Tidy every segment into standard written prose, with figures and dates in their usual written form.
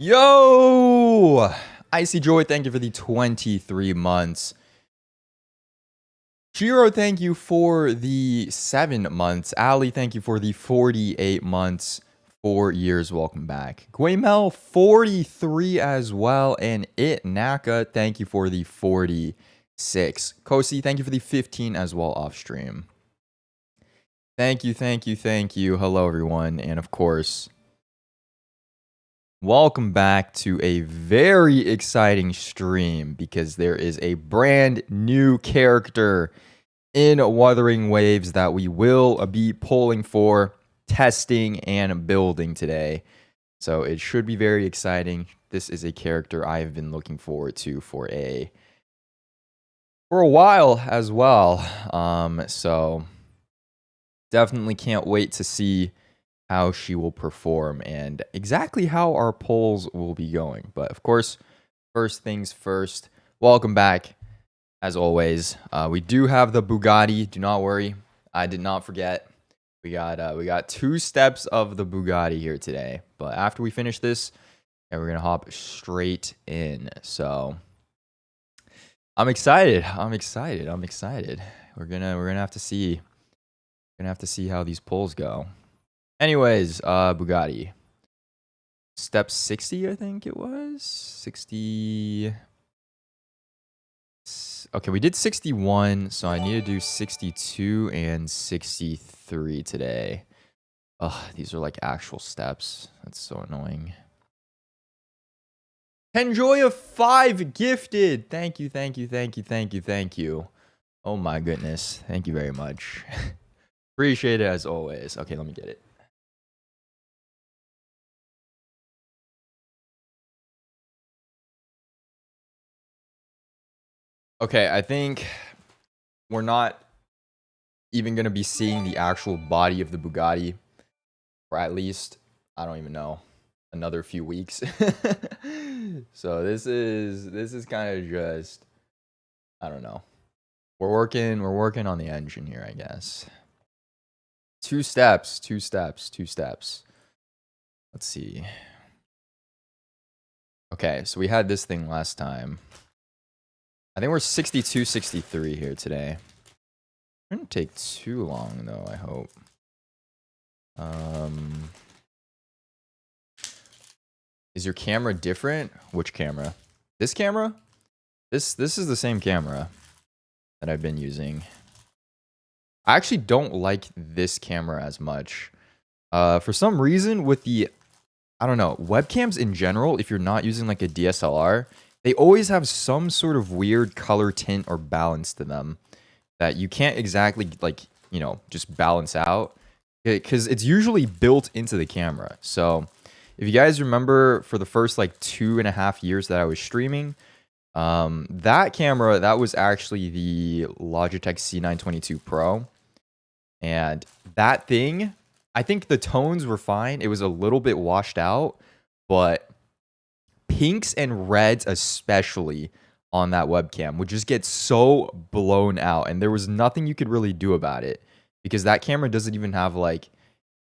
Yo! Icy Joy, thank you for the 23 months. Shiro, thank you for the 7 months. Ali, thank you for the 48 months. 4 years, welcome back. Guaymel, 43 as well. And Naka, thank you for the 46. Kosi, thank you for the 15 as well off stream. Thank you. Hello, everyone. And of course, welcome back to a very exciting stream because there is a brand new character in Wuthering Waves that we will be pulling for, testing, and building today. So it should be very exciting. This is a character I've been looking forward to for a while as well. So definitely can't wait to see how she will perform and exactly how our polls will be going. But of course, first things first, welcome back. As always, we do have the Bugatti. Do not worry, I did not forget. We got 2 steps of the Bugatti here today. But after we finish this, and we're gonna hop straight in. So I'm excited. We're gonna have to see. We're gonna have to see how these polls go. Anyways, Bugatti. Step 60, I think it was. 60. Okay, we did 61, so I need to do 62 and 63 today. Ugh, these are like actual steps. That's so annoying. Enjoy a 5 gifted. Thank you. Oh my goodness. Thank you very much. Appreciate it as always. Okay, let me get it. Okay, I think we're not even going to be seeing the actual body of the Bugatti for at least, I don't even know, another few weeks. So this is kind of just, I don't know. We're working on the engine here, I guess. 2 steps. Let's see. Okay, so we had this thing last time. I think we're 62, 63 here today. It shouldn't take too long though, I hope. Is your camera different? Which camera? This camera? This is the same camera that I've been using. I actually don't like this camera as much. For some reason with the, I don't know, webcams in general, if you're not using like a DSLR, they always have some sort of weird color tint or balance to them that you can't exactly like, just balance out because it's usually built into the camera. So if you guys remember for the first like 2.5 years that I was streaming, that camera, that was actually the Logitech C922 Pro. And that thing, I think the tones were fine. It was a little bit washed out, but pinks and reds especially on that webcam would just get so blown out, and there was nothing you could really do about it because that camera doesn't even have like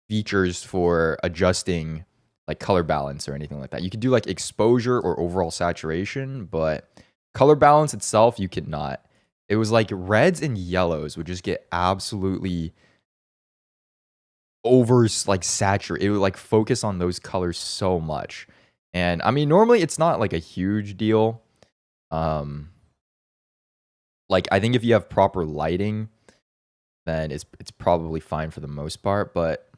features for adjusting like color balance or anything like that. You could do like exposure or overall saturation, but color balance itself you could not. It was like reds and yellows would just get absolutely over like saturated. It would like focus on those colors so much. And I mean, normally it's not like a huge deal. Like I think if you have proper lighting, then it's probably fine for the most part. But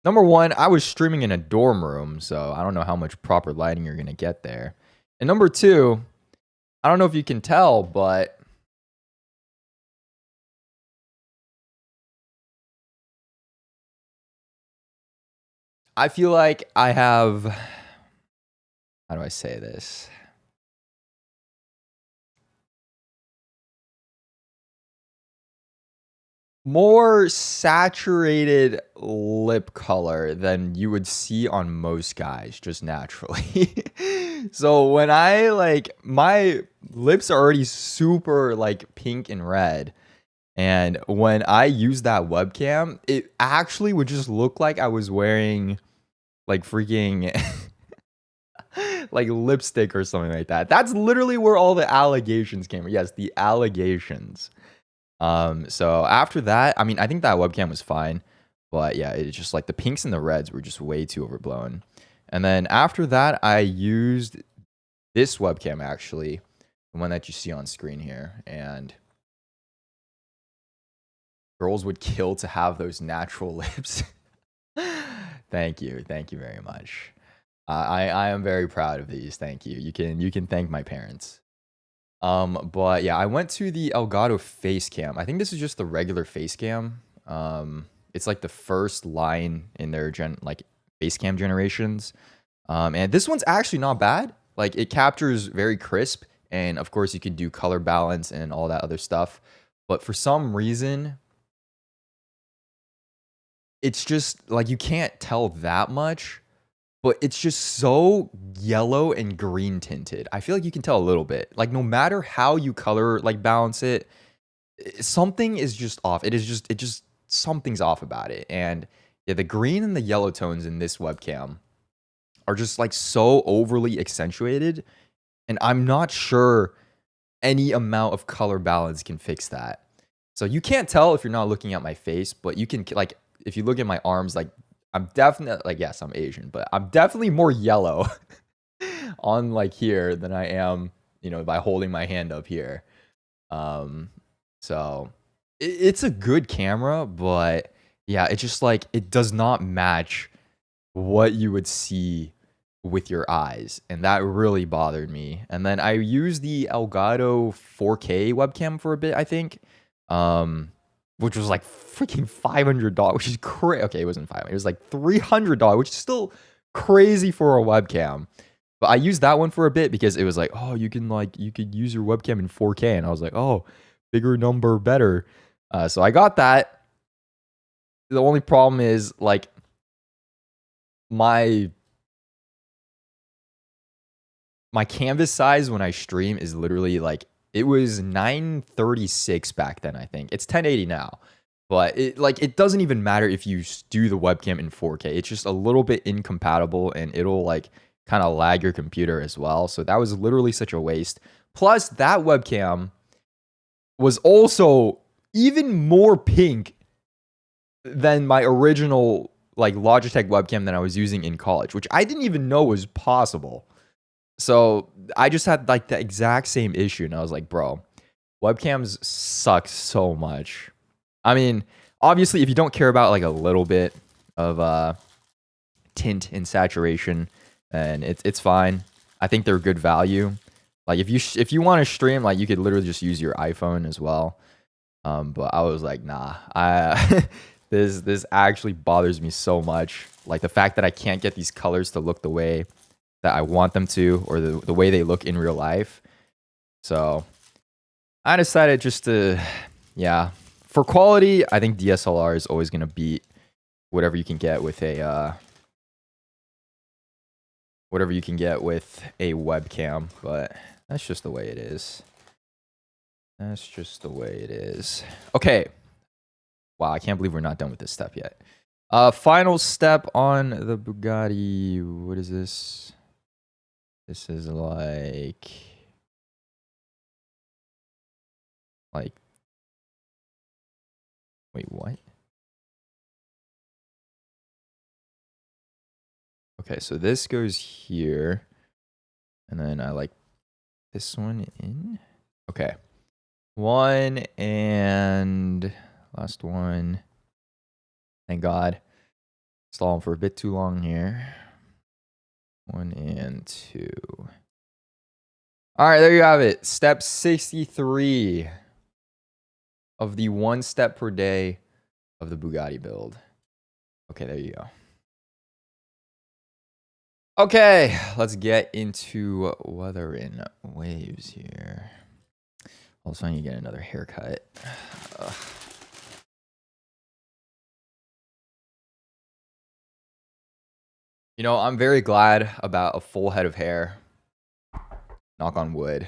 number one, I was streaming in a dorm room, so I don't know how much proper lighting you're gonna get there. And number two, I don't know if you can tell, but I feel like I have, how do I say this? More saturated lip color than you would see on most guys just naturally. So when I like, my lips are already super like pink and red. And when I use that webcam, it actually would just look like I was wearing like freaking like lipstick or something like that. That's literally where all the allegations came from. Yes, the allegations. So after that, I mean, I think that webcam was fine, but yeah, it's just like the pinks and the reds were just way too overblown. And then after that, I used this webcam actually, the one that you see on screen here, and girls would kill to have those natural lips. Thank you very much. I am very proud of these. Thank you. You can thank my parents. But yeah, I went to the Elgato face cam. I think this is just the regular face cam. It's like the first line in their face cam generations. And this one's actually not bad. Like it captures very crisp, and of course you can do color balance and all that other stuff. But for some reason, it's just like you can't tell that much, but it's just so yellow and green tinted. I feel like you can tell a little bit. Like no matter how you color like balance it, something is just off. It just something's off about it. And yeah, the green and the yellow tones in this webcam are just like so overly accentuated, and I'm not sure any amount of color balance can fix that. So you can't tell if you're not looking at my face, but you can like if you look at my arms, like I'm definitely like, yes, I'm Asian, but I'm definitely more yellow on like here than I am, you know, by holding my hand up here. So it's a good camera, but yeah, it's just like it does not match what you would see with your eyes, and that really bothered me. And then I used the Elgato 4K webcam for a bit, I think, which was like freaking $500, which is crazy. Okay, it wasn't $500, it was like $300, which is still crazy for a webcam. But I used that one for a bit because it was like, oh, you could use your webcam in 4K, and I was like, oh, bigger number, better. So I got that. The only problem is like my canvas size when I stream is literally like, it was 936 back then, I think. It's 1080 now. But it doesn't even matter if you do the webcam in 4K. It's just a little bit incompatible, and it'll like kind of lag your computer as well. So that was literally such a waste. Plus that webcam was also even more pink than my original like Logitech webcam that I was using in college, which I didn't even know was possible. So I just had like the exact same issue, and I was like, bro, webcams suck so much. I mean, obviously, if you don't care about like a little bit of tint and saturation, then it's fine. I think they're good value. Like if you want to stream, like you could literally just use your iPhone as well. But I was like, nah, this actually bothers me so much. Like the fact that I can't get these colors to look the way that I want them to, or the way they look in real life. So I decided just to, yeah, for quality, I think DSLR is always going to beat whatever you can get with a webcam, but that's just the way it is. That's just the way it is. Okay. Wow, I can't believe we're not done with this step yet. Final step on the Bugatti. What is this? This is like wait, what? Okay, so this goes here, and then I like this one in. Okay, one and last one. Thank God. Stalling for a bit too long here. 1 and 2. All right, there you have it. Step 63 of the 1 step per day of the Bugatti build. Okay, there you go. Okay, let's get into weather and waves here. Also, I need to get another haircut. You know, I'm very glad about a full head of hair. Knock on wood.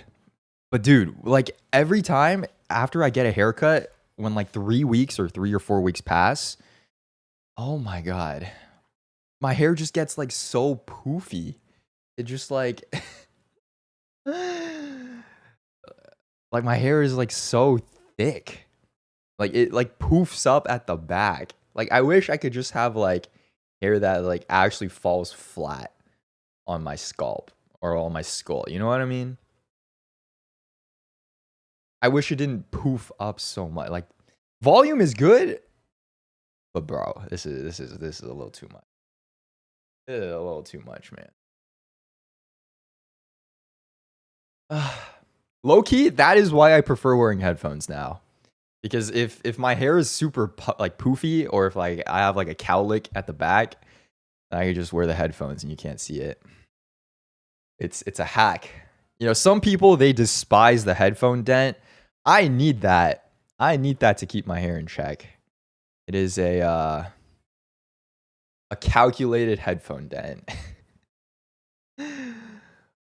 But dude, like every time after I get a haircut, when like 3 weeks or 3 or 4 weeks pass, oh my God, my hair just gets like so poofy. it just like like my hair is like so thick. Like it like poofs up at the back. Like I wish I could just have like hair that like actually falls flat on my scalp or on my skull. You know what I mean? I wish it didn't poof up so much. Like volume is good, but bro, this is a little too much. This is a little too much, man. Low key, that is why I prefer wearing headphones now. Because if my hair is super like poofy, or if like I have like a cowlick at the back, I can just wear the headphones and you can't see it. It's a hack. You know, some people they despise the headphone dent. I need that. I need that to keep my hair in check. It is a calculated headphone dent. Oh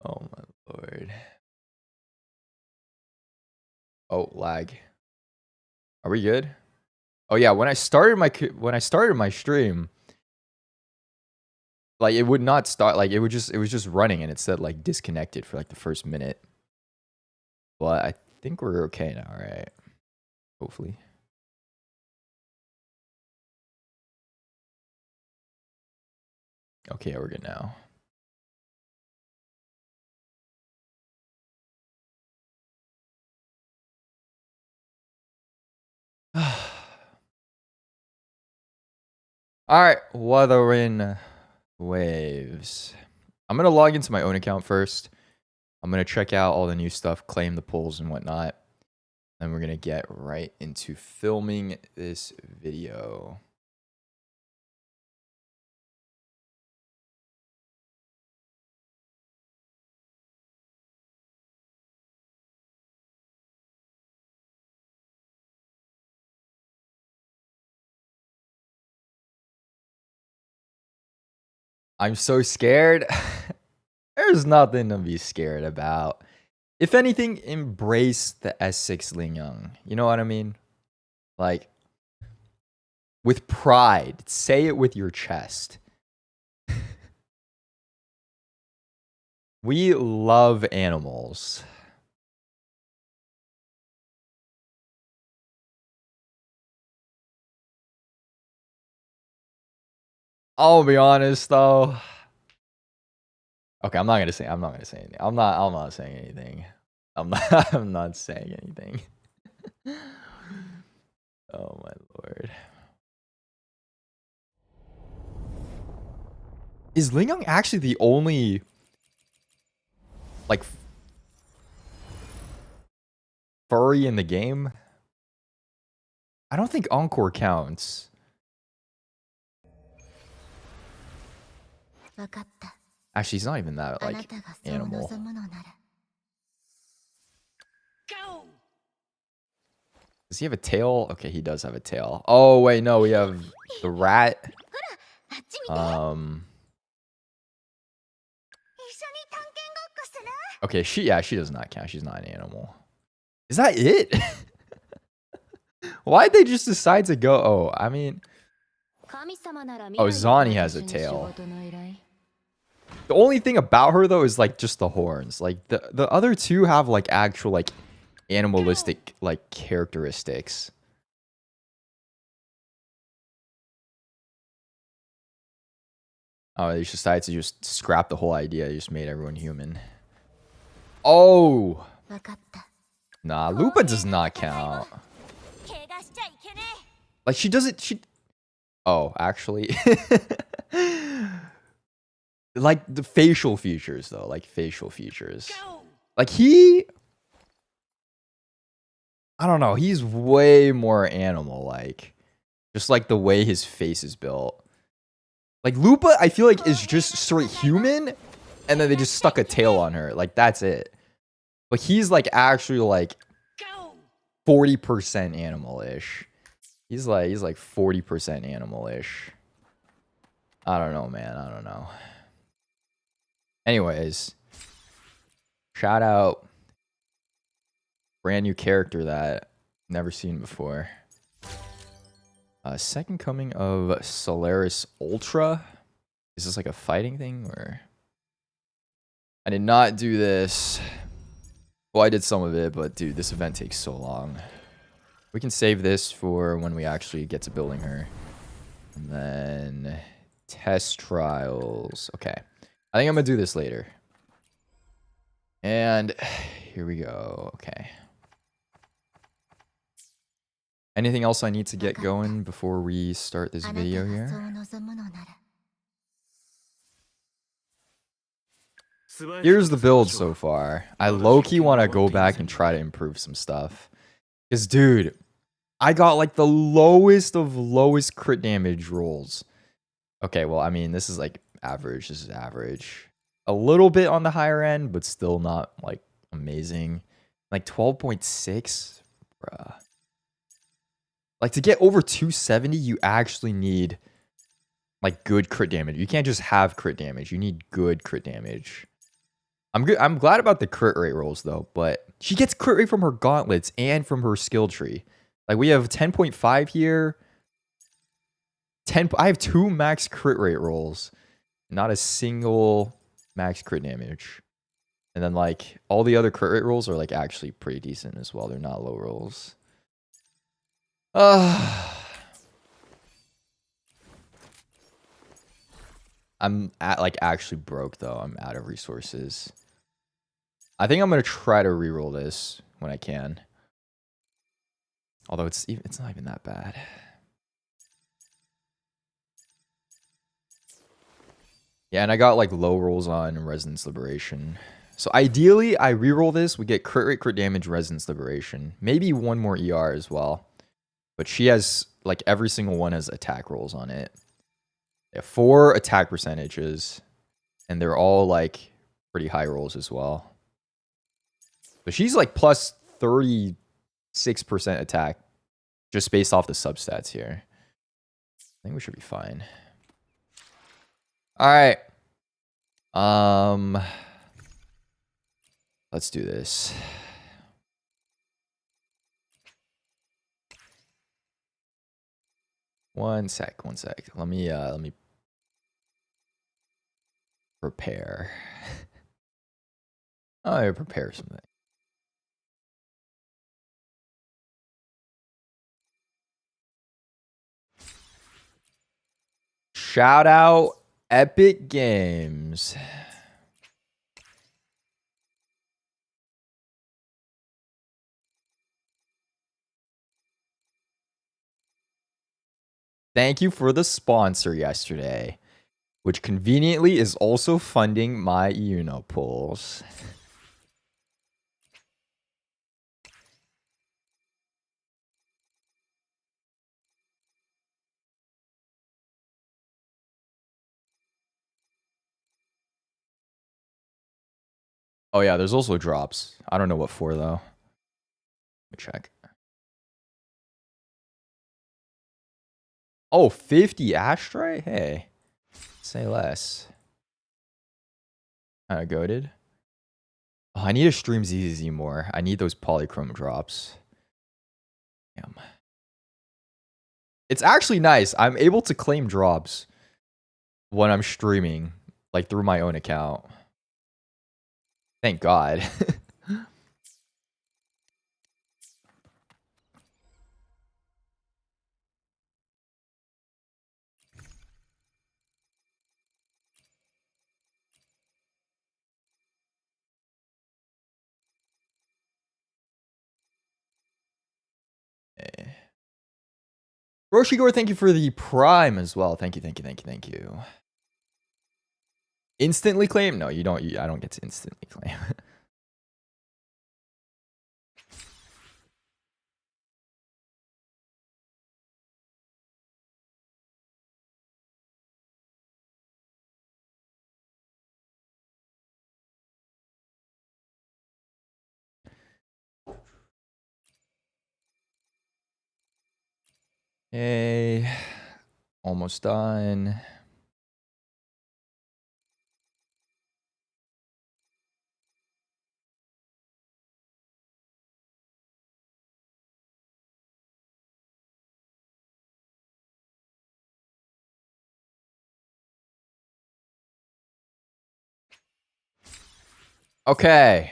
my lord. Oh, lag. Are we good? Oh yeah, when I started my stream, like it would not start, like it was just running and it said like disconnected for like the first minute. But I think we're okay now, right? Hopefully. Okay, we're good now. All right, Wuthering Waves. I'm gonna log into my own account first. I'm gonna check out all the new stuff, claim the polls and whatnot. Then we're gonna get right into filming this video. I'm so scared. There's nothing to be scared about. If anything, embrace the S6 Ling Young. You know what I mean? Like, with pride. Say it with your chest. We love animals. I'll be honest though. Okay, I'm not gonna say anything. I'm not saying anything. I'm not saying anything. Oh my lord. Is Ling Young actually the only like furry in the game? I don't think Encore counts. Actually, he's not even that like animal. Does he have a tail? Okay, he does have a tail. Oh wait, no, we have the rat. Okay, she does not count. She's not an animal. Is that it? Why'd they just decide to go? Oh, I mean, oh, Zani has a tail. The only thing about her though is like just the horns. Like the other two have like actual like animalistic like characteristics. Oh, they just decided to just scrap the whole idea. They just made everyone human. Oh. Nah, Lupa does not count. Like she doesn't. Oh, actually. Like the facial features though, like facial features. Like I don't know, he's way more animal like. Just like the way his face is built. Like Lupa, I feel like is just straight human, and then they just stuck a tail on her. Like that's it. But he's like actually like 40% animal-ish. He's like 40% animal-ish. I don't know, man. I don't know. Anyways, shout out brand new character that never seen before. Second coming of Solaris Ultra. Is this like a fighting thing or? I did not do this. Well, I did some of it, but dude, this event takes so long. We can save this for when we actually get to building her. And then test trials. Okay. I think I'm going to do this later. And here we go. Okay. Anything else I need to get going before we start this video here? Here's the build so far. I low-key want to go back and try to improve some stuff. Because, dude, I got like the lowest of lowest crit damage rolls. Okay, well, I mean, this is like average. This is average. A little bit on the higher end, but still not like amazing. Like 12.6, bruh. Like to get over 270, you actually need like good crit damage. You can't just have crit damage. You need good crit damage. I'm glad about the crit rate rolls though, but she gets crit rate from her gauntlets and from her skill tree. Like we have 10.5 here. I have 2 max crit rate rolls. Not a single max crit damage. And then like all the other crit rate rolls are like actually pretty decent as well. They're not low rolls. I'm like actually broke though. I'm out of resources. I think I'm gonna try to reroll this when I can. Although it's not even that bad. Yeah, and I got like low rolls on Resonance Liberation. So ideally, I reroll this. We get crit rate, crit damage, Resonance Liberation. Maybe one more ER as well. But she has, like, every single one has attack rolls on it. They have 4 attack percentages. And they're all, like, pretty high rolls as well. But she's, like, plus 36% attack. Just based off the substats here. I think we should be fine. Alright. Let's do this. One sec. Let me prepare. I prepare something. Shout out Epic Games. Thank you for the sponsor yesterday, which conveniently is also funding my Iuno pulls. Oh yeah, there's also drops. I don't know what for though. Let me check. Oh, 50 ashtray? Hey, say less. Kinda goated. Oh, I need to stream ZZZ more. I need those polychrome drops. Damn. It's actually nice. I'm able to claim drops when I'm streaming, like through my own account. Thank God. Roshigor, thank you for the prime as well. Thank you. Instantly claim? No, you don't. I don't get to instantly claim. Hey, almost done. Okay.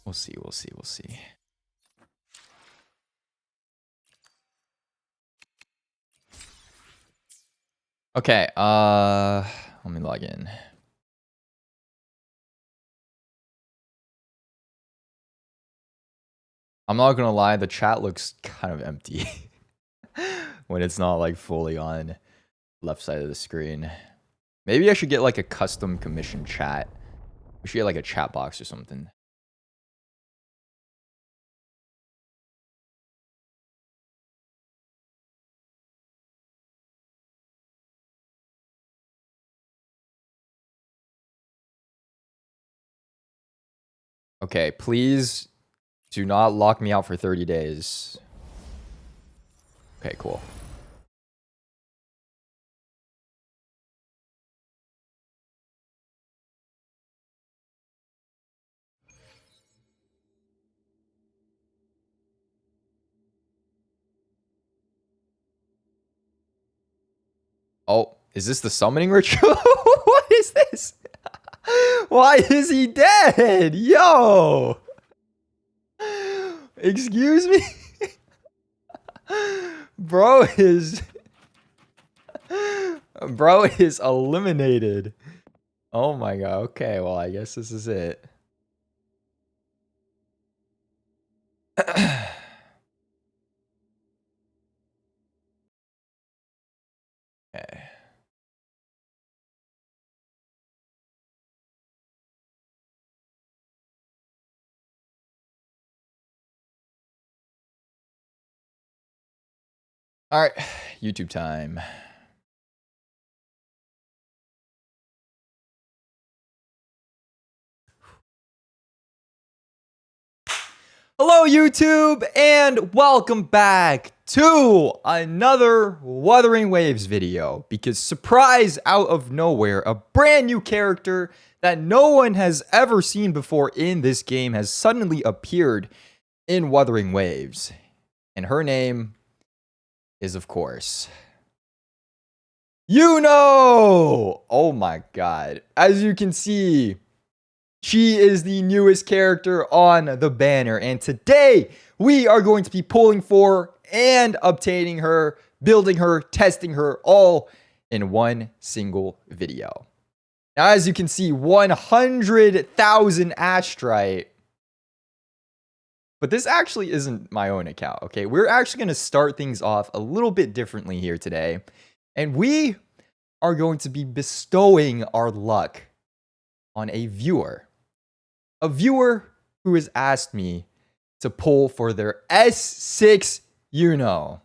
We'll see, we'll see, we'll see. Okay, let me log in. I'm not gonna lie, the chat looks kind of empty when it's not like fully on left side of the screen. Maybe I should get like a custom commission chat. We should get like a chat box or something. Okay, please do not lock me out for 30 days. Okay, cool. Oh, is this the summoning ritual? What is this? Why is he dead? Yo! Excuse me? Bro is eliminated. Oh my god. Okay, well, I guess this is it. Okay. All right, YouTube time. Hello, YouTube, and welcome back to another Wuthering Waves video. Because surprise, out of nowhere, a brand new character that no one has ever seen before in this game has suddenly appeared in Wuthering Waves. And her name is, of course, Iuno! Oh my god. As you can see, she is the newest character on the banner. And today, we are going to be pulling for and obtaining her, building her, testing her, all in one single video. Now, as you can see, 100,000 Astrite. But this actually isn't my own account, okay? We're actually going to start things off a little bit differently here today. And we are going to be bestowing our luck on a viewer. A viewer who has asked me to pull for their S6 Iuno.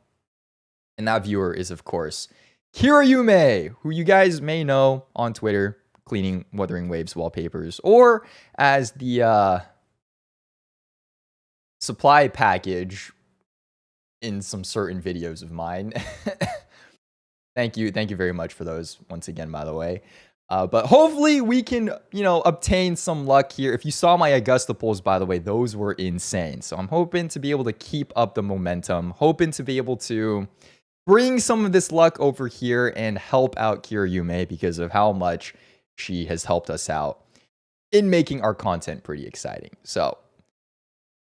And that viewer is, of course, Kiryume, who you guys may know on Twitter, cleaning Wuthering Waves wallpapers, or as the supply package in some certain videos of mine. Thank you very much for those once again, by the way. But hopefully we can, obtain some luck here. If you saw my Augusta pulls, by the way, those were insane. So I'm hoping to be able to keep up the momentum, hoping to be able to bring some of this luck over here and help out Kiryume because of how much she has helped us out in making our content pretty exciting. So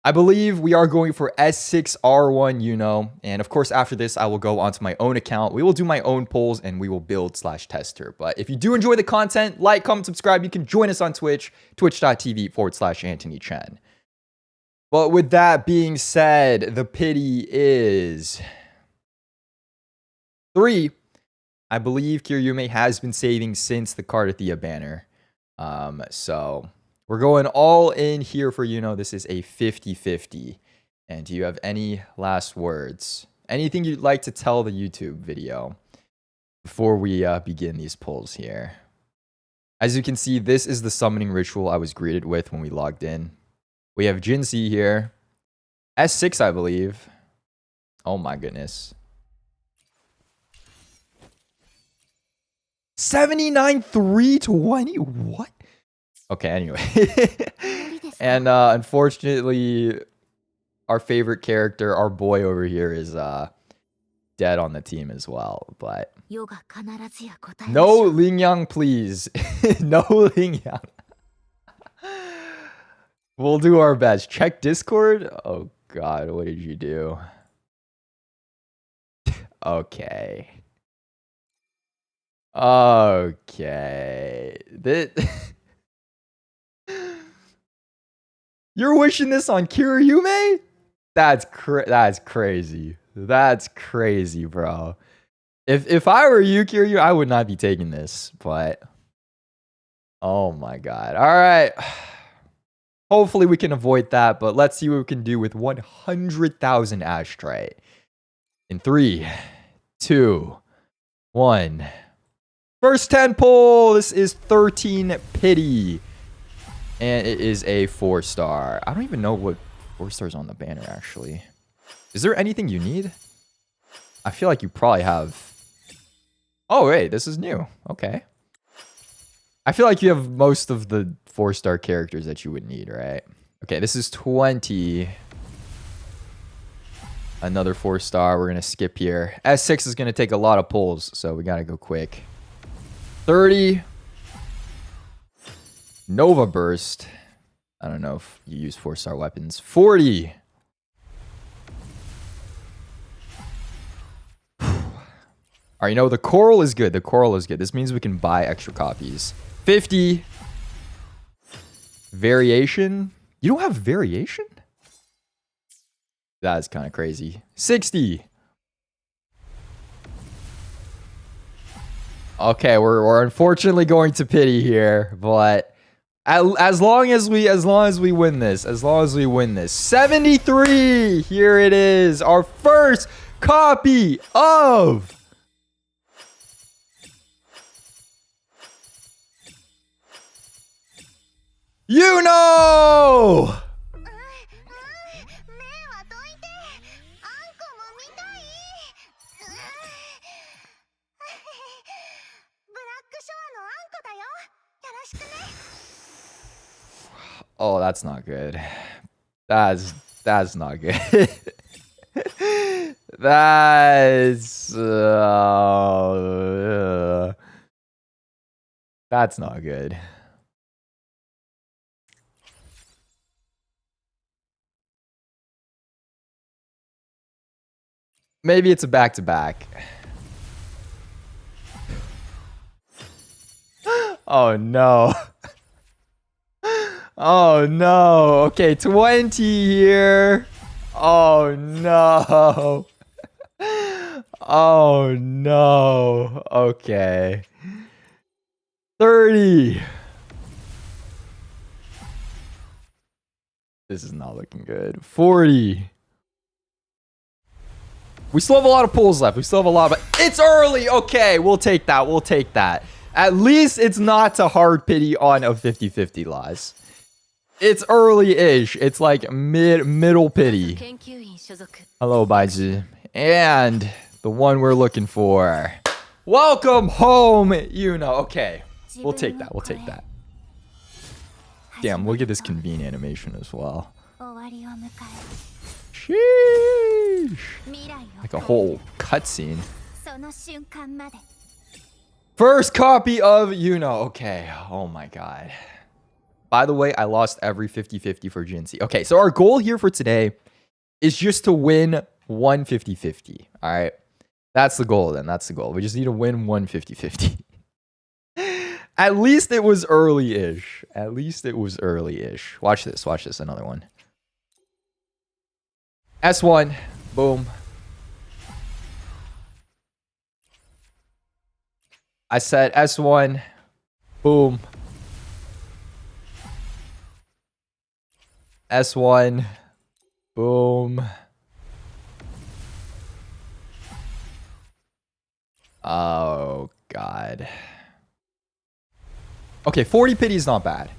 I believe we are going for S6R1 Iuno. And of course, after this, I will go onto my own account. We will do my own polls and we will build/test her. But if you do enjoy the content, like, comment, subscribe. You can join us on Twitch, twitch.tv/antonychenn. But with that being said, the pity is 3. I believe Kiryume has been saving since the Cardathia banner. So we're going all in here for Iuno. This is a 50-50. And do you have any last words? Anything you'd like to tell the YouTube video before we begin these pulls here? As you can see, this is the summoning ritual I was greeted with when we logged in. We have Jinsei here. S6, I believe. Oh my goodness. 79 320. What? Okay, anyway. And unfortunately, our favorite character, our boy over here, is dead on the team as well. But no Ling Yang, please. No Ling Yang. We'll do our best. Check Discord. Oh God, what did you do? Okay. Okay. You're wishing this on Kiryume? That's crazy. That's crazy, bro. If I were you, Kiryu, I would not be taking this, but oh my God. All right. Hopefully we can avoid that, but let's see what we can do with 100,000 ashtray. In 3, 2, 1. First 10 pull. This is 13 pity. And it is a 4-star. I don't even know what 4 stars on the banner, actually. Is there anything you need? I feel like you probably have. Oh, wait, this is new. Okay. I feel like you have most of the 4-star characters that you would need, right? Okay, this is 20. Another 4-star. We're going to skip here. S6 is going to take a lot of pulls, so we got to go quick. 30. Nova Burst. I don't know if you use 4-star weapons. 40. All right, you know, the coral is good. The coral is good. This means we can buy extra copies. 50. Variation. You don't have variation? That is kind of crazy. 60. Okay, we're unfortunately going to pity here, but as long as we win this, 73. Here it is, our first copy of Iuno. Oh, that's not good. That's not good. That's not good. Maybe it's a back-to-back. Oh no. Oh no. Okay, 20 here. Oh no. Oh no. Okay. 30. This is not looking good. 40. We still have a lot of pulls left. We still have a lot, but it's early. Okay, we'll take that. We'll take that. At least it's not a hard pity on a 50-50 loss. It's early-ish. It's like middle pity. Hello, Baiji. And the one we're looking for. Welcome home, Iuno. Okay, we'll take that. We'll take that. Damn, look at this convene animation as well. Sheesh. Like a whole cutscene. First copy of Iuno. Okay. Oh my God. By the way, I lost every 50-50 for GNC. Okay, so our goal here for today is just to win one 50-50. All right. That's the goal then. That's the goal. We just need to win one 50-50. At least it was early-ish. At least it was early-ish. Watch this. Watch this. Another one. S1. Boom. I said S1. Boom. S1. Boom. Oh, God. Okay, 40 pity is not bad.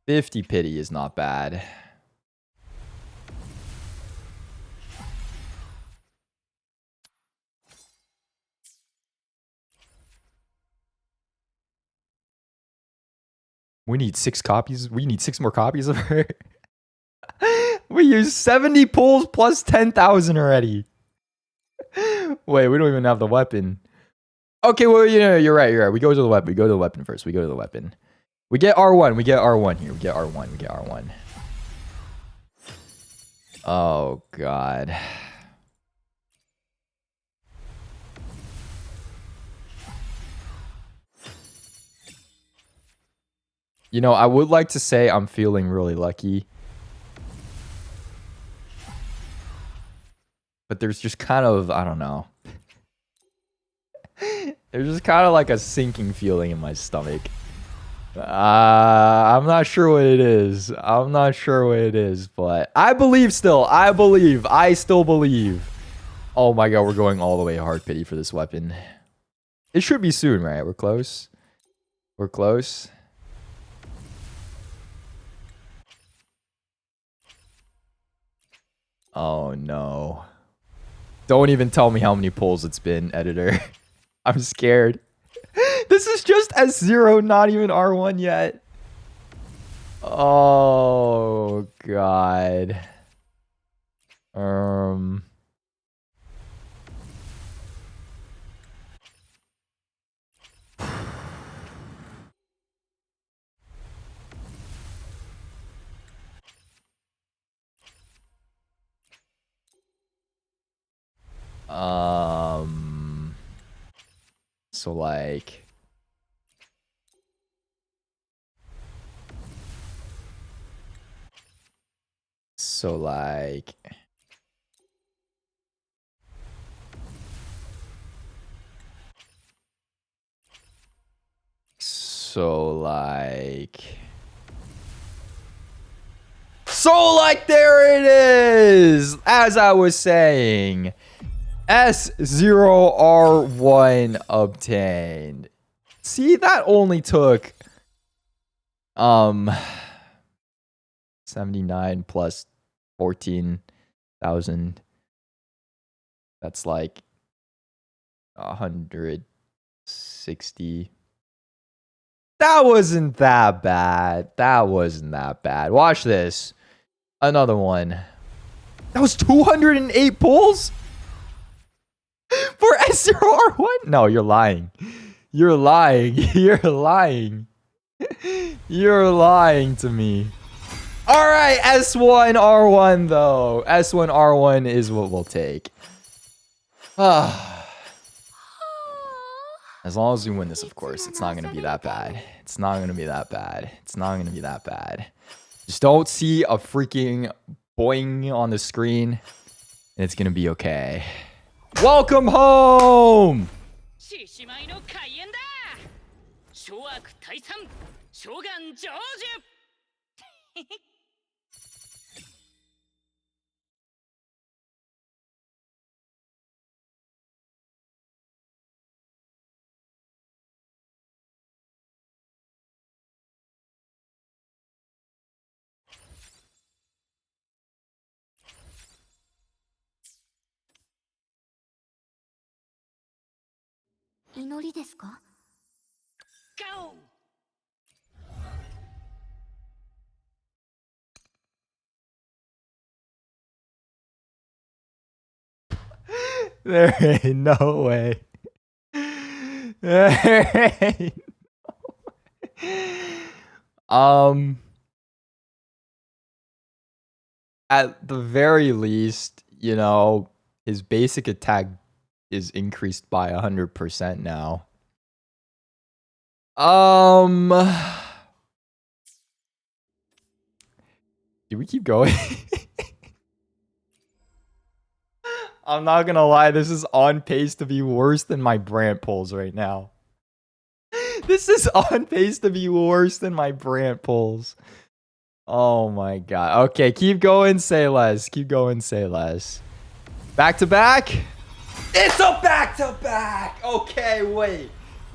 50 pity is not bad. We need 6 copies. We need 6 more copies of her. We used 70 pulls plus 10,000 already. Wait, we don't even have the weapon. Okay, well, you know, you're right. You're right. We go to the weapon. We go to the weapon first. We go to the weapon. We get R1. We get R1 here. We get R1. We get R1. Oh, God. You know, I would like to say I'm feeling really lucky. But there's just kind of, I don't know. There's just kind of like a sinking feeling in my stomach. I'm not sure what it is. I'm not sure what it is, but I believe still. I believe. I still believe. Oh my god, we're going all the way hard pity for this weapon. It should be soon, right? We're close. We're close. Oh no. Don't even tell me how many pulls it's been, editor. I'm scared. This is just S0, not even R1 yet. Oh god. So like So like there it is. As I was saying, S0R1 obtained. See, that only took 79 plus 14,000. That's like 160. That wasn't that bad. That wasn't that bad. Watch this. Another one. That was 208 pulls? For S0R1? No, you're lying. You're lying. You're lying. You're lying to me. Alright, S1R1 though. S1R1 is what we'll take. As long as we win this, of course. It's not going to be that bad. It's not going to be that bad. It's not going to be that bad. Just don't see a freaking boing on the screen, and it's going to be okay. Welcome home! There ain't no way. There ain't no way. At the very least, you know, his basic attack is increased by 100% now. Do we keep going? I'm not gonna lie, this is on pace to be worse than my Brant pulls right now. This is on pace to be worse than my Brant pulls. Oh my god. Okay, keep going, say less. Keep going, say less. Back to back? It's a back to back! Okay, wait.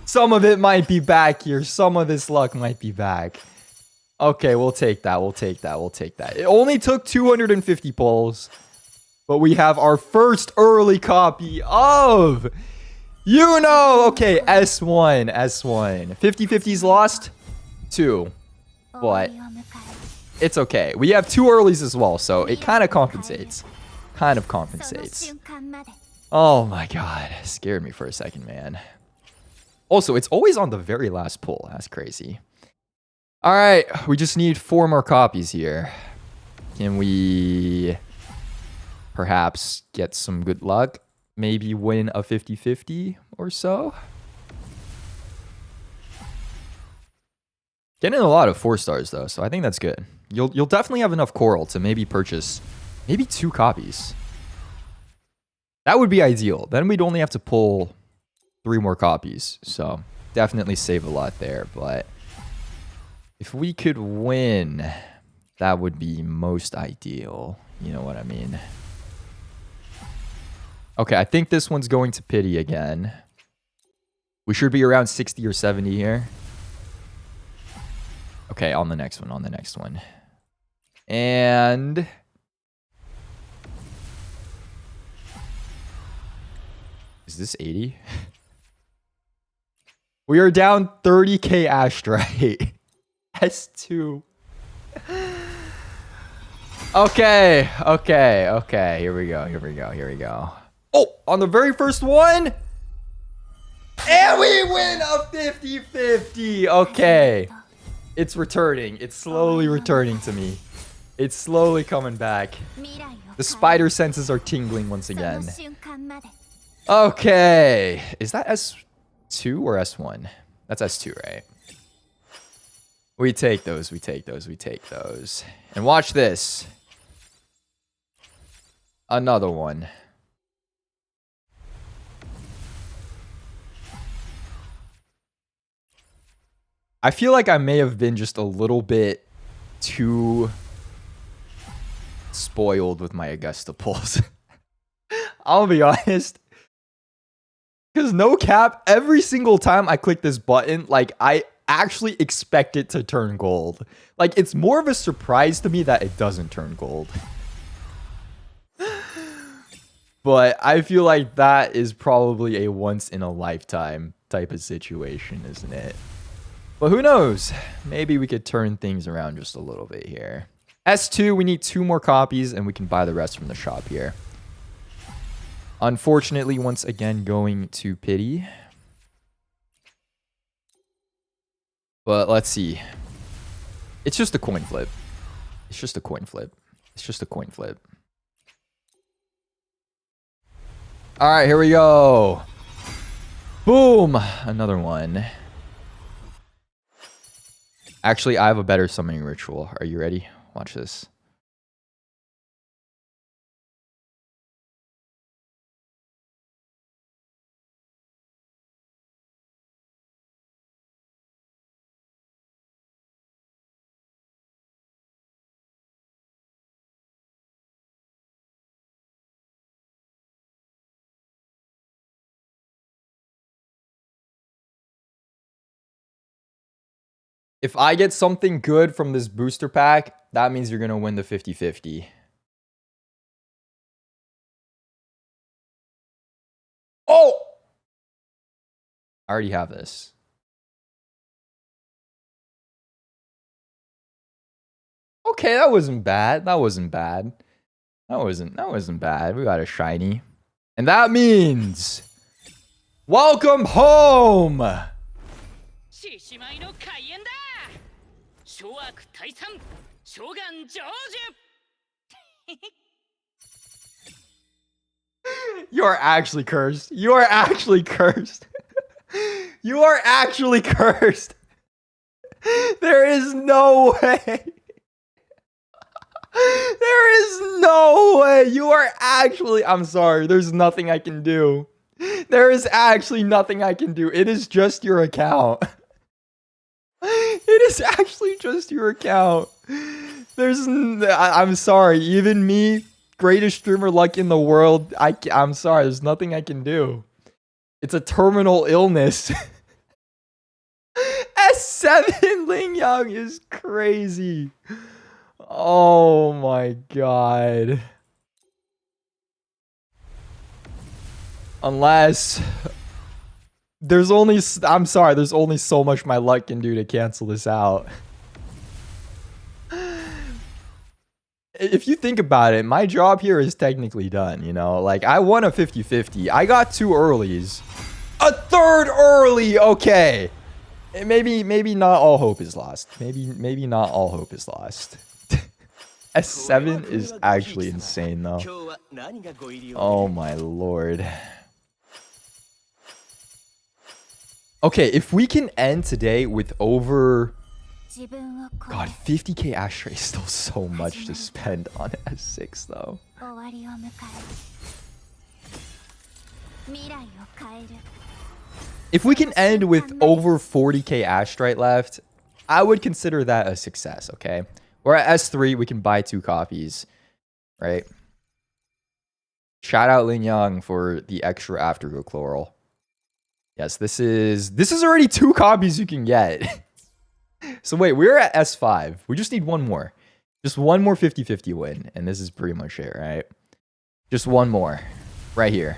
Some of it might be back here. Some of this luck might be back. Okay, we'll take that. We'll take that. We'll take that. It only took 250 pulls. But we have our first early copy of Iuno. Okay, S1. 50-50s lost. 2. but it's okay. We have 2 earlies as well, so it kind of compensates. Kind of compensates. Oh my god. Scared me for a second, man. Also, it's always on the very last pull. That's crazy. All right. We just need 4 more copies here. Can we perhaps get some good luck? Maybe win a 50-50 or so? Getting a lot of 4 stars though, so I think that's good. You'll definitely have enough coral to maybe purchase maybe 2 copies. That would be ideal. Then we'd only have to pull 3 more copies. So definitely save a lot there. But if we could win, that would be most ideal. You know what I mean? Okay, I think this one's going to pity again. We should be around 60 or 70 here. Okay, on the next one, And is this 80? We are down 30k Astrite. S2. Okay. Here we go. Oh, on the very first one. And we win a 50-50. Okay. It's returning. It's slowly returning to me. It's slowly coming back. The spider senses are tingling once again. Okay. Is that S2 or S1? That's S2, right? We take those. And watch this. Another one. I feel like I may have been just a little bit too spoiled with my Augusta pulls. I'll be honest. Because no cap, every single time I click this button, like, I actually expect it to turn gold. Like, it's more of a surprise to me that it doesn't turn gold. But I feel like that is probably a once-in-a-lifetime type of situation, isn't it? But who knows? Maybe we could turn things around just a little bit here. S2, we need 2 more copies, and we can buy the rest from the shop here. Unfortunately, once again, going to pity. But let's see. It's just a coin flip. All right, here we go. Boom. Another one. Actually, I have a better summoning ritual. Are you ready? Watch this. If I get something good from this booster pack, that means you're going to win the 50-50. Oh! I already have this. Okay, that wasn't bad. That wasn't bad. We got a shiny. And that means welcome home. You are actually cursed. You are actually cursed. You are actually cursed. There is no way. There is no way. You are actually... I'm sorry. There's nothing I can do. There is actually nothing I can do. It is just your account. It is actually just your account. I'm sorry. Even me, greatest streamer luck in the world, I'm sorry. There's nothing I can do. It's a terminal illness. S7 Ling Yang is crazy. Oh my god. Unless there's only... I'm sorry, there's only so much my luck can do to cancel this out. If you think about it, my job here is technically done, you know? Like, I won a 50-50. I got 2 earlies. A 3rd early! Okay. Maybe not all hope is lost. Maybe not all hope is lost. S7 is actually insane, though. Oh, my lord. Okay, if we can end today with over... God, 50k ashtray is still so much to spend on S6, though. If we can end with over 40k ashtray left, I would consider that a success, okay? We're at S3, we can buy 2 copies, right? Shout out Lin Yang for the extra afterglow chloral. Yes, this is already 2 copies you can get. So wait, we're at S5. We just need one more. Just one more 50-50 win, and this is pretty much it, right? Just one more. Right here.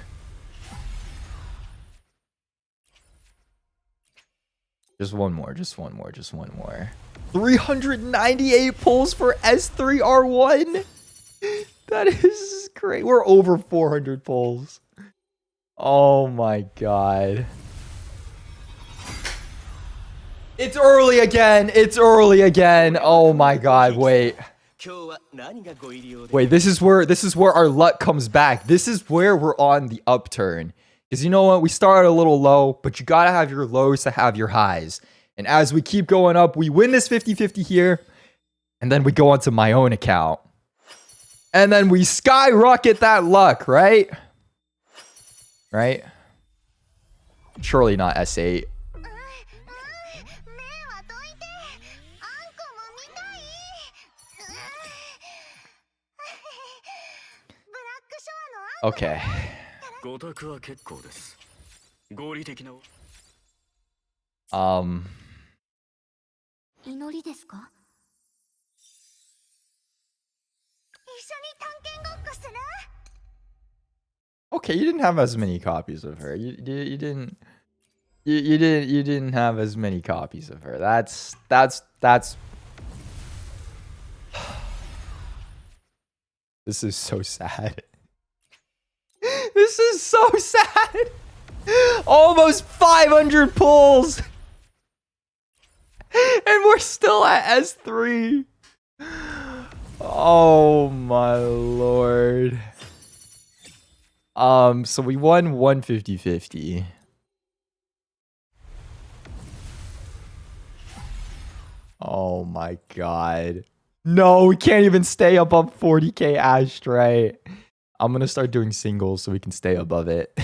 Just one more, just one more, just one more. 398 pulls for S3R1. That is great. We're over 400 pulls. Oh my god. It's early again. It's early again. Oh my god, wait. Wait, this is where our luck comes back. This is where we're on the upturn. Because you know what? We started a little low, but you gotta have your lows to have your highs. And as we keep going up, we win this 50-50 here. And then we go onto my own account. And then we skyrocket that luck, right? Right? Surely not S8. Okay. Okay, you didn't have as many copies of her. You didn't have as many copies of her. That's This is so sad. This is so sad. Almost 500 pulls. And we're still at S3. Oh my lord. So we won 150-50. Oh my god. No, we can't even stay above 40k ashtray. I'm gonna start doing singles so we can stay above it.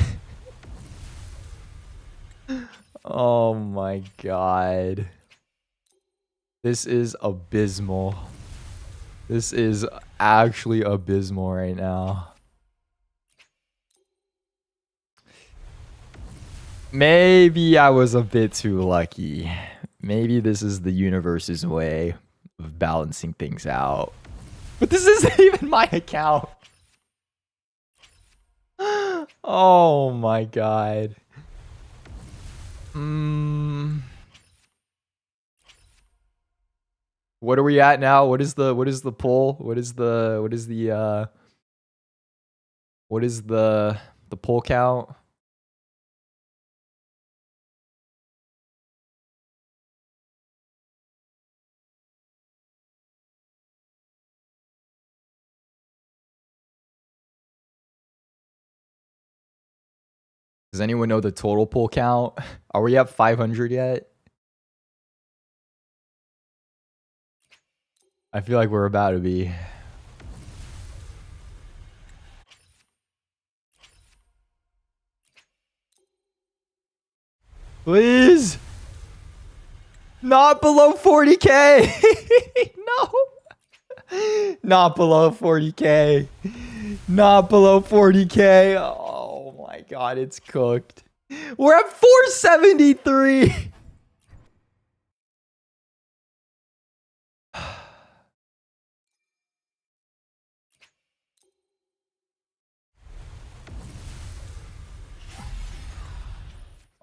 Oh my god. This is abysmal. This is actually abysmal right now. Maybe I was a bit too lucky. Maybe this is the universe's way of balancing things out. But this isn't even my account. Oh my god. What are we at now? What is the pull? What is the pull count? Does anyone know the total pull count? Are we at 500 yet? I feel like we're about to be. Please! Not below 40k! No! Not below 40k. Not below 40k. Oh my god, it's cooked. We're at 473!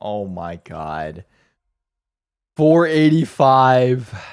Oh my god. 485. 485.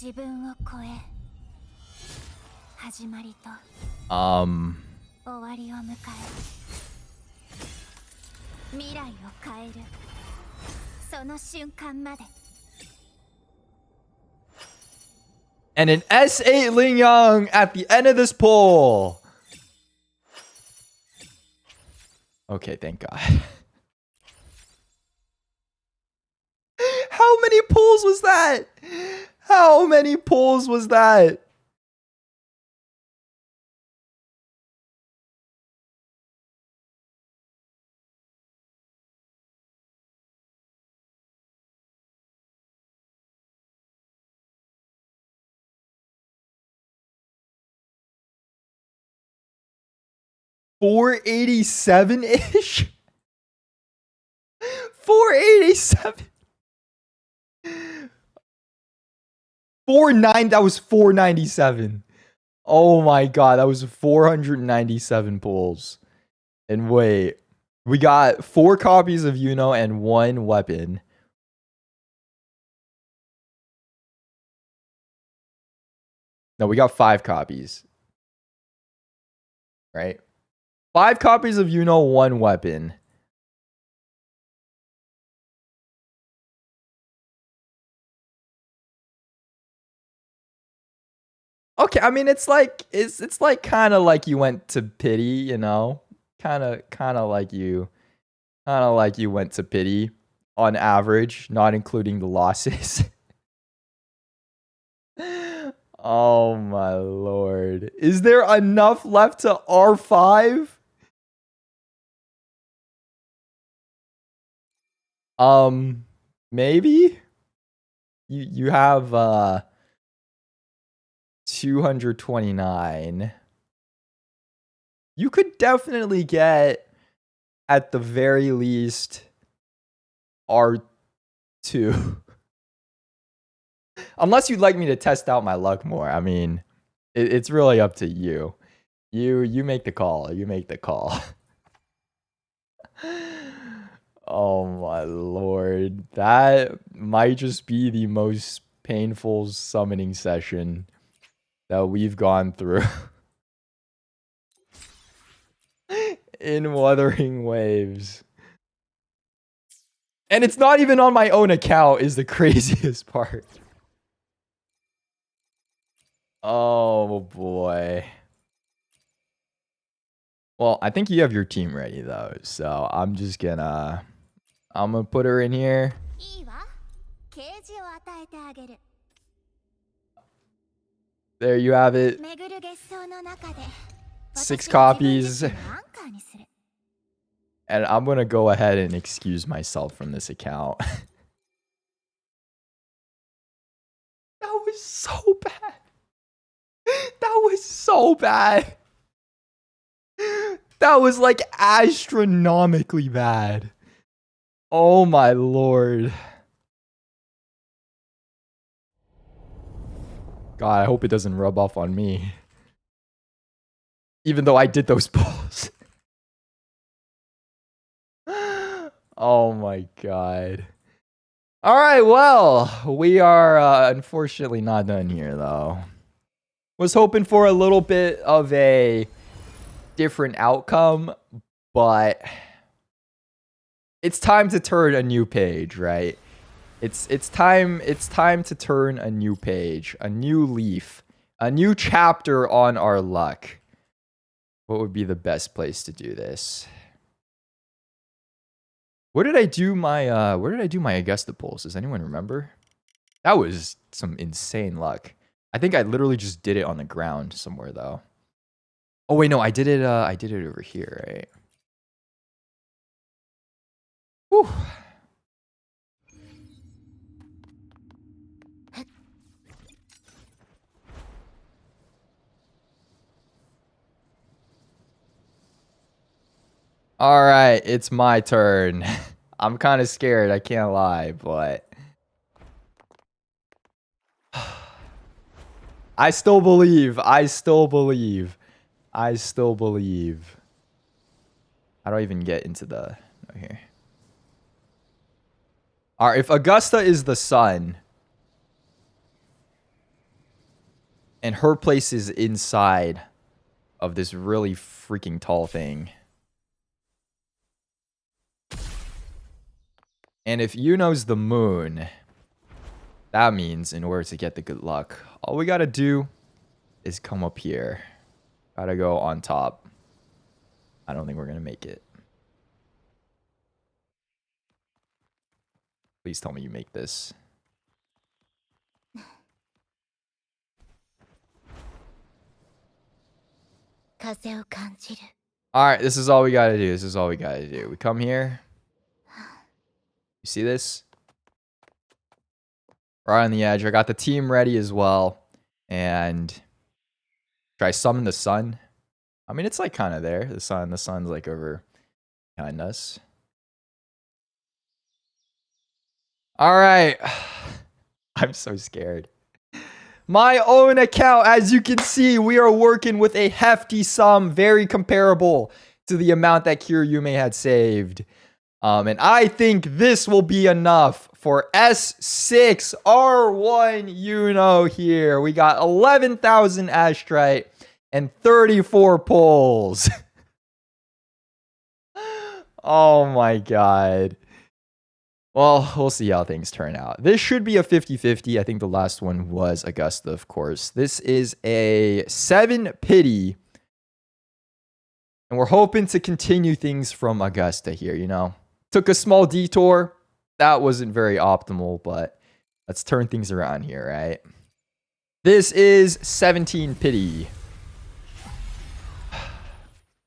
自分を超え始まりと Um. 終わりを迎え未来を変えるその瞬間まで And an S8 Ling Yang at the end of this poll. Okay, thank God. How many pulls was that? How many pulls was that? $487-ish? 487. 49. That was 497. Oh my God, that was 497 pulls. And wait, we got 4 copies of Uno and 1 weapon. No, we got 5 copies. Right? 5 copies of Uno, 1 weapon. Okay, I mean it's like kind of like you went to pity, you know? Kind of like you went to pity on average, not including the losses. Oh my lord. Is there enough left to R5? Maybe? You have 229. You could definitely get at the very least R2. Unless you'd like me to test out my luck more. I mean, it's really up to you. You make the call. You make the call. Oh my lord. That might just be the most painful summoning session that we've gone through. In Wuthering Waves. And it's not even on my own account is the craziest part. Oh boy. Well, I think you have your team ready though, so I'm gonna put her in here. There you have it. 6 copies. And I'm gonna go ahead and excuse myself from this account. That was so bad. That was so bad. That was like astronomically bad. Oh my lord. God, I hope it doesn't rub off on me. Even though I did those pulls. Oh my god. Alright, well, we are unfortunately not done here though. Was hoping for a little bit of a different outcome, but it's time to turn a new page, right? It's time to turn a new page, a new leaf, a new chapter on our luck. What would be the best place to do this? Where did I do my Augusta pulls? Does anyone remember? That was some insane luck. I think I literally just did it on the ground somewhere though. Oh wait, no, I did it over here, right? Whew. All right, it's my turn. I'm kind of scared, I can't lie, but I still believe. I still believe. I still believe. How do I even get into the here? All right, if Augusta is the sun, And her place is inside of this really freaking tall thing. And if Yuno's the moon, that means in order to get the good luck, all we gotta do is come up here. Gotta go on top. I don't think we're gonna make it. Please tell me you make this. Alright, this is all we gotta do. This is all we gotta do. We come here. You see this? Right on the edge. I got the team ready as well. And should I summon the sun? I mean, it's like kind of there. The sun's like over behind us. All right. I'm so scared. My own account, as you can see, we are working with a hefty sum, very comparable to the amount that Kiryume had saved. And I think this will be enough for S6 R1 Yuno here. We got 11,000 Astrite and 34 pulls. Oh my god. Well, we'll see how things turn out. This should be a 50-50. I think the last one was Augusta, of course. This is a 7 pity. And we're hoping to continue things from Augusta here, you know. Took a small detour. That wasn't very optimal, but let's turn things around here, right? This is 17 pity.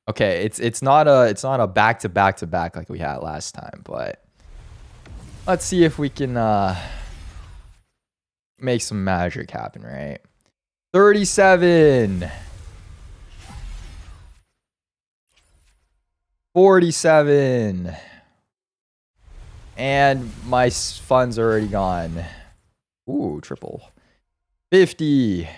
Okay, it's not a back to back to back like we had last time, but let's see if we can make some magic happen, right? 37. 47. And my funds are already gone. Ooh, triple. 50.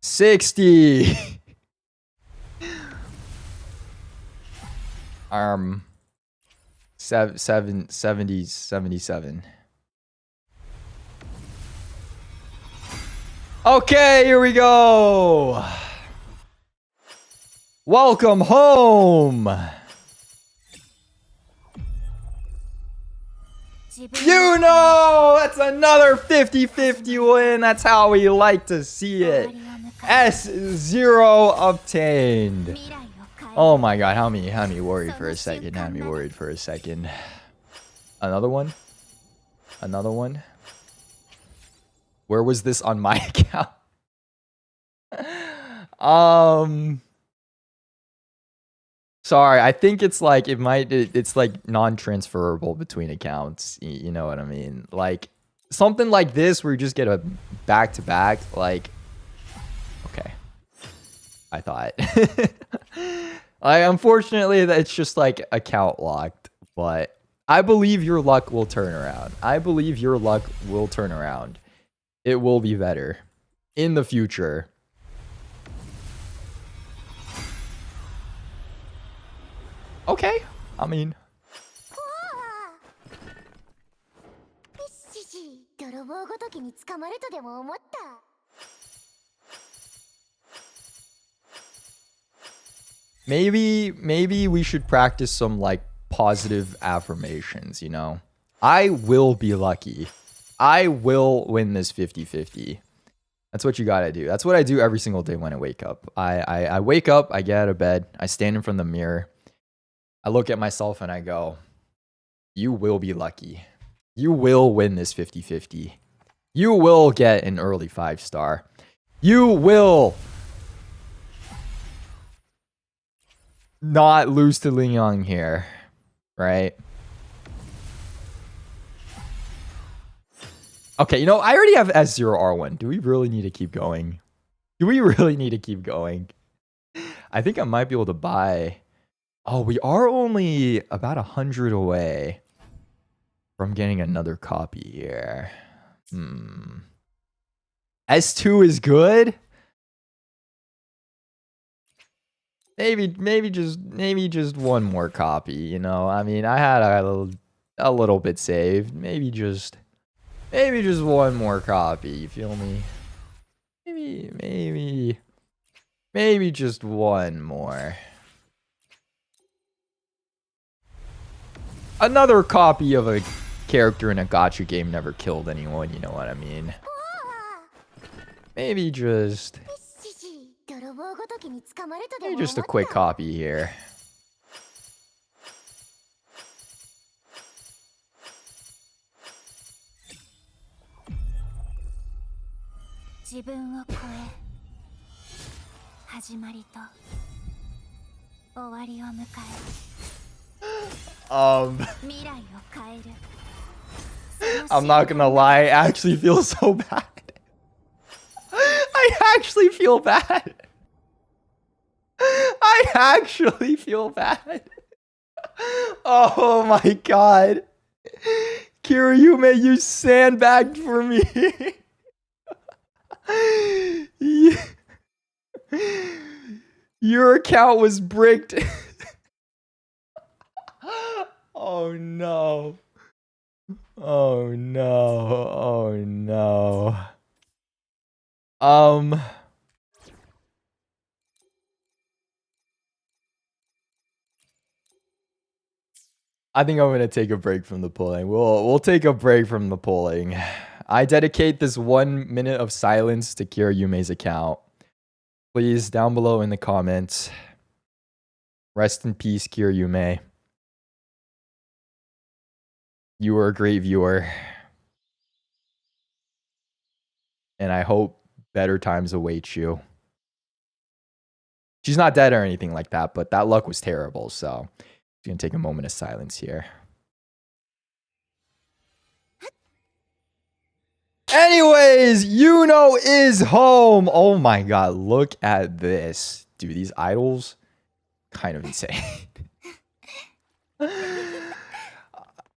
60. 77. Okay, here we go. Welcome home. Yuno! That's another 50-50 win. That's how we like to see it. S0 obtained. Oh my god, how me worried for a second. Had me worried for a second. Another one? Another one? Where was this on my account? Sorry, I think it's like it's like non-transferable between accounts. You know what I mean? Like something like this where you just get a back-to-back, like okay. I thought. Unfortunately, it's just like account locked, but I believe your luck will turn around. I believe your luck will turn around. It will be better in the future. Okay, I mean. Maybe we should practice some like positive affirmations, you know? I will be lucky. I will win this 50-50. That's what you gotta do. That's what I do every single day when I wake up. I wake up, I get out of bed, I stand in front of the mirror, I look at myself and I go, you will be lucky. You will win this 50-50. You will get an early 5-star. You will not lose to Ling Yang here, right? Okay, you know, I already have S0R1. Do we really need to keep going? Do we really need to keep going? I think I might be able to buy... Oh, we are only about 100 away from getting another copy here. S2 is good? Maybe just one more copy, you know? I mean, I a little bit saved. Maybe just one more copy. You feel me? Maybe just one more. Another copy of a character in a gacha game never killed anyone, you know what I mean? Maybe just a quick copy here. I'm not gonna lie, I actually feel so bad. I actually feel bad. I actually feel bad. Oh my god. Kiryume, you sandbagged for me. Your account was bricked. Oh no. Oh no. Oh no. I think I'm gonna take a break from the polling. We'll take a break from the polling. I dedicate this 1 minute of silence to Kiryume's account. Please, down below in the comments. Rest in peace, Kiryume. You were a great viewer. And I hope better times await you. She's not dead or anything like that, but that luck was terrible, so I'm gonna take a moment of silence here. Anyways, Iuno is home. Oh my god, look at this. Dude, these idols, kind of insane.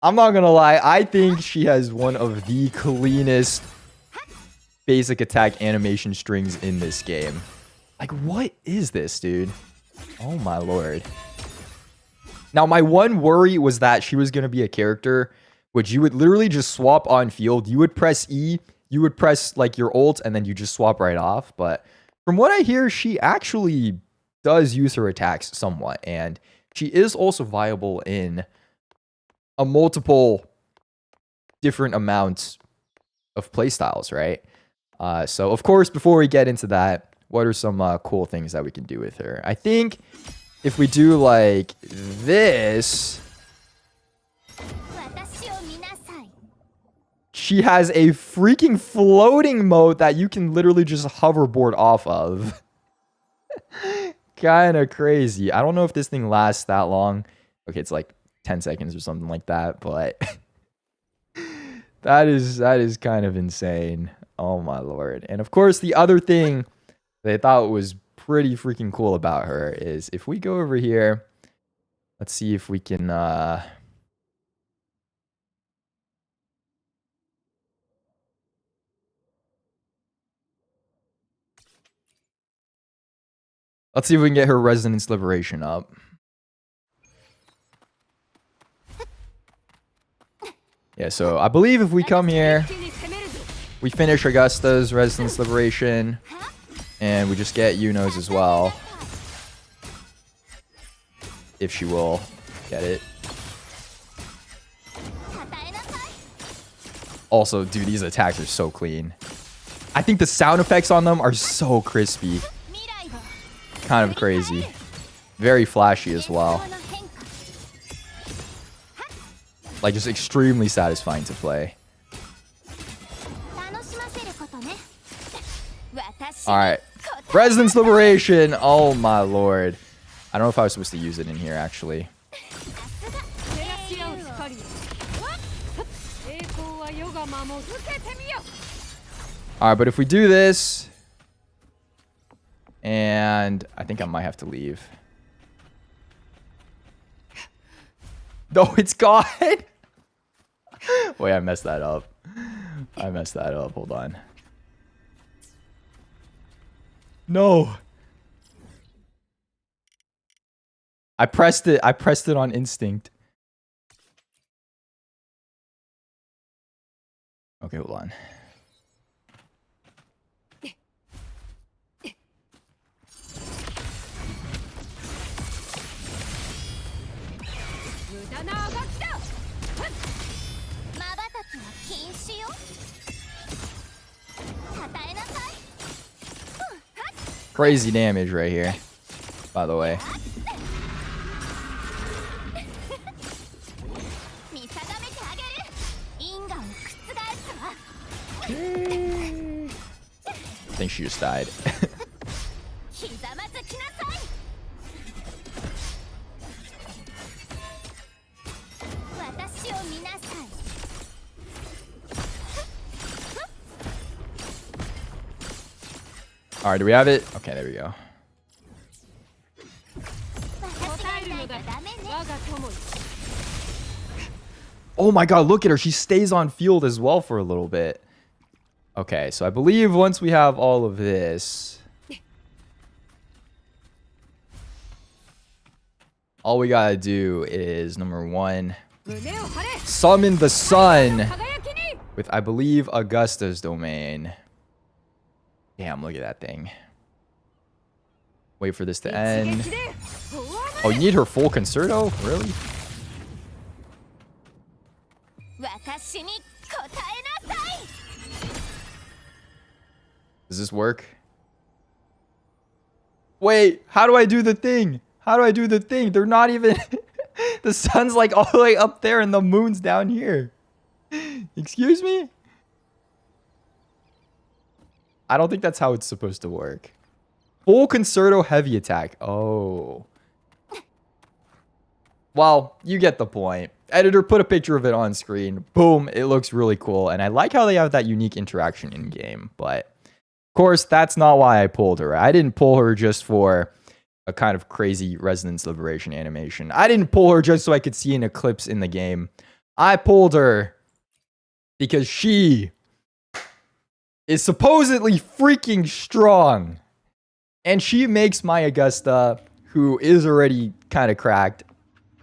I'm not gonna lie, I think she has one of the cleanest basic attack animation strings in this game. Like, what is this, dude? Oh my lord. Now, my one worry was that she was gonna be a character which you would literally just swap on field. You would press E, you would press like your ult, and then you just swap right off. But from what I hear, she actually does use her attacks somewhat. And she is also viable in a multiple different amounts of playstyles, right? So, of course, before we get into that, what are some cool things that we can do with her? I think if we do like this... She has a freaking floating mode that you can literally just hoverboard off of. Kind of crazy. I don't know if this thing lasts that long. Okay, it's like 10 seconds or something like that, but that is kind of insane. Oh my lord. And of course, the other thing that I thought was pretty freaking cool about her is if we go over here, let's see if we can let's see if we can get her Resonance Liberation up. Yeah, so I believe if we come here, we finish Augusta's Resonance Liberation, and we just get Iuno's as well. If she will get it. Also, dude, these attacks are so clean. I think the sound effects on them are so crispy. Kind of crazy. Very flashy as well. Like, just extremely satisfying to play. Alright. Resonance Liberation. Oh my lord. I don't know if I was supposed to use it in here, actually. Alright, but if we do this... And I think I might have to leave. No, it's gone! Wait, I messed that up. Hold on. No! I pressed it on instinct. Okay, hold on. Crazy damage right here, by the way. I think she just died. All right, do we have it? Okay, there we go. Oh my god, look at her. She stays on field as well for a little bit. Okay, so I believe once we have all of this, all we gotta do is, number one, summon the sun with, I believe, Augusta's domain. Damn, look at that thing. Wait for this to end. Oh, you need her full concerto? Really? Does this work? Wait, how do I do the thing? How do I do the thing? They're not even... The sun's like all the way up there and the moon's down here. Excuse me? I don't think that's how it's supposed to work. Full concerto heavy attack. Oh. Well, you get the point. Editor, put a picture of it on screen. Boom, it looks really cool. And I like how they have that unique interaction in game. But, of course, that's not why I pulled her. I didn't pull her just for a kind of crazy Resonance Liberation animation. I didn't pull her just so I could see an eclipse in the game. I pulled her because she is supposedly freaking strong. And she makes my Augusta, who is already kind of cracked,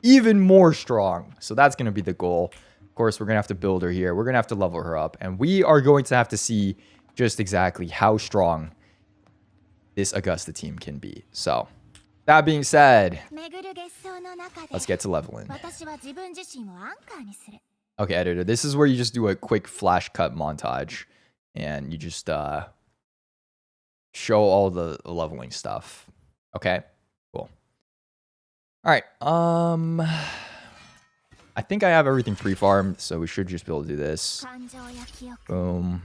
even more strong. So that's going to be the goal. Of course, we're going to have to build her here. We're going to have to level her up. And we are going to have to see just exactly how strong this Augusta team can be. So, that being said, let's get to leveling. Okay, editor, this is where you just do a quick flash cut montage. And you just show all the leveling stuff. Okay, cool. All right, I think I have everything pre-farmed, so we should just be able to do this. Boom.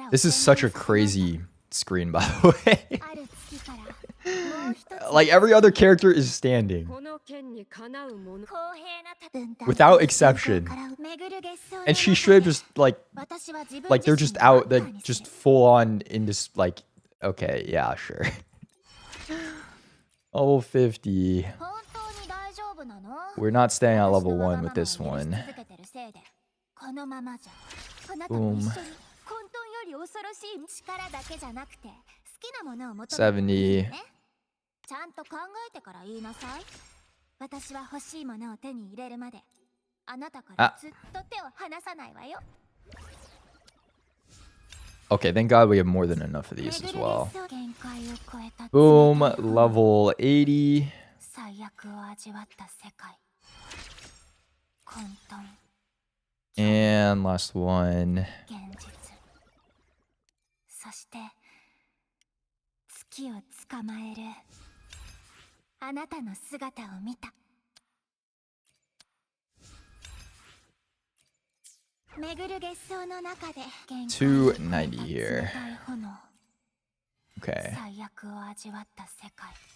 This is such a crazy screen, by the way. Like, every other character is standing. Without exception. And she should just, like they're just out, like, just full on in this, like, okay, yeah, sure. Level 50. We're not staying at level 1 with this one. Boom. 70. Okay, thank God we have more than enough of these as well. Boom, level 80. And last one. $290 here. Okay.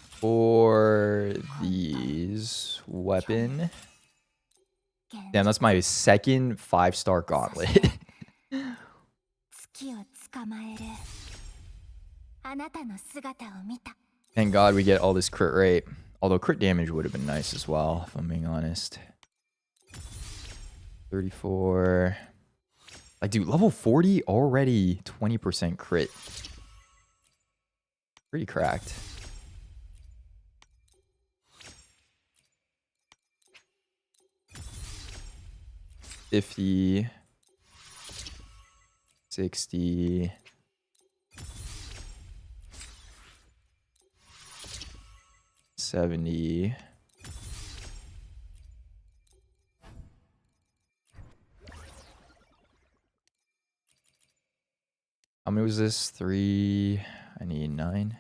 For these weapon. Damn, that's my second 5-star gauntlet. Thank God we get all this crit rate. Although crit damage would have been nice as well, if I'm being honest. 34. Like, dude, level 40 already 20% crit. Pretty cracked. 50, 60, 70. How many was this? 3. I need 9.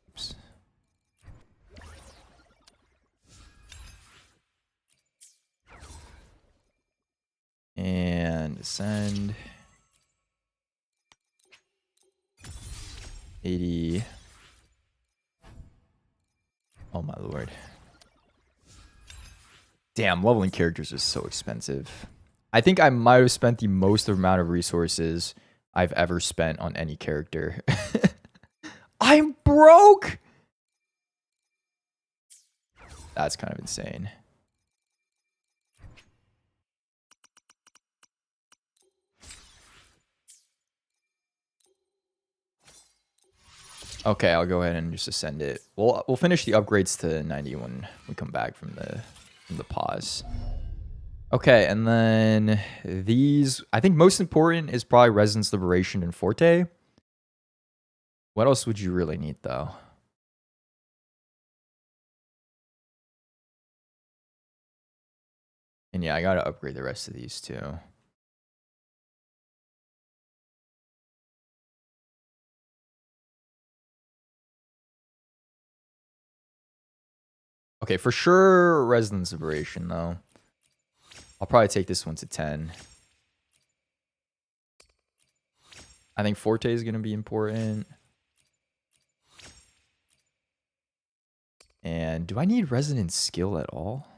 Oops. And send 80. Oh my lord. Damn, leveling characters is so expensive. I think I might have spent the most amount of resources I've ever spent on any character. I'm broke! That's kind of insane. Okay, I'll go ahead and just ascend it. We'll finish the upgrades to 90 when we come back from the pause. Okay, and then these, I think most important is probably Resonance Liberation and Forte. What else would you really need though? And yeah, I gotta upgrade the rest of these too. Okay, for sure Resonance Liberation though. I'll probably take this one to 10. I think Forte is gonna be important. And do I need Resonance Skill at all?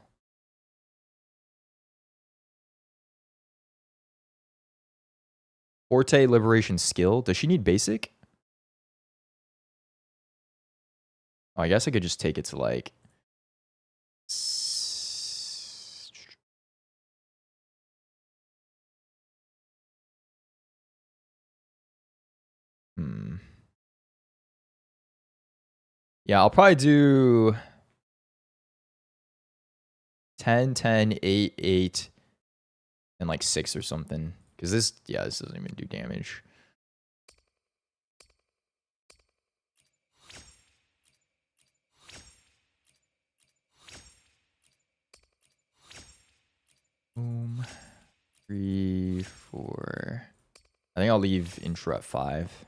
Forte Liberation Skill. Does she need basic? Oh, I guess I could just take it to like... Yeah, I'll probably do 10, 10, 8, 8, and like 6 or something. Because this doesn't even do damage. Boom. 3, 4. I think I'll leave intro at 5.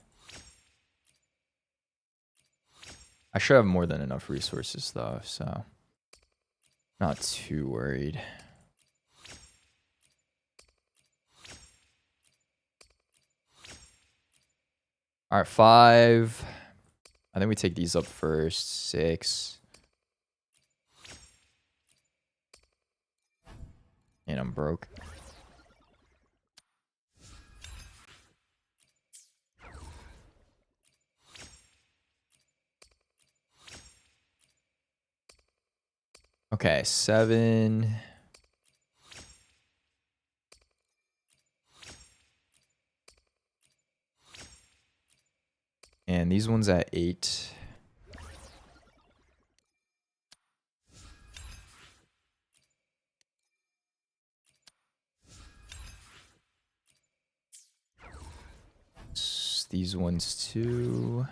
I should have more than enough resources though, so not too worried. All right, 5. I think we take these up first. 6. And I'm broke. Okay, 7. And these ones at 8. These ones too.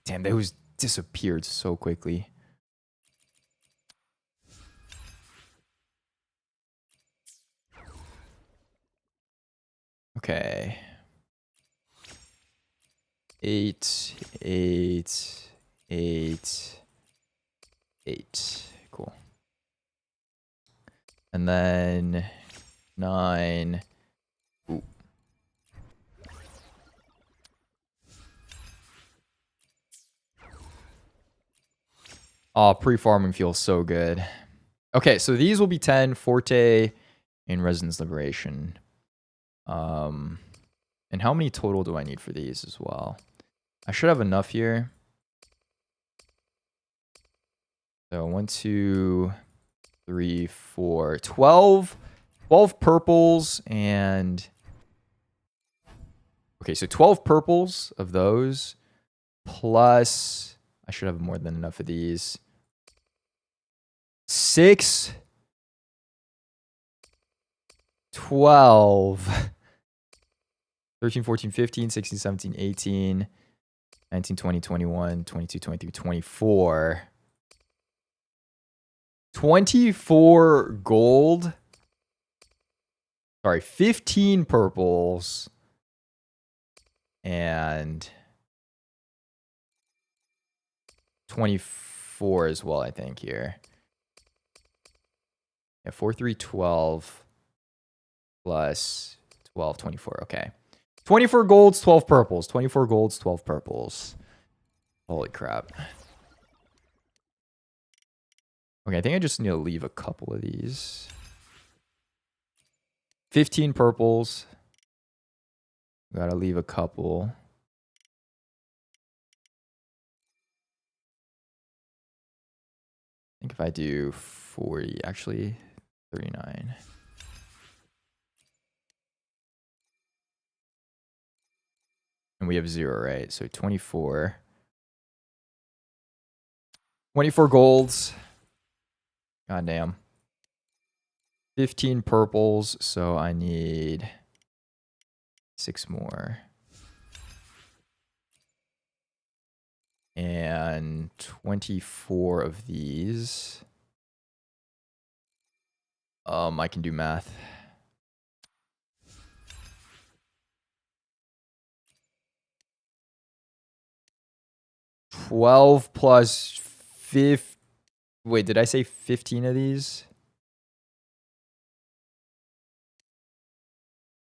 Damn, those disappeared so quickly. Okay. 8, 8, 8, 8. Cool. And then 9. Ooh. Oh, pre-farming feels so good. Okay, so these will be 10, Forte, and Resonance Liberation. And how many total do I need for these as well? I should have enough here. So 1, 2, 3, 4, 12. 12 purples and... Okay, so 12 purples of those plus I should have more than enough of these. 6, 12, 13, 14, 15, 16, 17, 18, 19, 20, 21, 22, 23, 24. 24 gold. Sorry, 15 purples. And 24 as well, I think, here. Yeah, 4, 3, 12 plus 12, 24. Okay. 24 golds, 12 purples. 24 golds, 12 purples. Holy crap. Okay, I think I just need to leave a couple of these. 15 purples. Gotta leave a couple. I think if I do 40, actually 39. And we have 0, right? So 24. 24 golds. God damn. 15 purples, so I need 6 more. And 24 of these. I can do math. $12 plus 5. Wait, did I say 15 of these?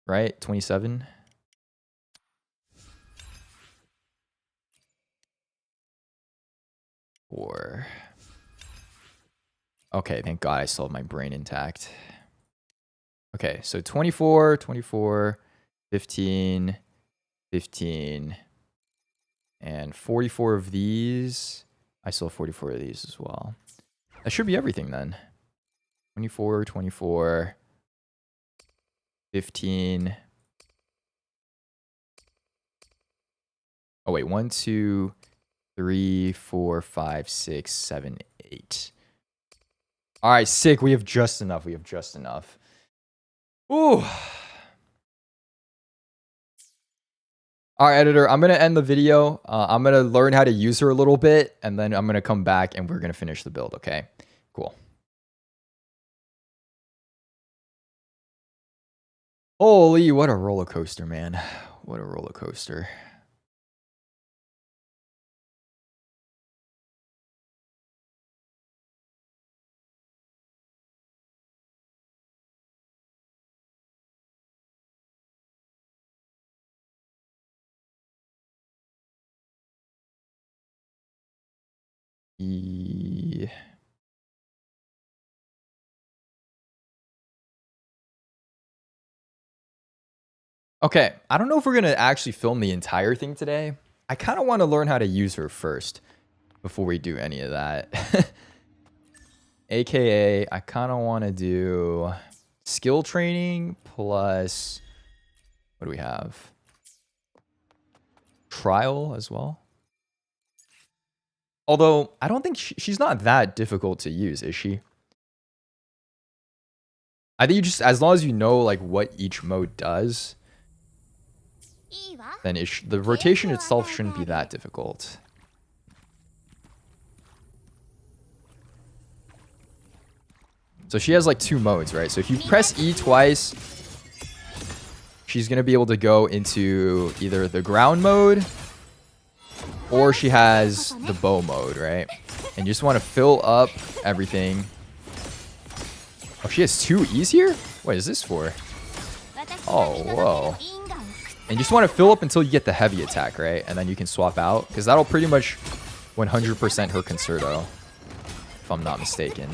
Right? 27. Or okay, thank God I still have my brain intact. Okay, so 24, 24, 15, 15, and 44 of these. I still have 44 of these as well. That should be everything then. 24, 24, 15. Oh, wait. 1, 2, 3, 4, 5, 6, 7, 8. All right, sick. We have just enough. We have just enough. Ooh. All right, editor. I'm going to end the video. I'm going to learn how to use her a little bit, and then I'm going to come back, and we're going to finish the build, okay? Cool. Holy, what a roller coaster, man. What a roller coaster. Okay, I don't know if we're going to actually film the entire thing today. I kind of want to learn how to use her first before we do any of that. AKA, I kind of want to do skill training plus, what do we have? Trial as well. Although, I don't think she's not that difficult to use, is she? I think you just, as long as you know like what each mode does, then the rotation itself shouldn't be that difficult. So she has like 2 modes, right? So if you press E twice, she's going to be able to go into either the ground mode or she has the bow mode, right? And you just want to fill up everything. Oh, she has 2 E's here? What is this for? Oh, whoa. And you just want to fill up until you get the heavy attack, right? And then you can swap out. Because that'll pretty much 100% her concerto. If I'm not mistaken.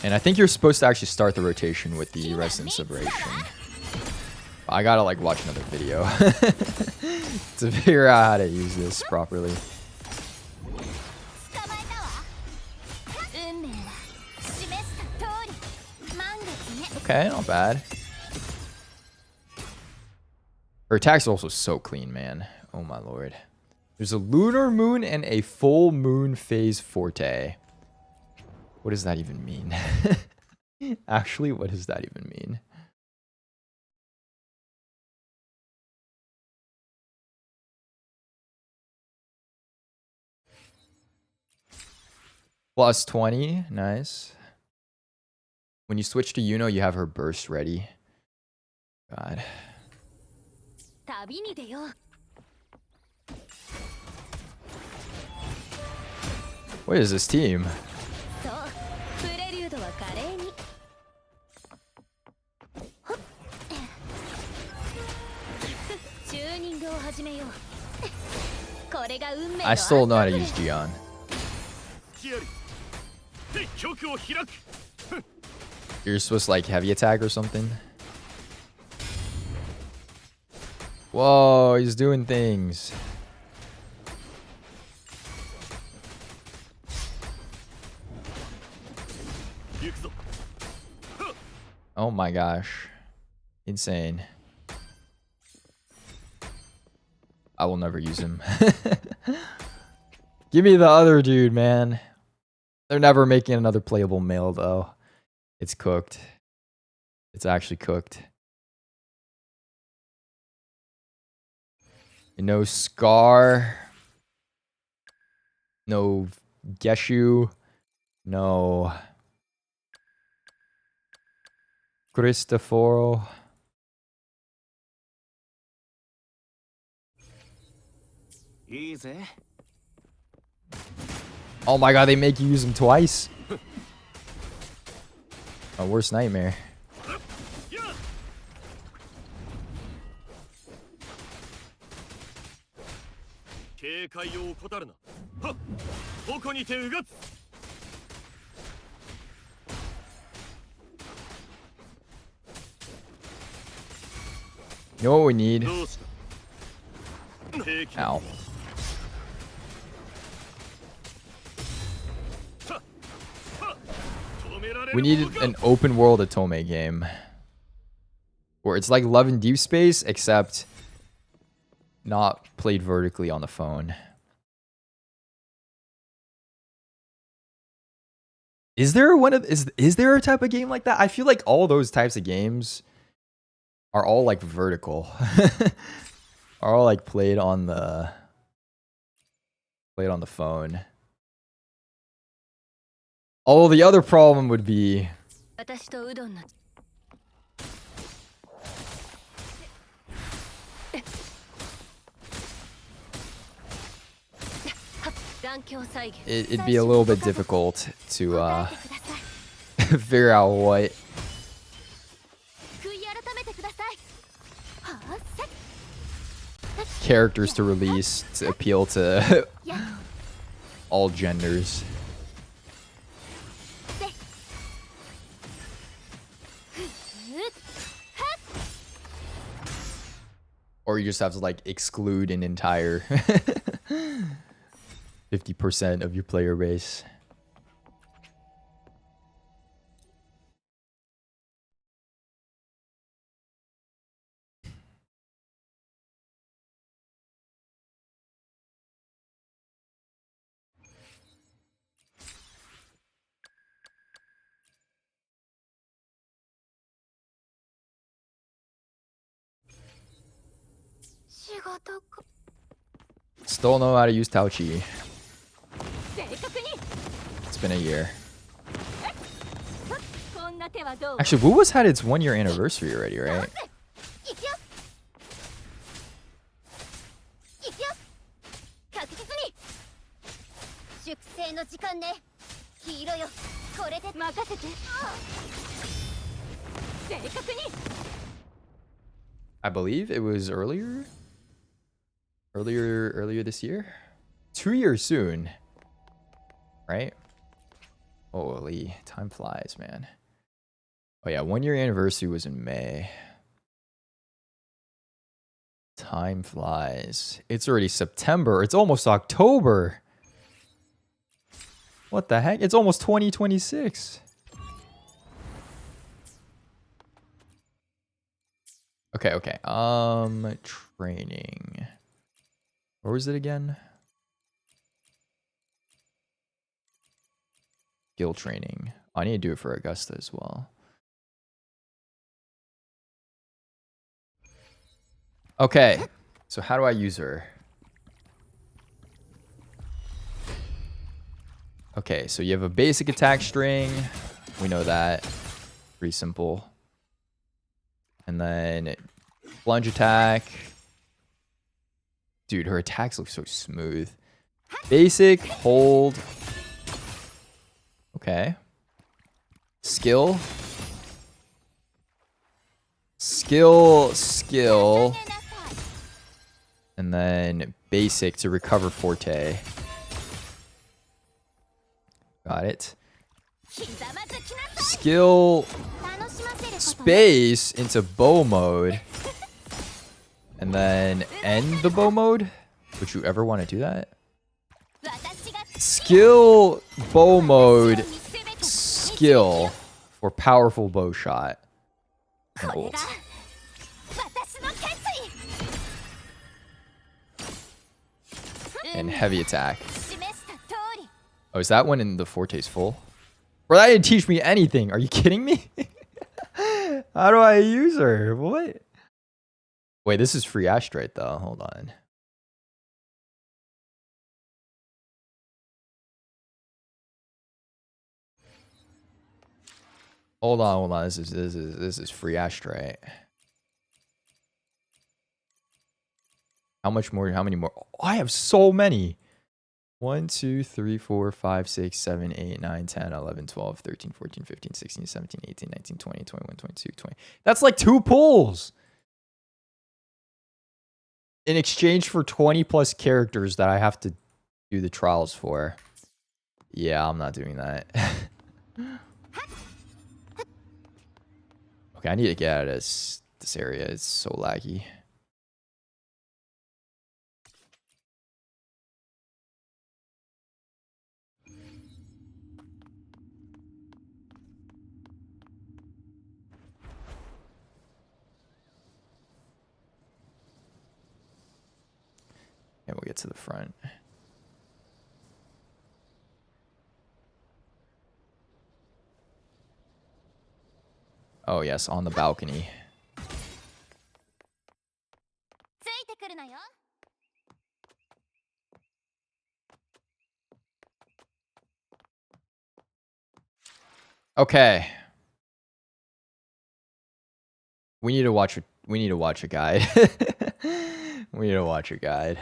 And I think you're supposed to actually start the rotation with the Resonance Liberation. I gotta like watch another video to figure out how to use this properly. Okay, not bad. Her attack's also so clean, man. Oh my lord. There's a lunar moon and a full moon phase forte. What does that even mean? Actually, what does that even mean? Plus 20. Nice. When you switch to Iuno, you have her burst ready. God. What is this team? I still know how to use Gion. You're supposed to like heavy attack or something? Whoa, he's doing things. Oh my gosh. Insane. I will never use him. Give me the other dude, man. They're never making another playable male, though. It's cooked. It's actually cooked. No Scar. No Geshu. No Cristoforo. Easy. Oh my god, they make you use them twice? My worst nightmare. You know what we need? Ow. We need an open world Otome game. Where it's like Love in Deep Space, except not played vertically on the phone. Is there is there a type of game like that? I feel like all those types of games are all like vertical. Are all like played on the phone. Oh, the other problem would be it'd be a little bit difficult to figure out what characters to release to appeal to all genders. Or you just have to like exclude an entire 50% of your player base. Still know how to use Tauchi. It's been a year. Actually, Wuwa's had its 1 year anniversary already, right? I believe it was earlier this year. 2 years soon, right? Holy, time flies, man. Oh yeah, 1 year anniversary was in May. Time flies. It's already September. It's almost October. What the heck? It's almost 2026. Okay, okay. Training. Where was it again? Skill training. I need to do it for Augusta as well. Okay. So how do I use her? Okay, so you have a basic attack string. We know that. Pretty simple. And then plunge attack. Dude, her attacks look so smooth. Basic, hold. Okay. Skill. Skill. And then basic to recover forte. Got it. Skill space into bow mode. And then end the bow mode. Would you ever want to do that? Skill bow mode. Skill for powerful bow shot. And ult. And heavy attack. Oh, is that one in the Forte's full? Bro, that didn't teach me anything. Are you kidding me? How do I use her? What? Wait, this is free astrite though. Hold on. Hold on. This is free astrite. How much more? How many more? Oh, I have so many. 1, 2, 3, 4, 5, 6, 7, 8, 9, 10, 11, 12, 13, 14, 15, 16, 17, 18, 19, 20, 21, 22, 20. That's like 2 pulls. In exchange for 20 plus characters that I have to do the trials for. Yeah, I'm not doing that. Okay, I need to get out of this area. It's so laggy. And we'll get to the front. Oh, yes, on the balcony. Okay. We need to watch a guide. We need to watch a guide.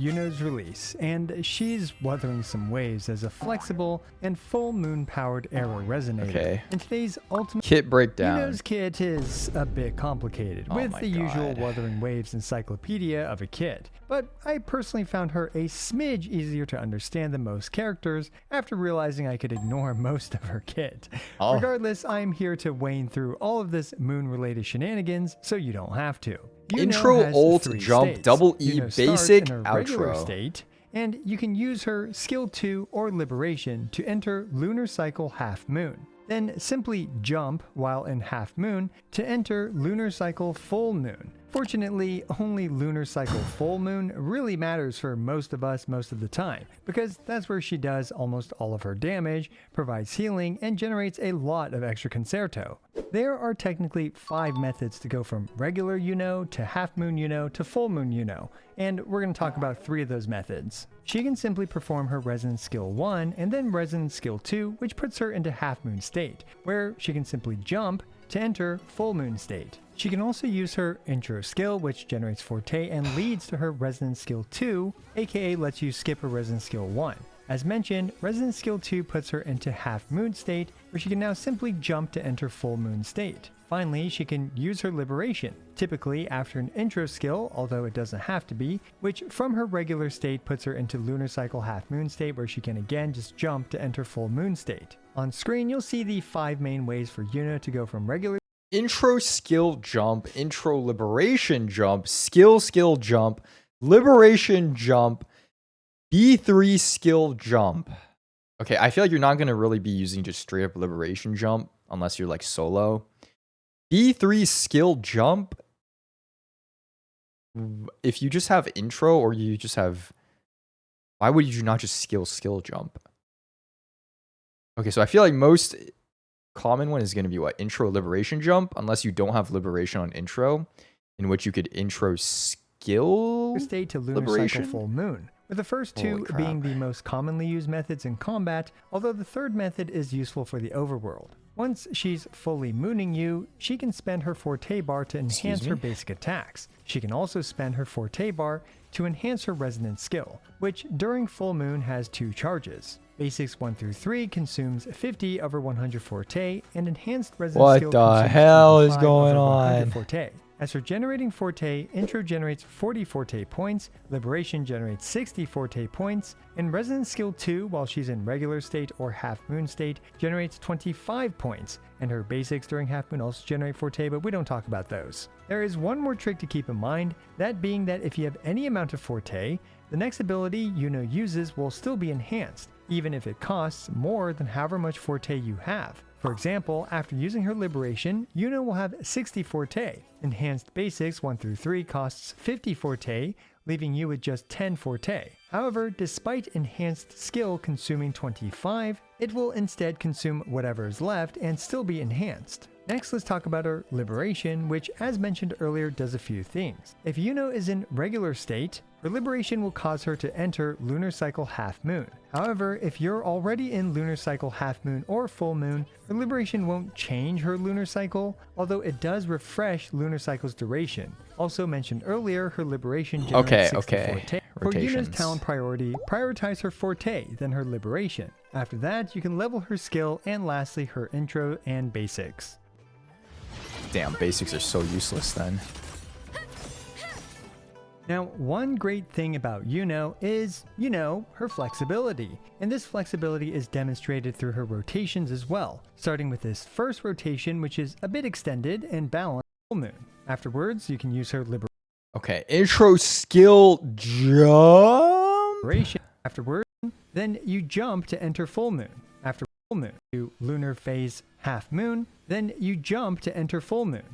Yuno's release, and she's weathering some waves as a flexible and full moon powered arrow resonator. Okay. In today's ultimate Kit breakdown. Yuno's kit is a bit complicated, Oh with my the usual God. Wuthering Waves encyclopedia of a kit, but I personally found her a smidge easier to understand than most characters after realizing I could ignore most of her kit. Oh. Regardless, I'm here to wane through all of this moon related shenanigans so you don't have to. Yuno Intro, has ult, 3 jump, states. double E, Yuno starts basic, in her regular outro. state, and you can use her Skill 2 or Liberation to enter Lunar Cycle Half Moon. Then simply jump while in Half Moon to enter Lunar Cycle Full Moon. Fortunately, only Lunar Cycle Full Moon really matters for most of us most of the time, because that's where she does almost all of her damage, provides healing, and generates a lot of extra concerto. There are technically 5 methods to go from regular Yuno to Half Moon Yuno to Full Moon Yuno, and we're going to talk about 3 of those methods. She can simply perform her Resonance Skill 1 and then Resonance Skill 2, which puts her into Half Moon state, where she can simply jump to enter Full Moon state. She can also use her Intro Skill, which generates Forte and leads to her Resonance Skill 2, aka lets you skip her Resonance Skill 1. As mentioned, Resonance Skill 2 puts her into Half Moon state, where she can now simply jump to enter Full Moon state. Finally, she can use her Liberation, typically after an intro skill, although it doesn't have to be, which from her regular state puts her into Lunar Cycle Half Moon state, where she can again just jump to enter Full Moon state. On screen, you'll see the 5 main ways for Yuno to go from regular Intro skill jump, intro liberation jump, skill jump, liberation jump, B3 skill jump. Okay, I feel like you're not going to really be using just straight up liberation jump unless you're like solo. B3 skill jump. If you just have intro or you just have... Why would you not just skill jump? Okay, so I feel like most common one is going to be what? Intro liberation jump, unless you don't have liberation on intro, in which you could intro skill State to lunar liberation? cycle full moon, with the first Holy two crap. being the most commonly used methods in combat, although the third method is useful for the overworld. Once she's fully mooning you, she can spend her forte bar to enhance her basic attacks. She can also spend her forte bar to enhance her resonance skill, which during full moon has 2 charges. Basics 1 through 3 consumes 50 of her 100 forte, and enhanced resonance skill What the consumes hell is 25 going of her 100 on? forte. As for generating forte, intro generates 40 forte points, liberation generates 60 forte points, and resonance skill 2, while she's in regular state or half moon state, generates 25 points, and her basics during half moon also generate forte, but we don't talk about those. There is one more trick to keep in mind, that being that if you have any amount of forte, the next ability Iuno uses will still be enhanced, even if it costs more than however much forte you have. For example, after using her liberation, Iuno will have 60 forte. Enhanced basics 1 through 3 costs 50 forte, leaving you with just 10 forte. However, despite enhanced skill consuming 25, it will instead consume whatever is left and still be enhanced. Next, let's talk about her liberation, which as mentioned earlier does a few things. If Iuno is in regular state, her liberation will cause her to enter lunar cycle half moon. However, if you're already in lunar cycle half moon or full moon, her liberation won't change her lunar cycle, although it does refresh lunar cycle's duration. Also mentioned earlier, her liberation generates 60 forte. For Iuno's talent priority, prioritize her forte, then her liberation. After that, you can level her skill, and lastly her intro and basics. Damn, basics are so useless then. Now, one great thing about Iuno is, her flexibility. And this flexibility is demonstrated through her rotations as well, starting with this first rotation, which is a bit extended and balanced full moon. Afterwards, you can use her Okay, intro skill jump. liberation. Afterwards, then you jump to enter full moon. After full moon, you lunar phase half moon, then you jump to enter full moon.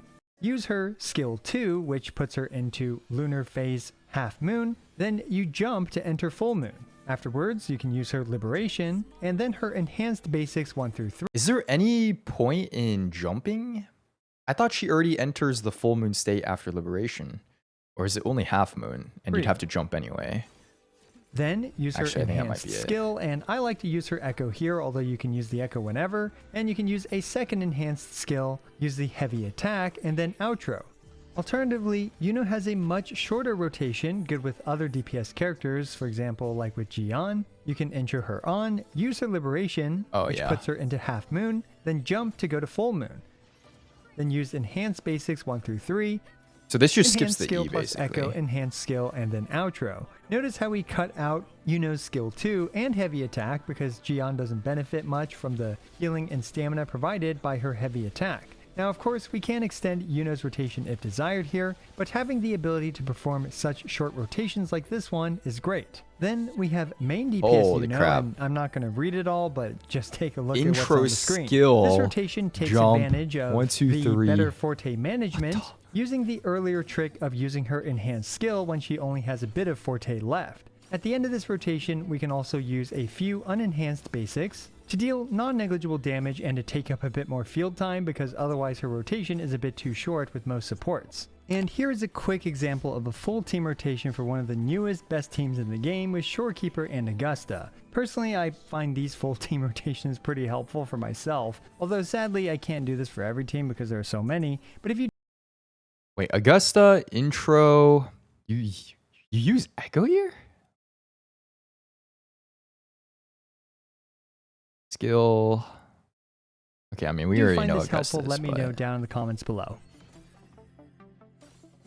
Use her skill 2, which puts her into lunar phase half moon, then you jump to enter full moon. Afterwards, you can use her liberation, and then her enhanced basics 1 through 3. Is there any point in jumping? I thought she already enters the full moon state after liberation. Or is it only half moon, and you'd have to jump anyway? Then use her Actually, I think that might enhanced be it. skill, and I like to use her echo here, although you can use the echo whenever, and you can use a second enhanced skill, use the heavy attack, and then outro. Alternatively, Iuno has a much shorter rotation, good with other DPS characters, for example like with Jian. You can intro her on, use her liberation, which puts her into half moon, then jump to go to full moon. Then use enhanced basics 1 through 3, So this just skips enhanced the skill E, plus basically. echo, enhanced skill, and then outro. Notice how we cut out Iuno's skill 2 and heavy attack because Jian doesn't benefit much from the healing and stamina provided by her heavy attack. Now, of course, we can extend Iuno's rotation if desired here, but having the ability to perform such short rotations like this one is great. Then we have main DPS Holy Iuno, crap. and I'm not going to read it all, but just take a look at Intro what's on the screen. skill, This rotation takes jump, advantage of 1, 2, the 3. better forte management, using the earlier trick of using her enhanced skill when she only has a bit of forte left. At the end of this rotation, we can also use a few unenhanced basics to deal non-negligible damage and to take up a bit more field time because otherwise her rotation is a bit too short with most supports. And here is a quick example of a full team rotation for one of the newest best teams in the game with Shorekeeper and Augusta. Personally, I find these full team rotations pretty helpful for myself, although sadly I can't do this for every team because there are so many, but if you Wait, Augusta, intro, you use echo here? Skill. Okay, I mean, we do already find know this Augusta. helpful, let me know down in the comments below.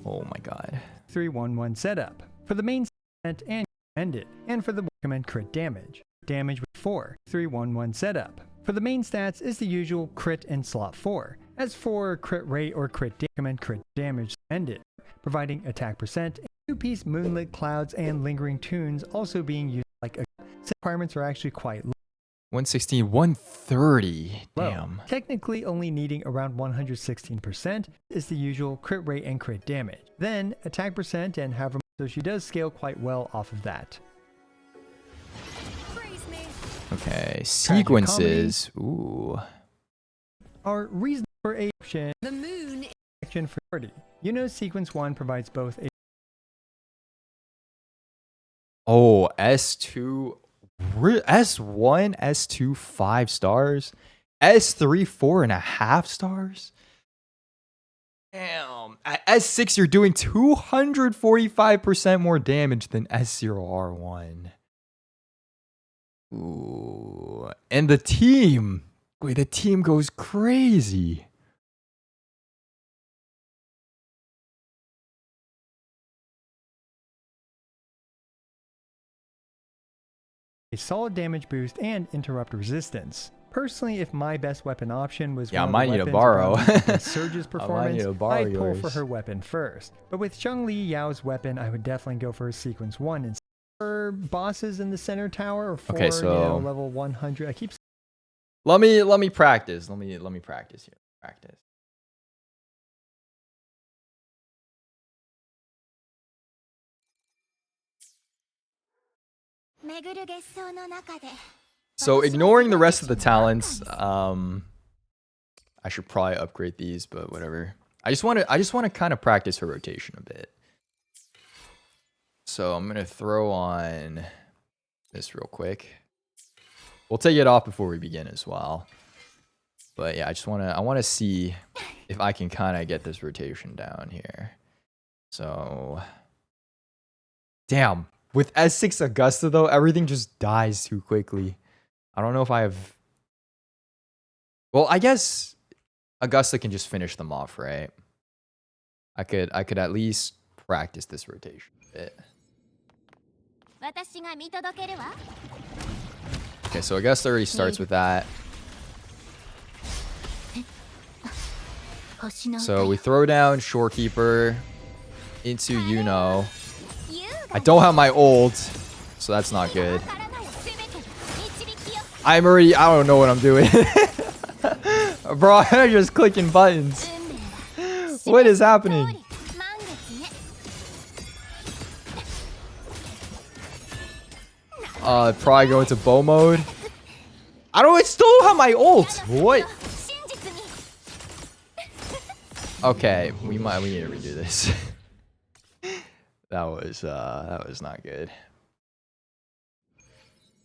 Oh my god. 3-1-1 setup. For the main set and end it, and for the recommend crit damage. Damage with 4. 3-1-1 setup. For the main stats is the usual crit and slot 4. As for crit rate or recommend crit damage, end it, providing attack percent, and 2-piece moonlit clouds and lingering tunes also being used like requirements are actually quite 116, 130. low. Damn. Technically only needing around 116% is the usual crit rate and crit damage. Then attack percent and however much, so she does scale quite well off of that. Okay, sequences. Ooh. Our reason for a option The moon. action for 30. Yuno sequence 1 provides both a Oh, S2, S1, S2, 5 stars. S3, 4.5 stars. Damn. At S6, you're doing 245% more damage than S0R1. Ooh. And the team. Wait, the team goes crazy. solid damage boost and interrupt resistance. Personally, if my best weapon option was Yeah, I one might of the need to weapons borrow. around Surge's performance, need to borrow I'd pull for yours. her weapon first. But with Zhongli Yao's weapon, I would definitely go for sequence 1 instead. For bosses in the center tower or for Okay, so- level 100, I keep Let me practice. Let me practice here. Practice. So ignoring the rest of the talents, I should probably upgrade these, but whatever. I just want to kind of practice her rotation a bit. So I'm gonna throw on this real quick. We'll take it off before we begin as well. But yeah, I want to see if I can kind of get this rotation down here. So, damn. With S6 Augusta though, everything just dies too quickly. I don't know if I have. Well, I guess Augusta can just finish them off, right? I could at least practice this rotation a bit. Okay, so Augusta already starts with that. So we throw down Shorekeeper into Yuno. I don't have my ult, so that's not good. I don't know what I'm doing. Bro, I'm just clicking buttons. What is happening? Probably go into bow mode. I still don't have my ult. What? Okay, we need to redo this. That was not good.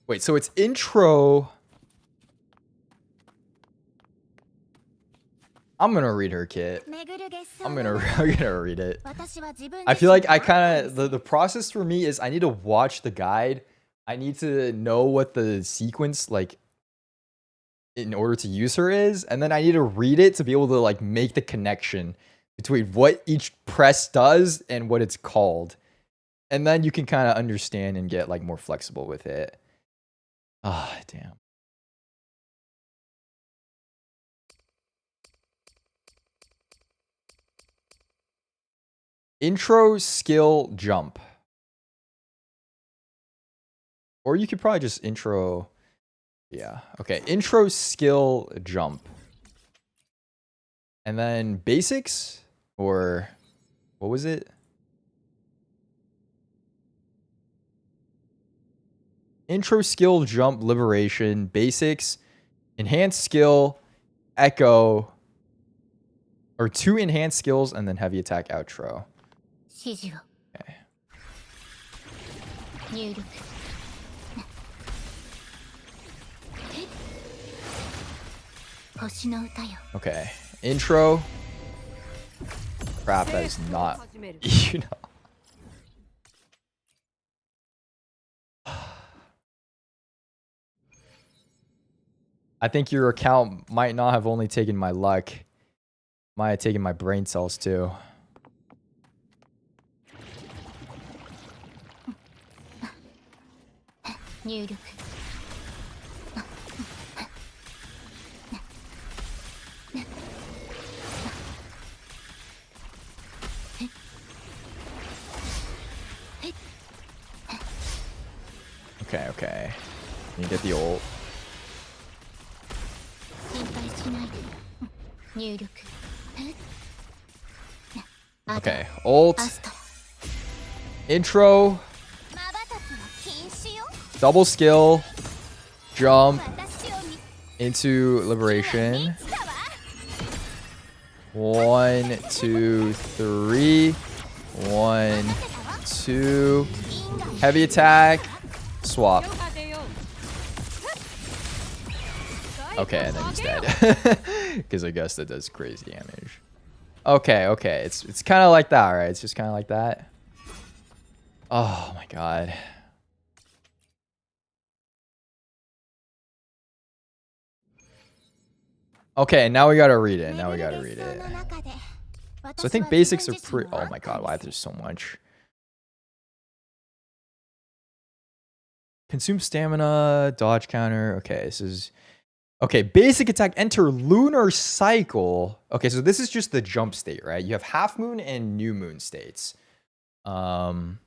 Wait, so it's intro. I'm gonna read her kit. I'm gonna read it. I feel like I kind of the process for me is I need to watch the guide. I need to know what the sequence like in order to use her is, and then I need to read it to be able to like make the connection between what each press does and what it's called. And then you can kind of understand and get like more flexible with it. Ah, damn. Intro skill jump. Or you could probably just intro. Yeah. Okay. Intro skill jump. And then basics, or what was it? Intro skill jump liberation, basics, enhanced skill, echo, or 2 enhanced skills, and then heavy attack outro. Okay. Okay. Intro. Crap, that is not. You know. I think your account might not have only taken my luck. Might have taken my brain cells too. Okay. get the ult. 心配しないで入力 Okay, ult. アストラ Intro. まばたきは禁止よ Double skill. Jump 私を見 into liberation. つかわ 1, 2, 3. 1, 2. Heavy attack. Swap. Okay, and then he's dead. Because I guess that does crazy damage. Okay, okay. It's kind of like that, right? It's just kind of like that. Oh my god. Okay, now we gotta read it. Now we gotta read it. So I think basics are pretty... Oh my god, why there's so much? Consume stamina, dodge counter. Okay, this is... Okay, basic attack, enter lunar cycle. Okay, so this is just the jump state, right? You have half moon and new moon states. New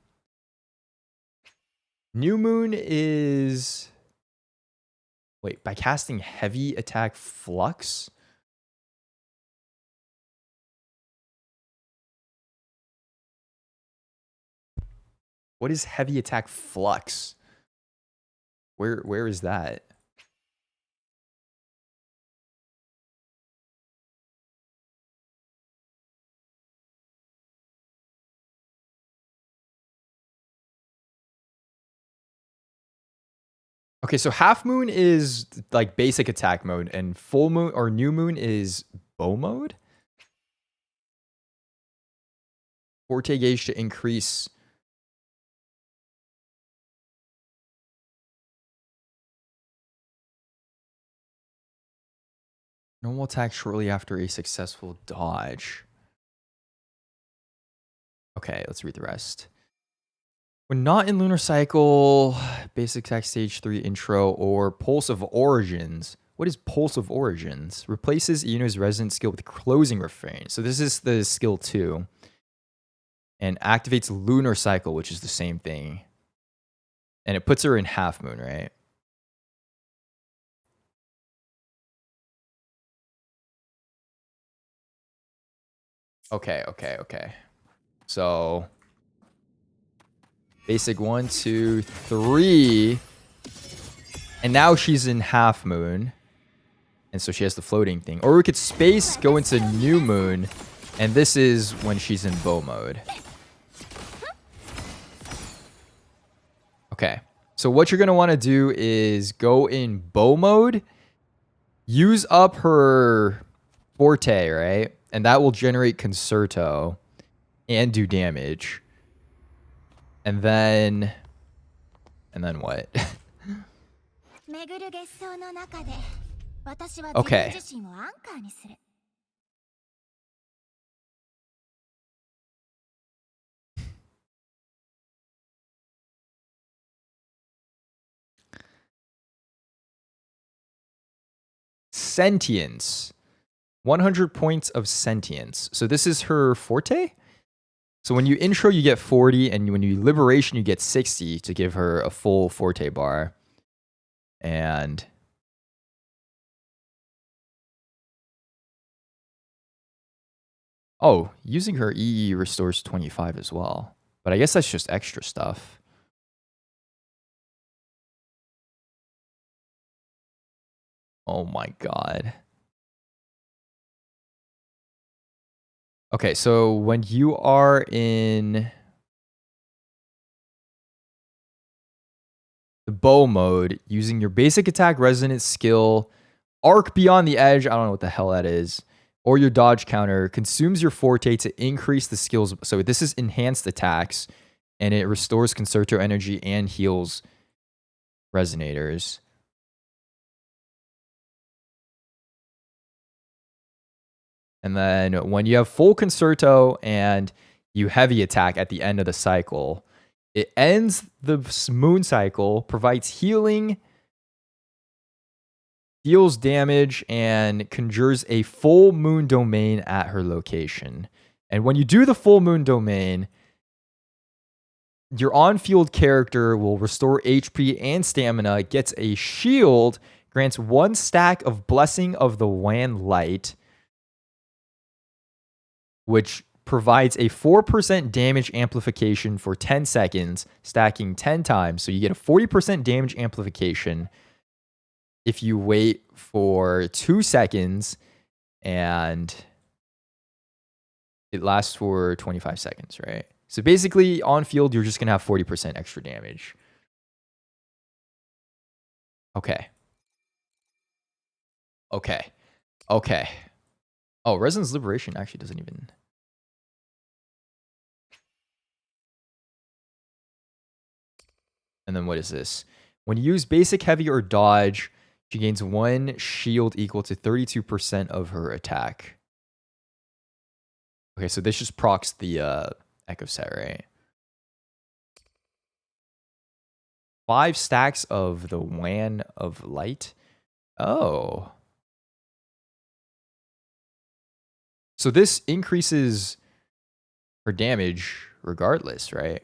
moon is... Wait, by casting heavy attack flux? What is heavy attack flux? Where is that? Okay, so half moon is like basic attack mode, and full moon or new moon is bow mode. Forte gauge to increase. Normal attack shortly after a successful dodge. Okay, let's read the rest. When not in lunar cycle, basic attack stage 3 intro, or pulse of origins. What is pulse of origins? Replaces Iuno's resident skill with closing refrain. So this is the skill 2. And activates lunar cycle, which is the same thing. And it puts her in half moon, right? Okay, okay, okay. So basic 1, 2, 3. And now she's in half moon. And so she has the floating thing. Or we could space, go into new moon. And this is when she's in bow mode. Okay. So what you're going to want to do is go in bow mode. Use up her forte, right? And that will generate concerto. And do damage. And then what? Okay. Sentience. 100 points of sentience. So this is her forte? So when you intro, you get 40, and when you liberation, you get 60 to give her a full forte bar. And oh, using her EE restores 25 as well. But I guess that's just extra stuff. Oh my god. Okay, so when you are in the bow mode, using your basic attack resonance skill, arc beyond the edge, I don't know what the hell that is, or your dodge counter, consumes your forte to increase the skills. So this is enhanced attacks, and it restores concerto energy and heals resonators. And then when you have full concerto and you heavy attack at the end of the cycle, it ends the moon cycle, provides healing, deals damage, and conjures a full moon domain at her location. And when you do the full moon domain, Your on-field character will restore HP and stamina, gets a shield, grants 1 stack of Blessing of the Wan Light, which provides a 4% damage amplification for 10 seconds, stacking 10 times. So you get a 40% damage amplification if you wait for 2 seconds, and it lasts for 25 seconds, right? So basically, on field, you're just going to have 40% extra damage. Okay. Okay. Okay. Oh, Resonance Liberation actually doesn't even... And then what is this? When you use basic, heavy, or dodge, she gains 1 shield equal to 32% of her attack. Okay, so this just procs the Echo Set, right? 5 stacks of the Wan of Light. Oh. So this increases her damage regardless, right?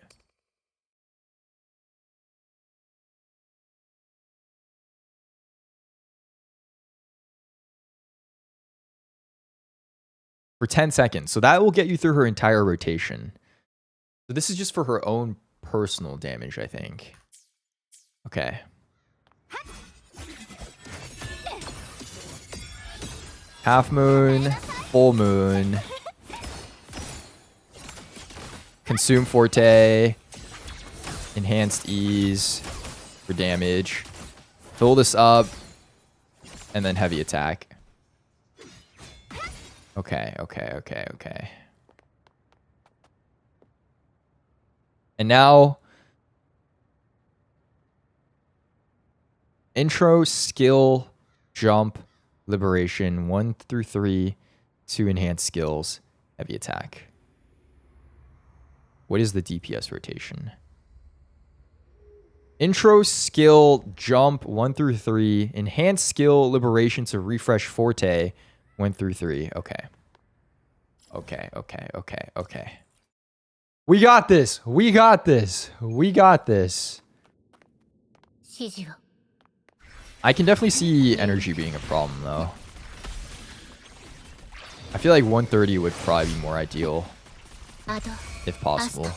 For 10 seconds. So that will get you through her entire rotation. So this is just for her own personal damage, I think. Okay. Half moon, full moon. Consume Forte. Enhanced ease for damage. Fill this up. And then heavy attack. Okay. And now, intro, skill, jump, liberation, 1 through 3, 2 enhanced skills, heavy attack. What is the DPS rotation? Intro, skill, jump, 1 through 3, enhanced skill, liberation to refresh Forte, 1 through 3. Okay. We got this. We got this. We got this. I can definitely see energy being a problem, though. I feel like 130 would probably be more ideal. If possible.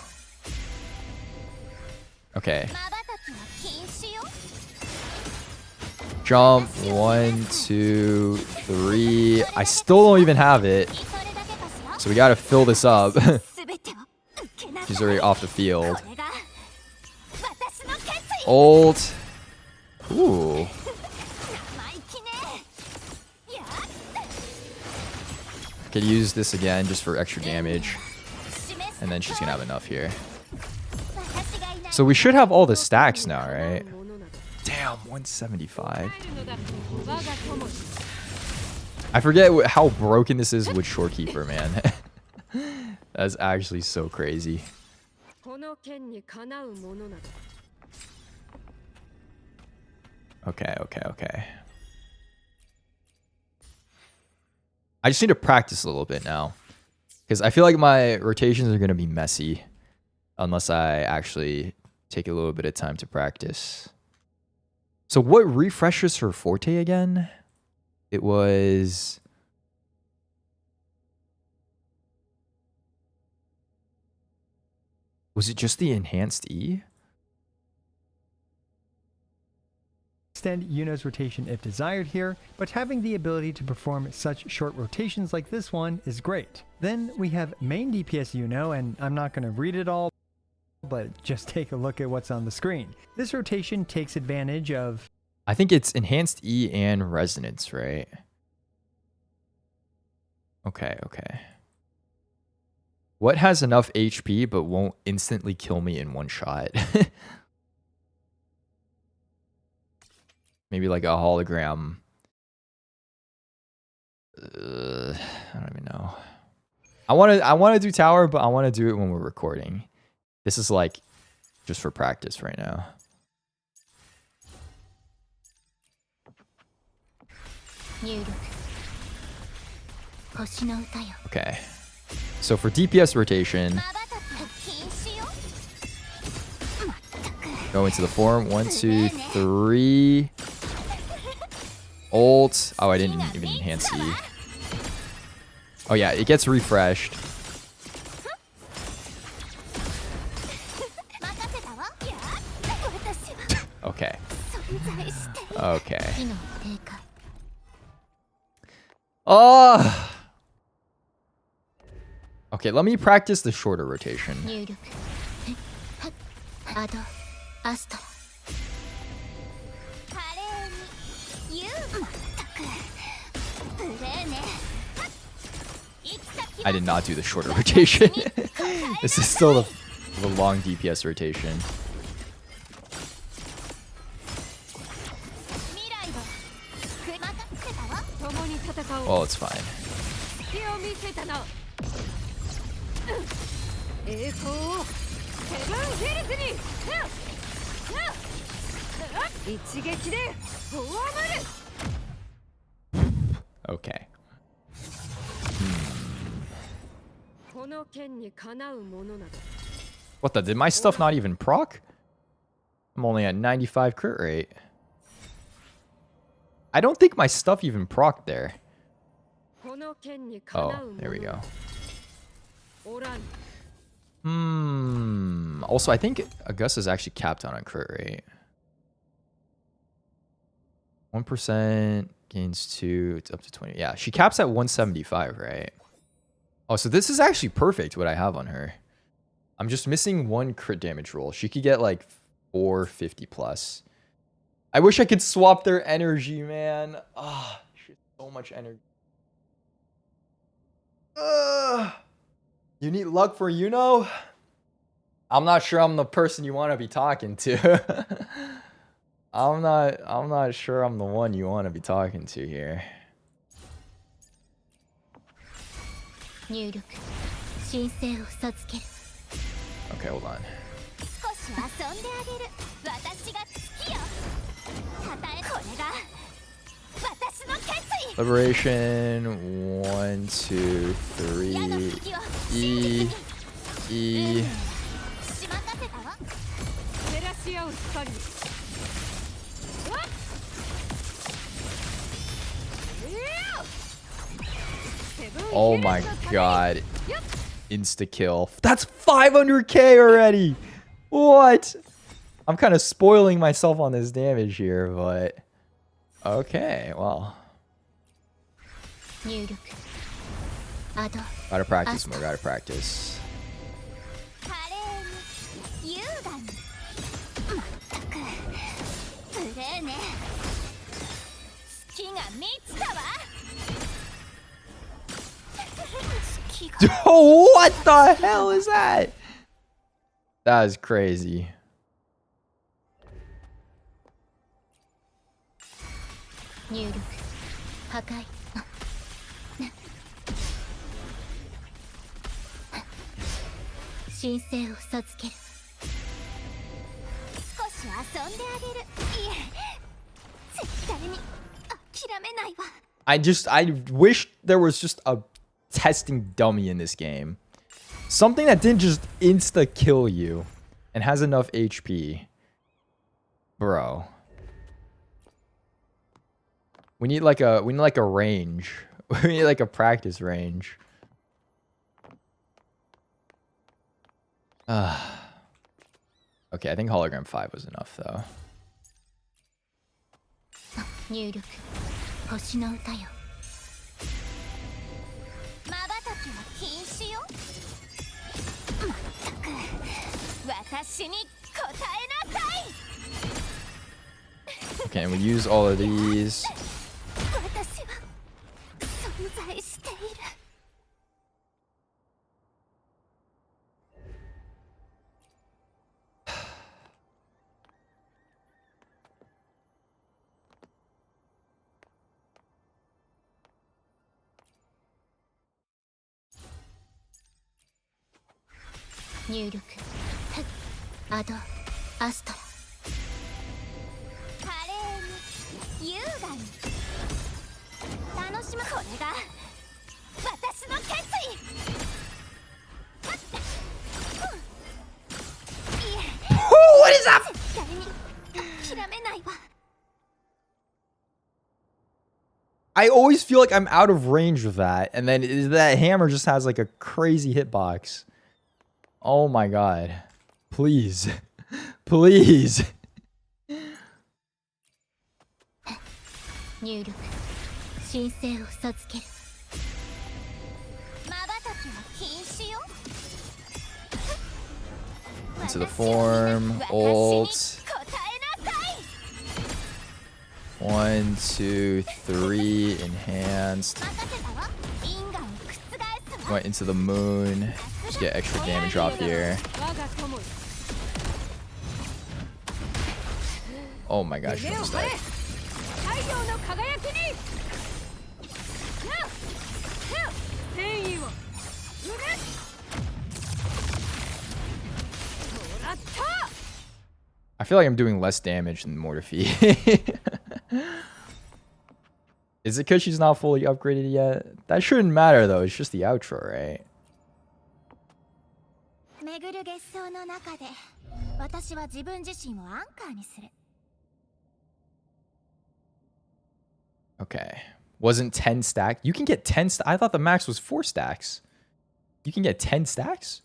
Okay. Jump. 1, 2, 3. I still don't even have it. So we gotta fill this up. She's already off the field. Ult. Ooh. Could use this again just for extra damage. And then she's gonna have enough here. So we should have all the stacks now, right? Damn, 175. I forget how broken this is with Shorekeeper, man. That's actually so crazy. Okay. I just need to practice a little bit now. Because I feel like my rotations are going to be messy. Unless I actually take a little bit of time to practice. So what refreshes her Forte again? It was... Was it just the enhanced E? Extend Yuno's rotation if desired here, but having the ability to perform such short rotations like this one is great. Then we have main DPS Yuno, and I'm not going to read it all, but just take a look at what's on the screen. This rotation takes advantage of... I think it's enhanced E and resonance, right? Okay. What has enough HP but won't instantly kill me in one shot? Maybe like a hologram. I don't even know. I want to do tower, but I want to do it when we're recording. This is like just for practice right now. Okay. So for DPS rotation, Go into the form. 1, 2, 3. Ult. Oh, I didn't even enhance E. Oh yeah, it gets refreshed. Okay. Okay. Oh. Okay, let me practice the shorter rotation. I did not do the shorter rotation. This is still the long DPS rotation. Well, it's fine. Okay. What the? Did my stuff not even proc? I'm only at 95 crit rate. I don't think my stuff even proc there. Oh, there we go. Also, I think Augusta's actually capped out on crit rate. 1% gains 2. It's up to 20. Yeah, she caps at 175, right? Oh, so this is actually perfect what I have on her. I'm just missing 1 crit damage roll. She could get like 450 plus. I wish I could swap their energy, man. Ah, oh, she has so much energy. You need luck for Iuno? I'm not sure I'm the person you want to be talking to. I'm not sure I'm the one you want to be talking to here. Okay, hold on. Liberation. 1, 2, 3. E. E. Oh my god. Insta kill. That's 500k already. What? I'm kind of spoiling myself on this damage here, but okay, well. Gotta practice more, gotta practice. What the hell is that? That is crazy. I wish there was just a testing dummy in this game. Something that didn't just insta kill you and has enough HP. Bro. We need like a range. We need like a practice range. Okay, I think hologram 5 was enough though. Okay, and we use all of these. What is up? I always feel like I'm out of range with that. And then that hammer just has like a crazy hitbox. Oh my god. Please. Please. 入力申請を授ける瞬きは禁止よ Into the form. Ult. 答えなさい 1, 2, 3. Enhanced. 任せたわ因果を覆すわ Went into the moon. Just get extra damage off here. Oh my gosh, she almost died. 太陽の輝きに天意を受けもらった I feel like I'm doing less damage than Mortifi. Is it because she's not fully upgraded yet? That shouldn't matter though, it's just the outro, right? 巡る月相の中で私は自分自身をアンカーにする Okay. Wasn't 10 stacked? You can get 10 I thought the max was 4 stacks. You can get 10 stacks?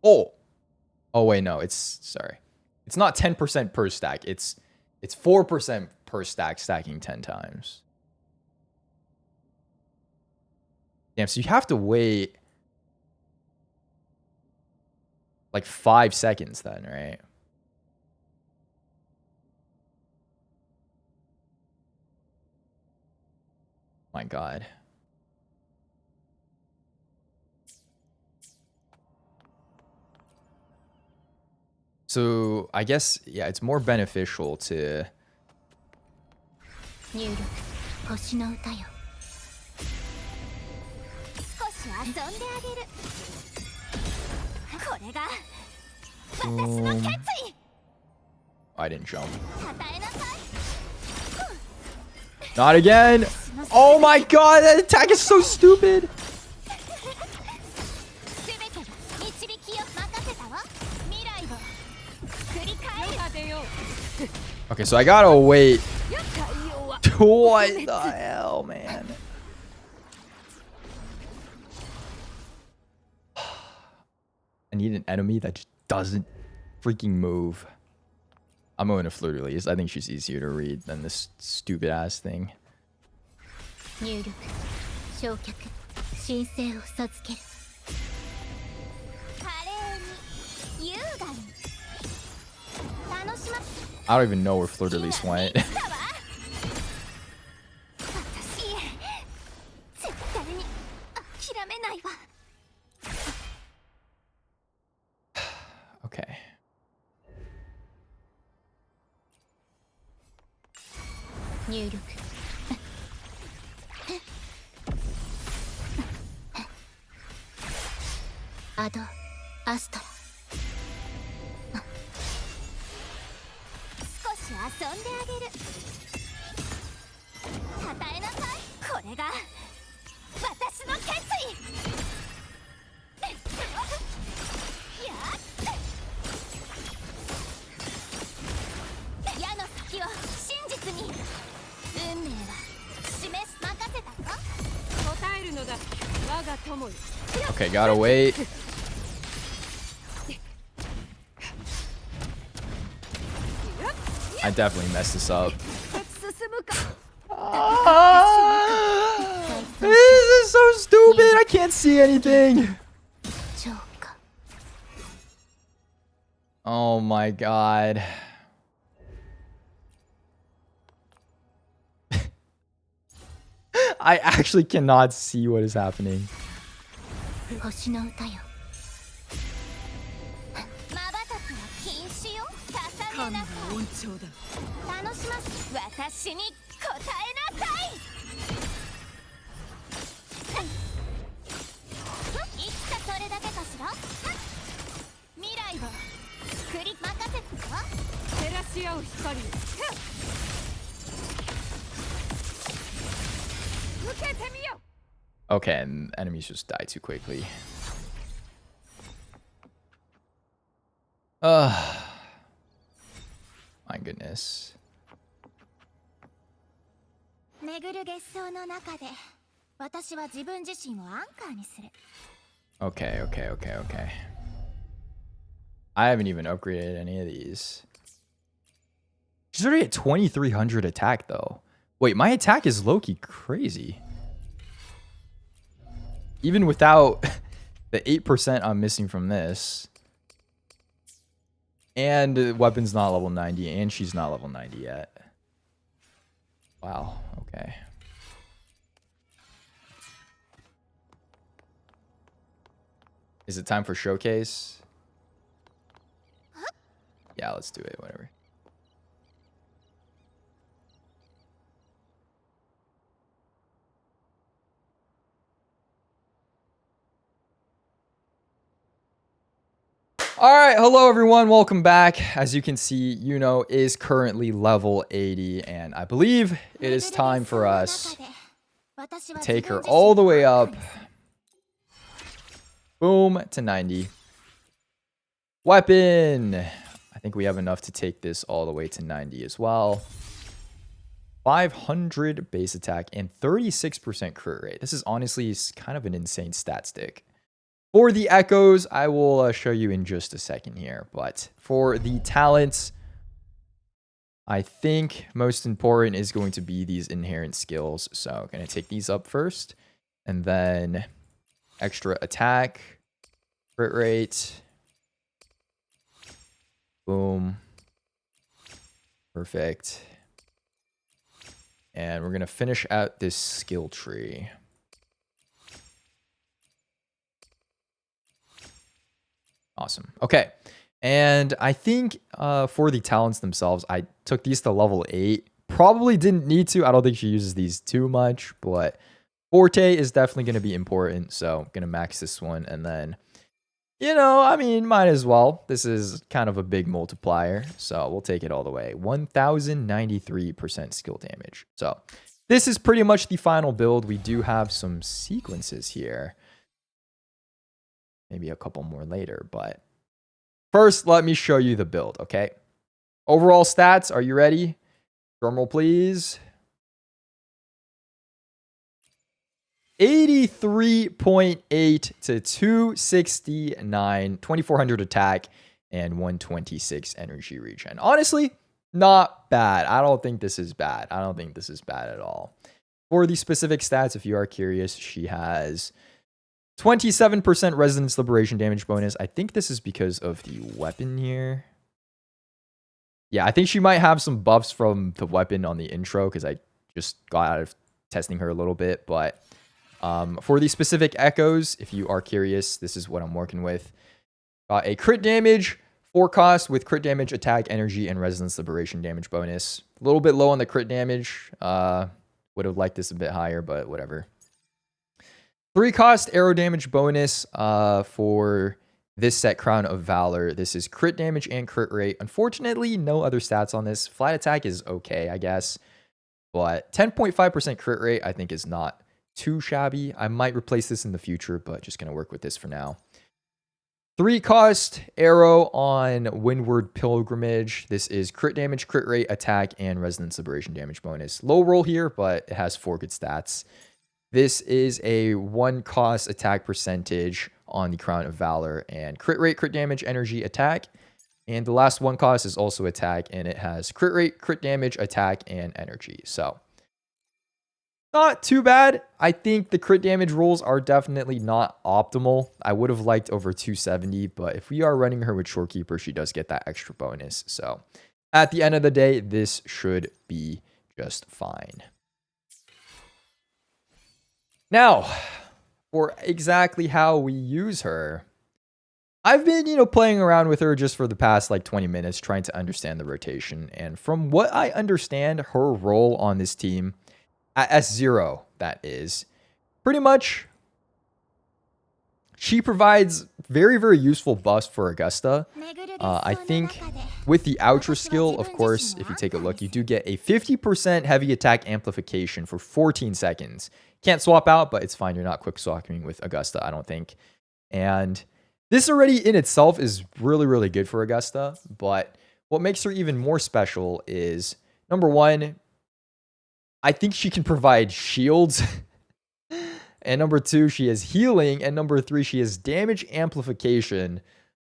Oh. Oh wait, no, it's sorry. It's not 10% per stack. It's 4% per stack stacking 10 times. Damn, so you have to wait like 5 seconds then, right? My god. So I guess, yeah, it's more beneficial to 入力星の歌よ少し遊んであげるこれが私の決意 I didn't jump. たえなさい Not again! Oh my god, that attack is so stupid! 全てが導きを任せたわ未来を繰り返る Okay, so I gotta wait. What the hell, man? I need an enemy that just doesn't freaking move. I'm going to Fleur de Lis. I think she's easier to read than this stupid ass thing. 入力焼却申請を授ける華麗に優雅に楽しま I don't even know where Fleur de Lis went. 私絶対に諦めないわ Okay. 入力アドアストラ少し遊んであげるたたえなさいこれが私の決意やっ矢の先を真実に運命は示す任せたわ答えるのだ我が友よ Okay, gotta wait. I definitely messed this up. This is so stupid. I can't see anything. Oh my god. I actually cannot see what is happening. 星の歌よ瞬きは禁止よ捧げなさい楽します私に答えなさいいつかそれだけかしら未来を作り任せたわ照らし合う光受けてみよ Okay, and enemies just die too quickly. My goodness. 巡る月相の中で私は自分自身をアンカーにする。 Okay. I haven't even upgraded any of these. She's already at 2300 attack though. Wait, my attack is low-key crazy. Even without the 8% I'm missing from this. And the weapon's not level 90, and she's not level 90 yet. Wow, okay. Is it time for showcase? Yeah, let's do it, whatever. All right, hello everyone, welcome back. As you can see, Yuno is currently level 80, and I believe it is time for us to take her all the way up. Boom, to 90. Weapon. I think we have enough to take this all the way to 90 as well. 500 base attack and 36% crit rate. This is honestly kind of an insane stat stick. For the echoes, I will show you in just a second here. But for the talents, I think most important is going to be these inherent skills. So I'm going to take these up first. And then extra attack, crit rate. Boom. Perfect. And we're going to finish out this skill tree. Awesome. Okay. And I think for the talents themselves, I took these to level 8. Probably didn't need to. I don't think she uses these too much, but Forte is definitely going to be important. So I'm going to max this one. And then, you know, I mean, might as well. This is kind of a big multiplier. So we'll take it all the way. 1093% skill damage. So this is pretty much the final build. We do have some sequences here. Maybe a couple more later, but first, let me show you the build, okay? Overall stats, are you ready? Drumroll, please. 83.8 to 269, 2400 attack, and 126 energy regen. Honestly, not bad. I don't think this is bad. I don't think this is bad at all. For the specific stats, if you are curious, she has 27% resonance liberation damage bonus. I think this is because of the weapon here. Yeah, I think she might have some buffs from the weapon on the intro because I just got out of testing her a little bit. But for the specific echoes, if you are curious, this is what I'm working with. Got a crit damage 4 cost with crit damage, attack, energy, and resonance liberation damage bonus. A little bit low on the crit damage. Would have liked this a bit higher, but whatever. 3 cost arrow damage bonus for this set, Crown of Valor. This is crit damage and crit rate. Unfortunately, no other stats on this. Flight attack is okay, I guess. But 10.5% crit rate, I think, is not too shabby. I might replace this in the future, but just going to work with this for now. 3 cost arrow on Windward Pilgrimage. This is crit damage, crit rate, attack, and resonance liberation damage bonus. Low roll here, but it has 4 good stats. This is a 1 cost attack percentage on the Crown of Valor, and crit rate, crit damage, energy, attack. And the last 1 cost is also attack, and it has crit rate, crit damage, attack, and energy. So not too bad. I think the crit damage rolls are definitely not optimal. I would have liked over 270, but if we are running her with Shorekeeper, she does get that extra bonus. So at the end of the day, this should be just fine. Now, for exactly how we use her, I've been, playing around with her just for the past like 20 minutes, trying to understand the rotation. And from what I understand, her role on this team, at S0, that is, pretty much, she provides very, very useful buffs for Augusta. I think with the Outer skill, of course, if you take a look, you do get a 50% heavy attack amplification for 14 seconds. Can't swap out, but it's fine. You're not quick swapping with Augusta, I don't think. And this already in itself is really, really good for Augusta. But what makes her even more special is, number one, I think she can provide shields. And number 2, she has healing. And number 3, she has damage amplification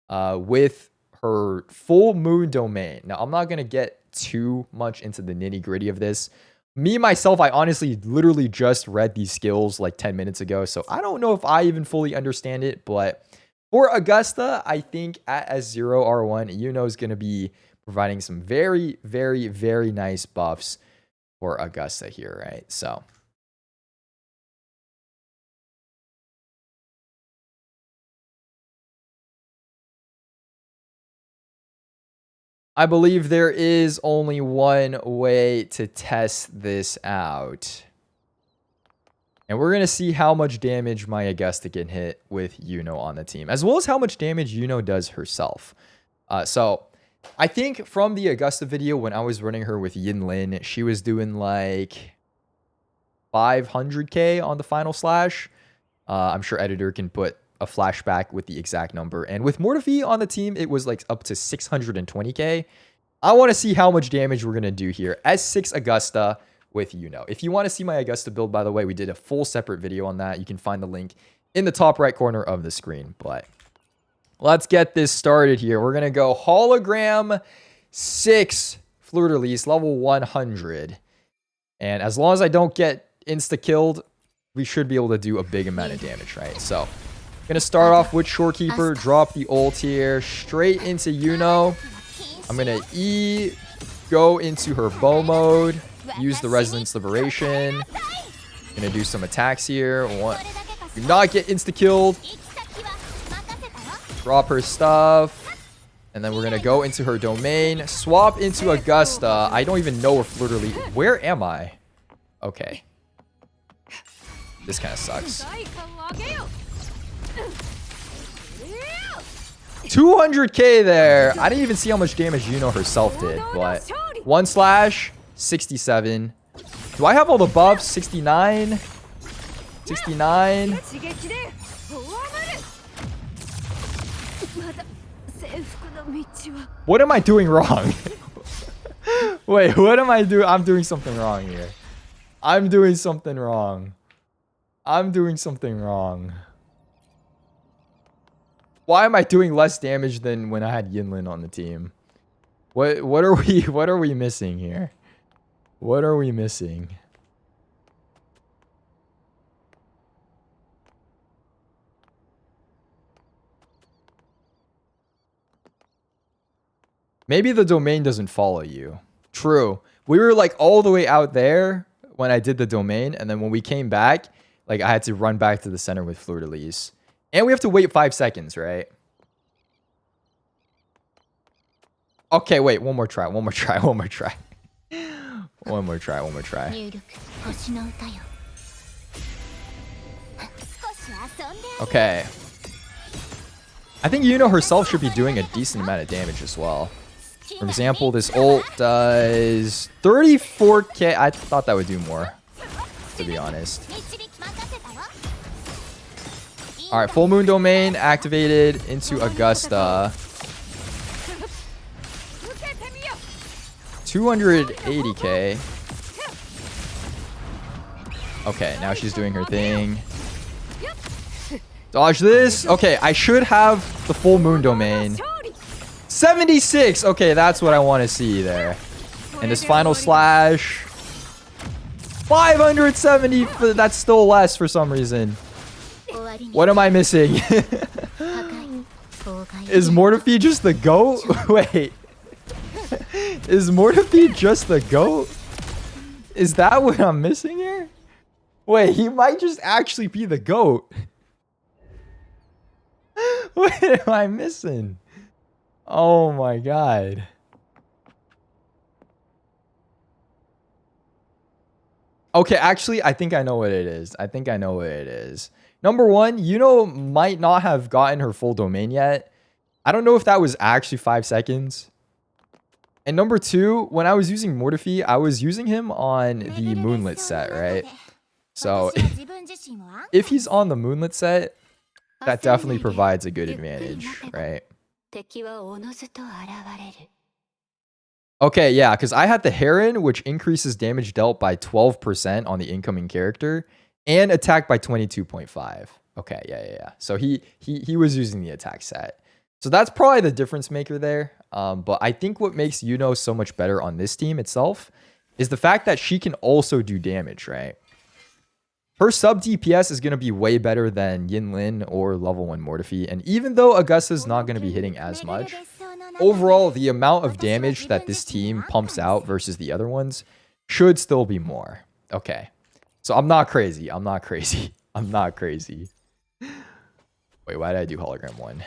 with her full moon domain. Now, I'm not going to get too much into the nitty gritty of this. Me, myself, I honestly literally just read these skills like 10 minutes ago. So I don't know if I even fully understand it. But for Augusta, I think at S0 R1, Iuno is going to be providing some very, very, very nice buffs for Augusta here, right? So I believe there is only one way to test this out. And we're going to see how much damage my Augusta can hit with Iuno on the team, as well as how much damage Iuno does herself. So I think from the Augusta video, when I was running her with Yinlin, she was doing like 500k on the final slash. I'm sure editor can put a flashback with the exact number. And with Mortifi on the team, it was like up to 620k. I want to see how much damage we're going to do here. S6 Augusta with Iuno. If you want to see my Augusta build, by the way, we did a full separate video on that. You can find the link in the top right corner of the screen. But let's get this started here. We're going to go hologram 6 Fleur-de-Lis, level 100. And as long as I don't get insta-killed, we should be able to do a big amount of damage, right? So gonna start off with Shorekeeper, drop the ult here, straight into Iuno. I'm gonna E, go into her bow mode, use the Resonance Liberation. Gonna do some attacks here. Do not get insta-killed. Drop her stuff. And then we're gonna go into her domain, swap into Augusta. I don't even know where Fleur-de-Lis. Where am I? Okay. This kind of sucks. 200k there. I didn't even see how much damage Iuno herself did, but 1 slash, 67. Do I have all the buffs? 69. 69. What am I doing wrong? Wait, what am I doing? I'm doing something wrong here. I'm doing something wrong. I'm doing something wrong. Why am I doing less damage than when I had Yinlin on the team? What are we missing here? What are we missing? Maybe the domain doesn't follow you. True. We were like all the way out there when I did the domain, and then when we came back, like I had to run back to the center with Fleur-de-Lis. And we have to wait 5 seconds, right? Okay, wait, one more try. One more try. One more try. One more try. One more try. Okay. I think Iuno herself should be doing a decent amount of damage as well. For example, this ult does 34k. I thought that would do more, to be honest. Alright, full moon domain activated into Augusta. 280k. Okay, now she's doing her thing. Dodge this. Okay, I should have the full moon domain. 76. Okay, that's what I want to see there. And this final slash. 570. That's still less for some reason. What am I missing? Is Mortifi just the GOAT? Wait. Is Mortifi just the GOAT? Is that what I'm missing here? Wait, he might just actually be the GOAT. What am I missing? Oh my god. Okay, actually, I think I know what it is. I think I know what it is. Number one, Iuno might not have gotten her full domain yet. I don't know if that was actually 5 seconds. And number two, when I was using Mortifi, I was using him on the Moonlit set, right? So if he's on the Moonlit set, that definitely provides a good advantage, right? Okay, yeah, because I had the Heron, which increases damage dealt by 12% on the incoming character and attack by 22.5. Okay, yeah. So he was using the attack set. So that's probably the difference maker there. But I think what makes Yuno so much better on this team itself is the fact that she can also do damage, right? Her sub DPS is going to be way better than Yinlin or level 1 Mortifi. And even though Augusta's not going to be hitting as much, overall, the amount of damage that this team pumps out versus the other ones should still be more. Okay. So I'm not crazy. I'm not crazy. Wait, why did I do hologram 1?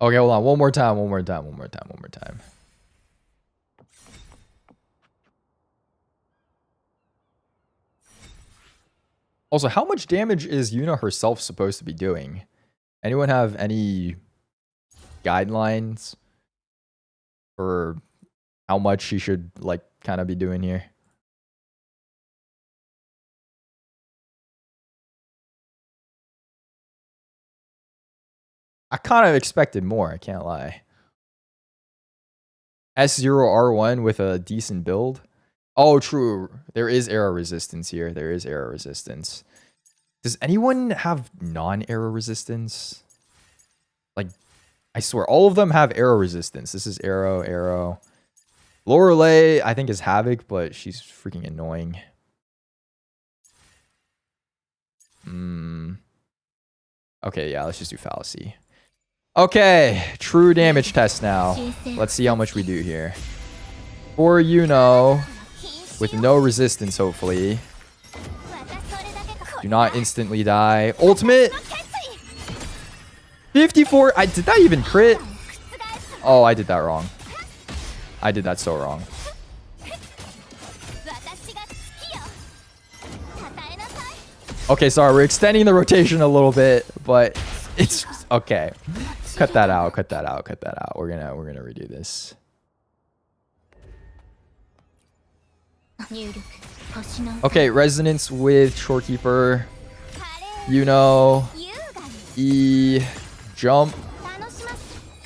Okay, hold on. One more time. Also, how much damage is Yuna herself supposed to be doing? Anyone have any guidelines for how much she should, like, kind of be doing here? I kind of expected more, I can't lie. S0R1 with a decent build. Oh, true. There is arrow resistance here. Does anyone have non-arrow resistance? Like, I swear, all of them have arrow resistance. This is arrow. Lorelei, I think, is Havoc, but she's freaking annoying. Okay, yeah, let's just do Fallacy. Okay, true damage test now. Let's see how much we do here. For Yuno, with no resistance, hopefully. Do not instantly die. Ultimate! 54! Did that even crit? Oh, I did that wrong. I did that so wrong. Okay, sorry, we're extending the rotation a little bit, but it's okay. Cut that out. We're gonna redo this. Okay, resonance with Shorekeeper. Yuno. E. Jump.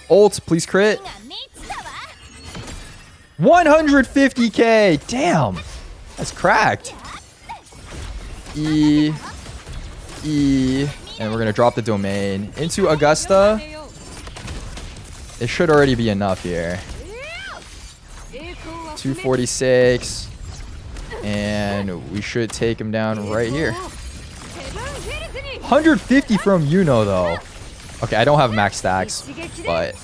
Ult, please crit. 150k! Damn! That's cracked. E. And we're gonna drop the domain into Augusta. It should already be enough here. 246. And we should take him down right here. 150 from Yuno, though. Okay, I don't have max stacks, but...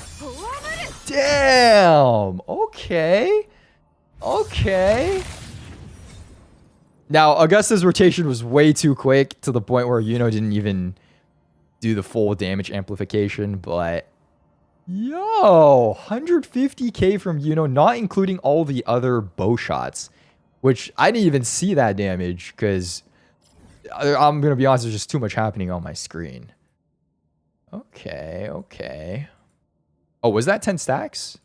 Damn! Okay. Now, Augusta's rotation was way too quick to the point where Yuno didn't even do the full damage amplification, but... Yo! 150k from Yuno, not including all the other bow shots. Which, I didn't even see that damage, because... I'm going to be honest, there's just too much happening on my screen. Okay. Oh, was that 10 stacks?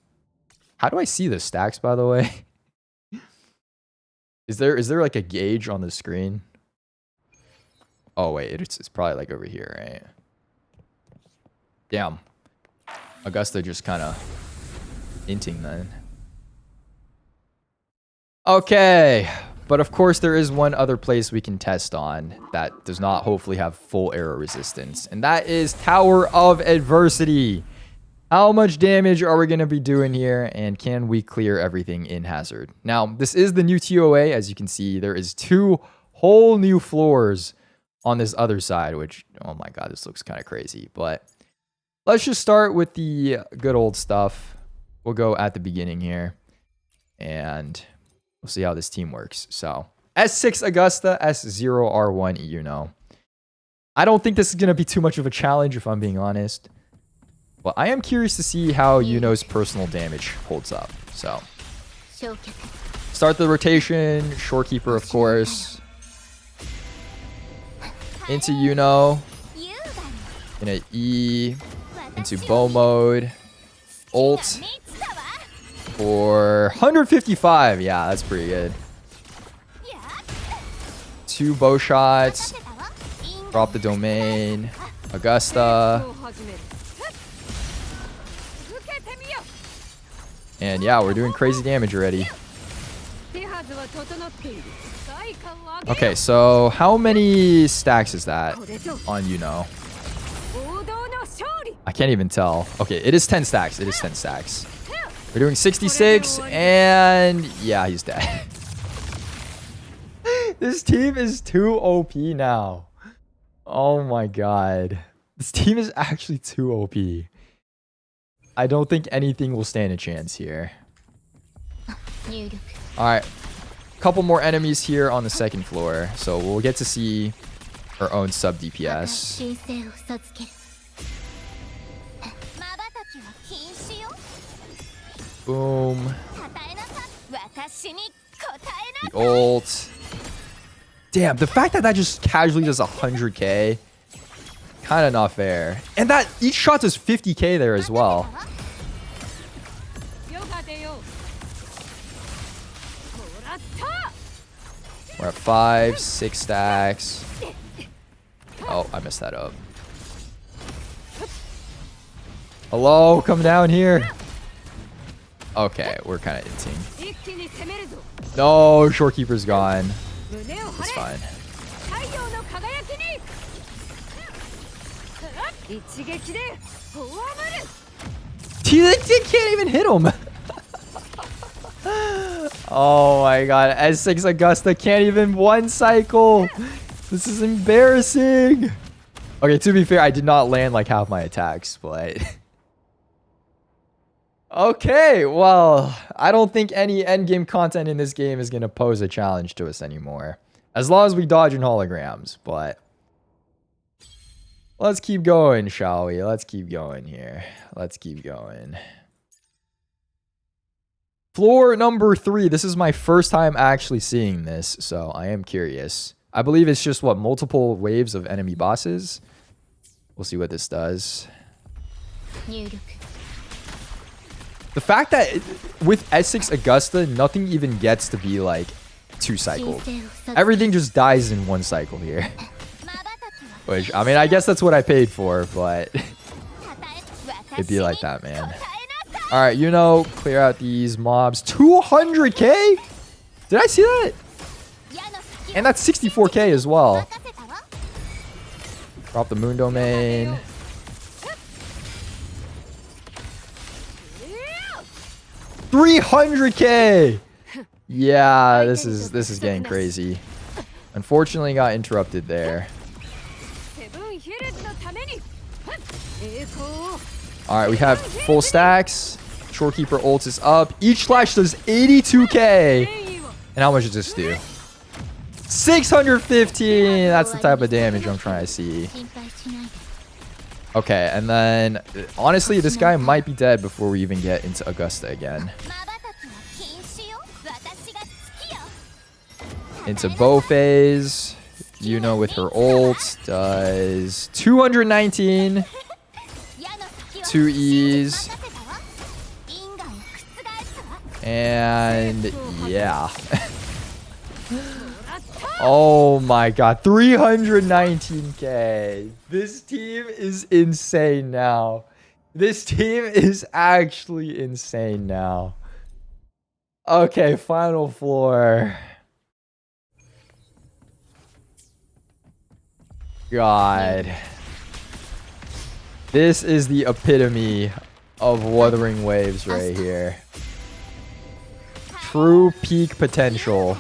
How do I see the stacks, by the way? Is there like a gauge on the screen? Oh, wait, it's probably like over here, right? Damn. Augusta just kind of inting then. Okay, but of course there is one other place we can test on that does not hopefully have full arrow resistance, and that is Tower of Adversity. How much damage are we going to be doing here, and can we clear everything in Hazard? Now, this is the new TOA. As you can see, there is 2 whole new floors on this other side, which, oh my god, this looks kind of crazy. But let's just start with the good old stuff. We'll go at the beginning here, and we'll see how this team works. So, S6 Augusta, S0R1 Yuno. I don't think this is going to be too much of a challenge, if I'm being honest. But I am curious to see how Yuno's personal damage holds up. So, start the rotation. Shorekeeper, of course. Into Yuno. Gonna E. Into bow mode. Ult. For 155. Yeah, that's pretty good. 2 bow shots. Drop the domain. Augusta. And yeah, we're doing crazy damage already. Okay, so how many stacks is that on Iuno? I can't even tell. Okay, it is 10 stacks. It is 10 stacks. We're doing 66, and yeah, he's dead. This team is too OP now. Oh my god. This team is actually too OP. I don't think anything will stand a chance here. Alright. Couple more enemies here on the second floor. So we'll get to see our own sub DPS. Boom. The ult. Damn, the fact that that just casually does 100k. Kind of not fair. And that each shot does 50k there as well. We're at 5, 6 stacks. Oh, I messed that up. Hello, come down here. Okay, we're kind of inting. No, shorekeeper's gone. It's fine. He can't even hit him. Oh my god, S6 Augusta can't even one cycle. This is embarrassing. Okay, to be fair, I did not land like half my attacks, but... Okay, well, I don't think any endgame content in this game is going to pose a challenge to us anymore. As long as we dodge in holograms, but... Let's keep going, shall we? Let's keep going here. Let's keep going. Floor number 3. This is my first time actually seeing this, so I am curious. I believe it's just, what, multiple waves of enemy bosses? We'll see what this does. The fact that with S6 Augusta, nothing even gets to be like 2 cycled. Everything just dies in 1 cycle here. Which, I mean, I guess that's what I paid for, but it'd be like that, man. Alright, Iuno, clear out these mobs. 200k? Did I see that? And that's 64k as well. Drop the moon domain. $300k. Yeah, this is getting crazy. Unfortunately, got interrupted there. All right, we have full stacks. Shorekeeper ult is up. Each slash does 82k. And how much does this do? 615. That's the type of damage I'm trying to see. Okay, and then honestly, this guy might be dead before we even get into Augusta again. Into bow phase. Iuno with her ult does 219. 2 E's. And yeah. Oh my god, 319k. This team is insane now. This team is actually insane now. Okay, final floor. God. This is the epitome of Wuthering Waves right here. True peak potential.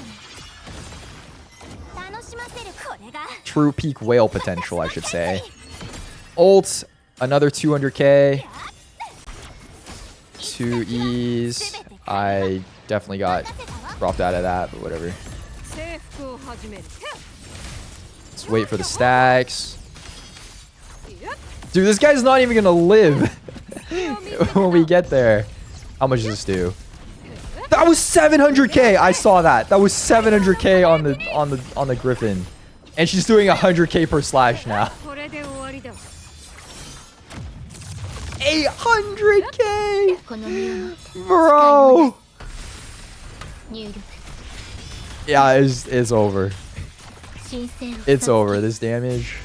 True peak whale potential, I should say. Ult, another 200k. 2 E's. I definitely got dropped out of that, but whatever. Let's wait for the stacks. Dude, this guy's not even gonna live when we get there. How much does this do? That was 700k. I saw that. That was 700k on the Griffin. And she's doing 100k per slash now. 800k! Bro! Yeah, it's over. It's over. This damage.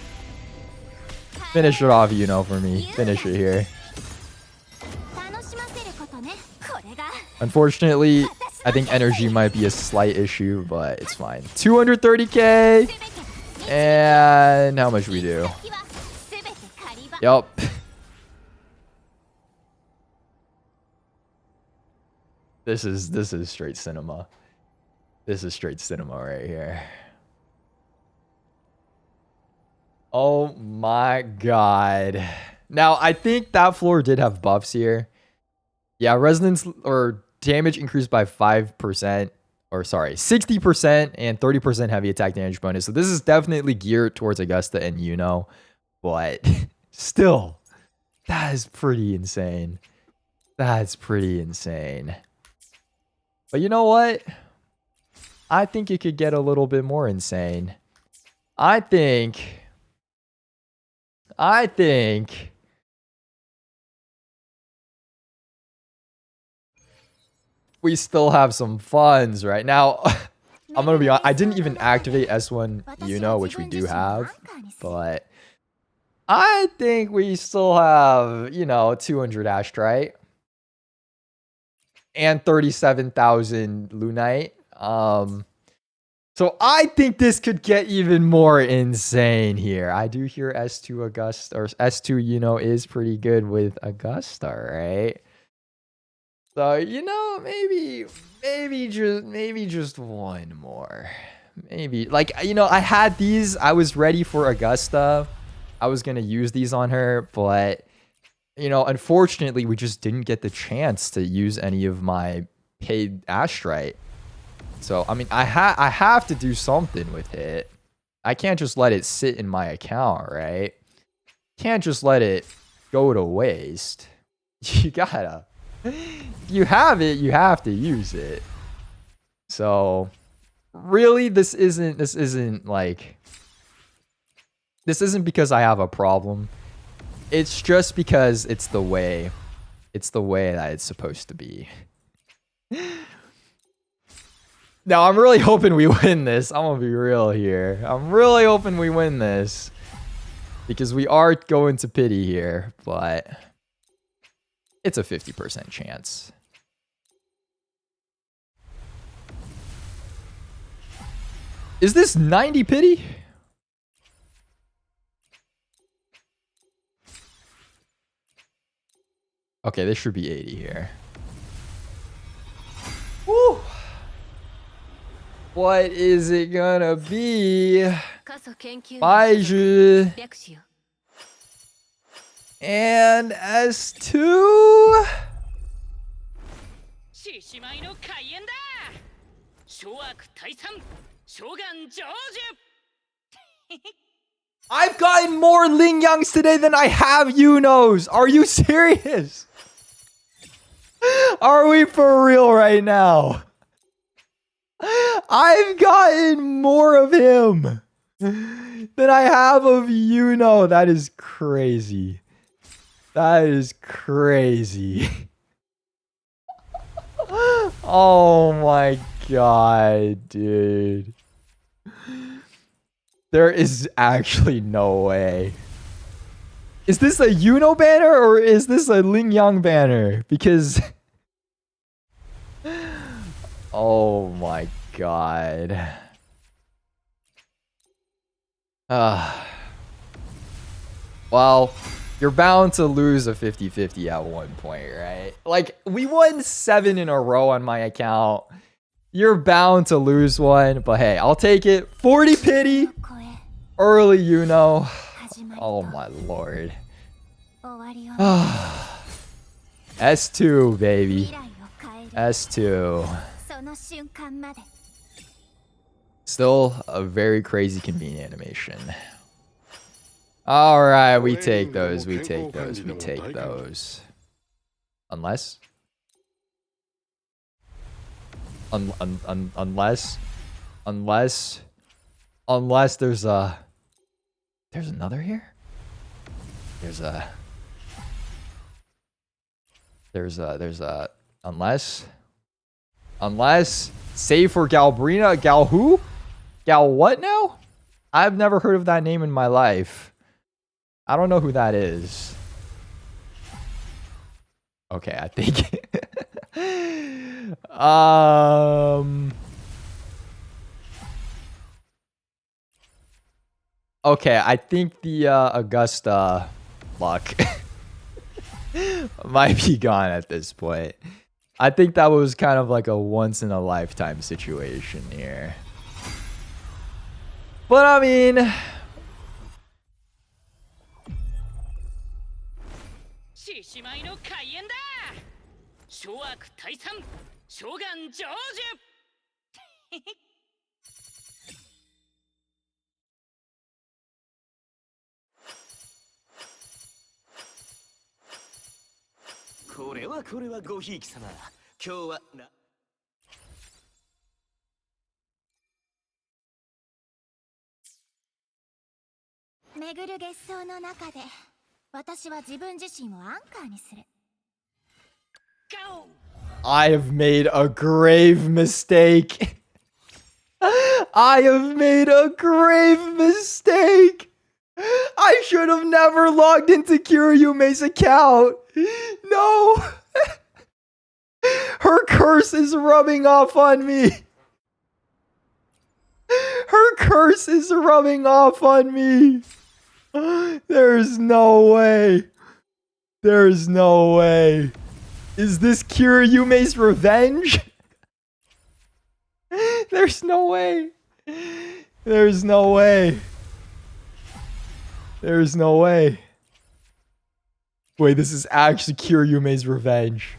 Finish it off, Iuno, for me. Finish it here. Unfortunately, I think energy might be a slight issue, but it's fine. 230k. And how much we do? Yup. This is straight cinema. This is straight cinema right here. Oh my god. Now, I think that floor did have buffs here. Yeah, resonance or damage increased by 5%. Or sorry, 60% and 30% heavy attack damage bonus. So this is definitely geared towards Augusta and Iuno. But still, that is pretty insane. That's pretty insane. But you know what? I think it could get a little bit more insane. I think we still have some funds right now. I'm gonna be honest, I didn't even activate S1 Iuno, which we do have, but I think we still have, you know, 200 Astrite and 37,000 Lunite. So I think this could get even more insane here. I do hear S2 Augusta or S2 Iuno is pretty good with Augusta, right? So, you know, maybe just one more. Maybe, like, you know, I had these. I was ready for Augusta. I was going to use these on her, but, you know, unfortunately, we just didn't get the chance to use any of my paid Astrite. So, I mean, I have to do something with it. I can't just let it sit in my account, right? Can't just let it go to waste. You gotta... You have it, you have to use it. So really, this isn't because I have a problem. It's just because it's the way that it's supposed to be. Now, I'm really hoping we win this. I'm gonna be real here. I'm really hoping we win this because we are going to pity here, but it's a 50% chance. Is this 90 pity? Okay, this should be 80 here. Woo! What is it gonna be? Baiju. And S2. I've gotten more Ling Yangs today than I have Yunos. Are you serious? Are we for real right now? I've gotten more of him than I have of Yuno. That is crazy. That is crazy. Oh my god, dude. There is actually no way. Is this a Yuno banner or is this a Ling Yang banner? Because... Oh my god. Well, you're bound to lose a 50-50 at one point, right? Like, we won 7 in a row on my account. You're bound to lose one, but hey, I'll take it. 40 pity. Early Iuno. Oh my lord. S2, baby. S2. Still a very crazy convenient animation. All right, we take those. We take those. We take those. Unless there's another here. There's a unless save for Galbrina. Gal who? Gal what now? I've never heard of that name in my life. I don't know who that is. Okay, I think. um. Okay, I think the Augusta luck might be gone at this point. I think that was kind of like a once in a lifetime situation here. But I mean, 獅子舞の開演だ。諸悪退散、諸願成就。これはごひいき様。今日はな。巡る月相の中で私は自分自身をアンカーにする。 Go! I have made a grave mistake. I have made a grave mistake. I should have never logged into Kiryume's account. No. Her curse is rubbing off on me. Her curse is rubbing off on me. There's no way. There's no way. Is this Kiryume's revenge? There's no way. There's no way. There's no way. Wait, this is actually Kiryume's revenge.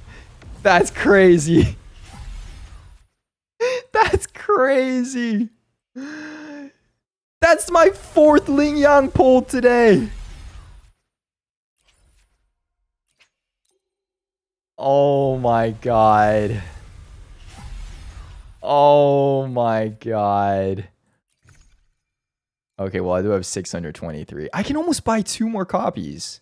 That's crazy. That's crazy. That's my 4th Ling Yang pull today. Oh my god. Oh my god. Okay, well, I do have 623. I can almost buy 2 more copies.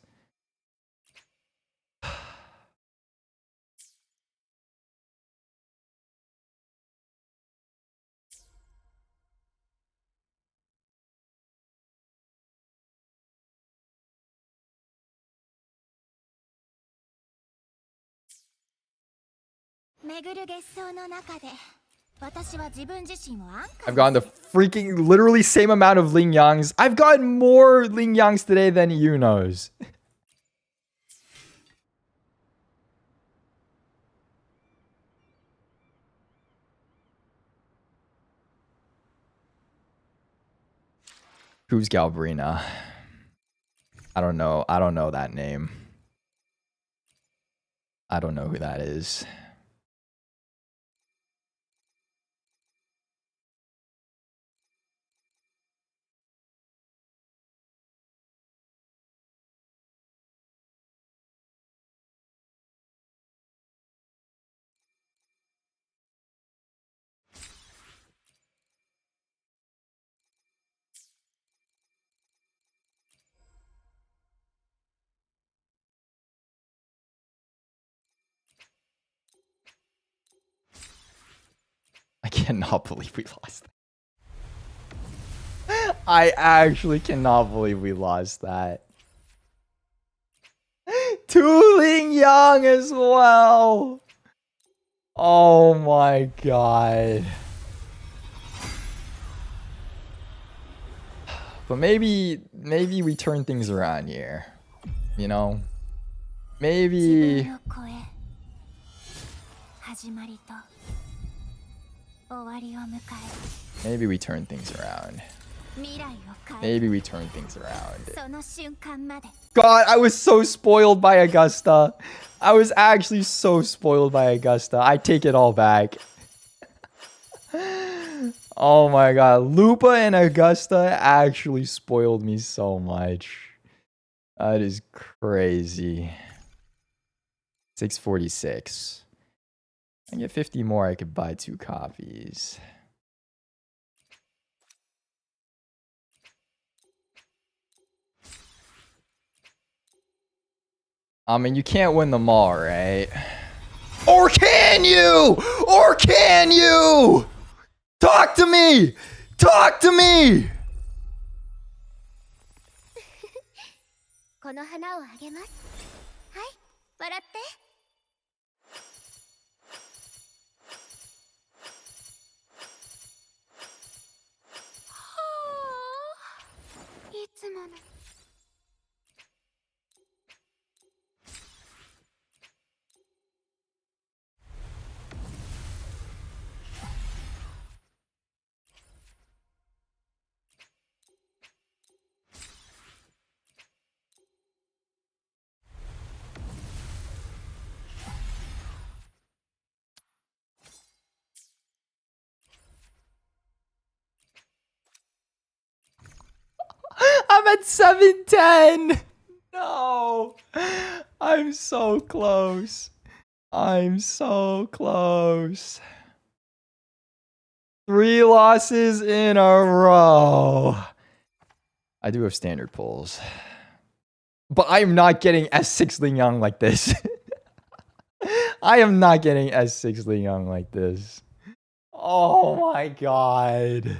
I've gotten the freaking literally same amount of Ling Yangs. I've gotten more Ling Yangs today than Iunos. Who's Galbrina? I don't know. I don't know that name. I don't know who that is. I cannot believe we lost that. I actually cannot believe we lost that. 2 Ling Yang as well. Oh my god. But maybe we turn things around here. You know? Maybe we turn things around. Maybe we turn things around. God, I was so spoiled by Augusta. I was actually so spoiled by Augusta. I take it all back. Oh my god. Lupa and Augusta actually spoiled me so much. That is crazy. 646. I get 50 more, I could buy 2 copies. I mean, you can't win them all, right? Or can you? Or can you? Talk to me! Talk to me! この花をあげます。はい、笑って。at 710. No. I'm so close. I'm so close. 3 losses in a row. I do have standard pulls. But I am not getting S6 Ling Yang like this. I am not getting S6 Ling Yang like this. Oh my god.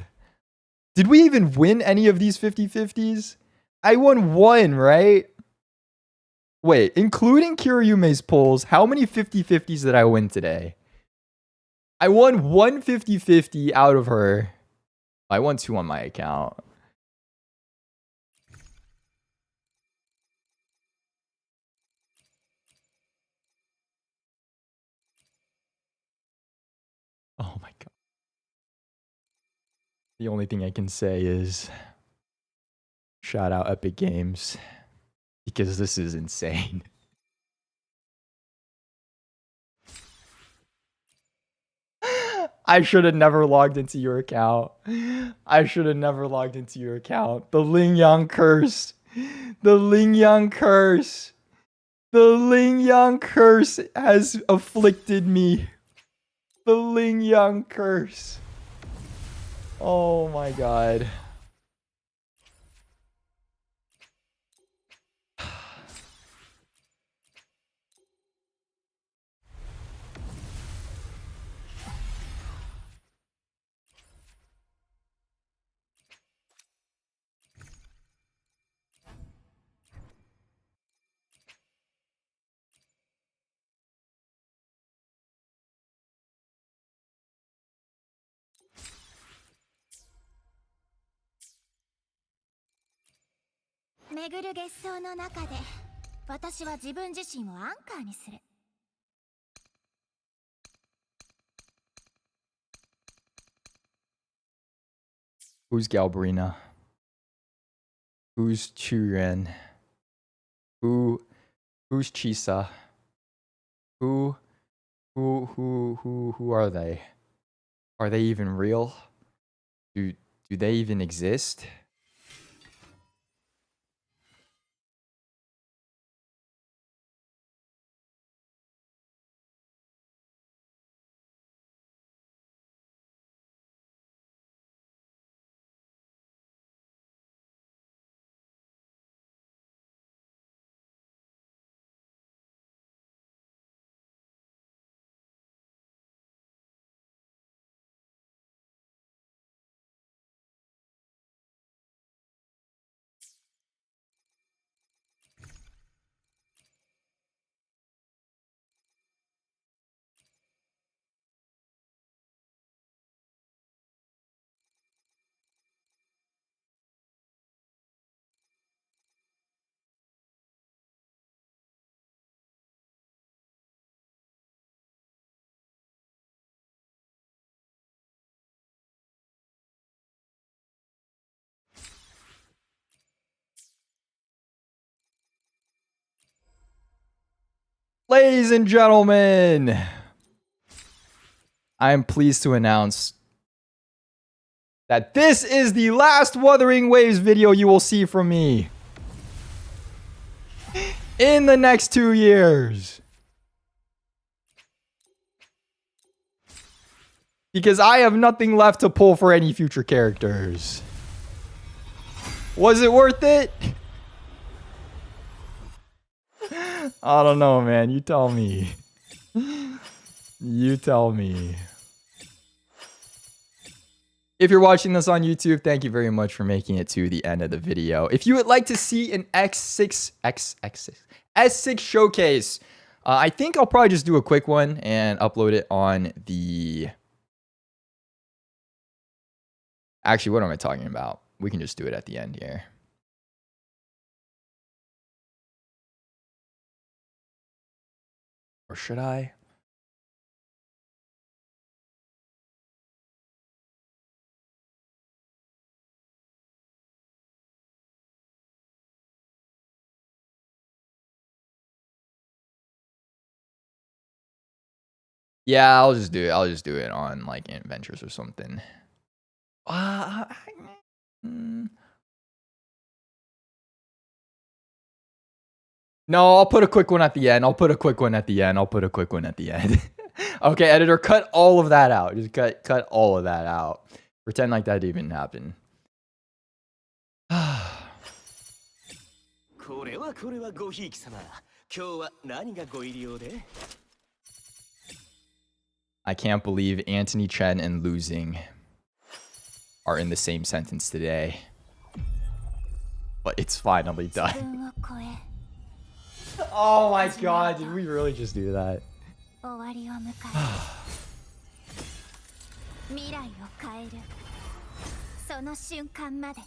Did we even win any of these 50-50s? I won 1, right? Wait, including Kiryume's pulls, how many 50-50s did I win today? I won 1 50-50 out of her. I won 2 on my account. Oh my god. The only thing I can say is shout out Epic Games because this is insane. I should have never logged into your account. I should have never logged into your account. The Ling Yang curse. The Ling Yang curse. The Ling Yang curse has afflicted me. The Ling Yang curse. Oh my god. Who's Galbarina? Who's Churen? Who's Chisa? Who are they? Are they even real? Do they even exist? Ladies and gentlemen, I am pleased to announce that this is the last Wuthering Waves video you will see from me in the next 2 years. Because I have nothing left to pull for any future characters. Was it worth it? I don't know, man. You tell me. You tell me. If you're watching this on YouTube, thank you very much for making it to the end of the video. If you would like to see an S6 showcase, I think I'll probably just do a quick one and upload it on the... Actually, what am I talking about? We can just do it at the end here. Or should I? Yeah, I'll just do it. I'll just do it on like Adventures or something. No, I'll put a quick one at the end. Okay, editor, cut all of that out. Just cut all of that out. Pretend like that didn't even happen. これはごひいき様。今日は何がご入り用で？ I can't believe antonychenn and losing are in the same sentence today. But it's finally done. 自分を超え Oh my god, did we really just do that? 終わりを迎え未来を変えるその瞬間まで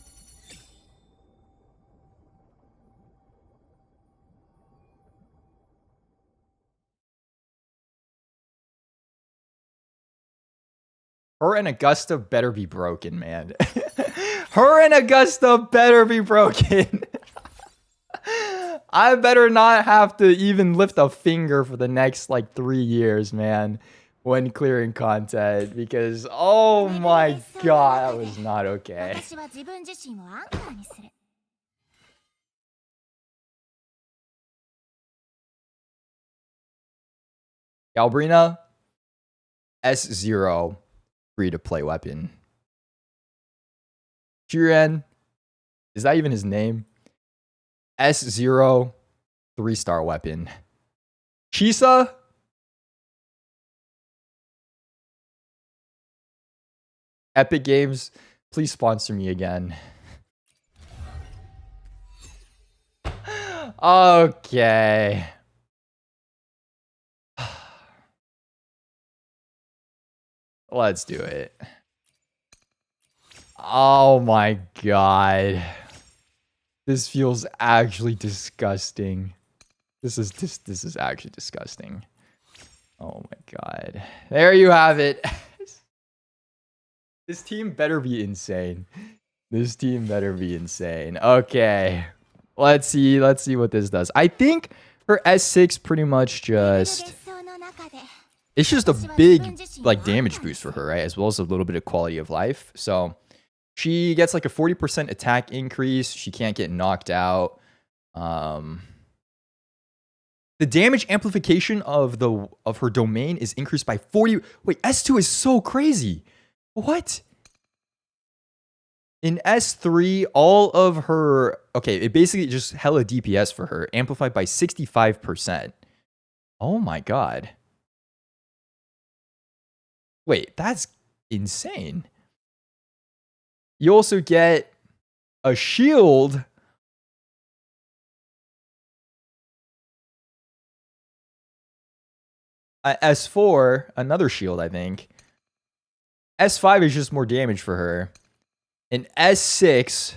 Her and Augusta better be broken, man. Her and Augusta better be broken. I better not have to even lift a finger for the next like 3 years, man, when clearing content, because oh my god, that was not okay. 私は自分自身をアンカーにする Galbrina, S0, free-to-play weapon. Jiren, is that even his name? S0, 3-star weapon. Chisa, Epic Games, please sponsor me again. Okay. Let's do it. Oh my god. This feels actually disgusting. This is actually disgusting. Oh my god. There you have it. This team better be insane. This team better be insane. Okay. Let's see what this does. I think her S6 pretty much just... It's just a big like damage boost for her, right? As well as a little bit of quality of life. So she gets like a 40% attack increase. She can't get knocked out. The damage amplification of her domain is increased by 40. Wait, S2 is so crazy. What? In S3, all of her... Okay, it basically just hella DPS for her. Amplified by 65%. Oh my god. Wait, that's insane. You also get a shield. S4, another shield, I think. S5 is just more damage for her. And S6...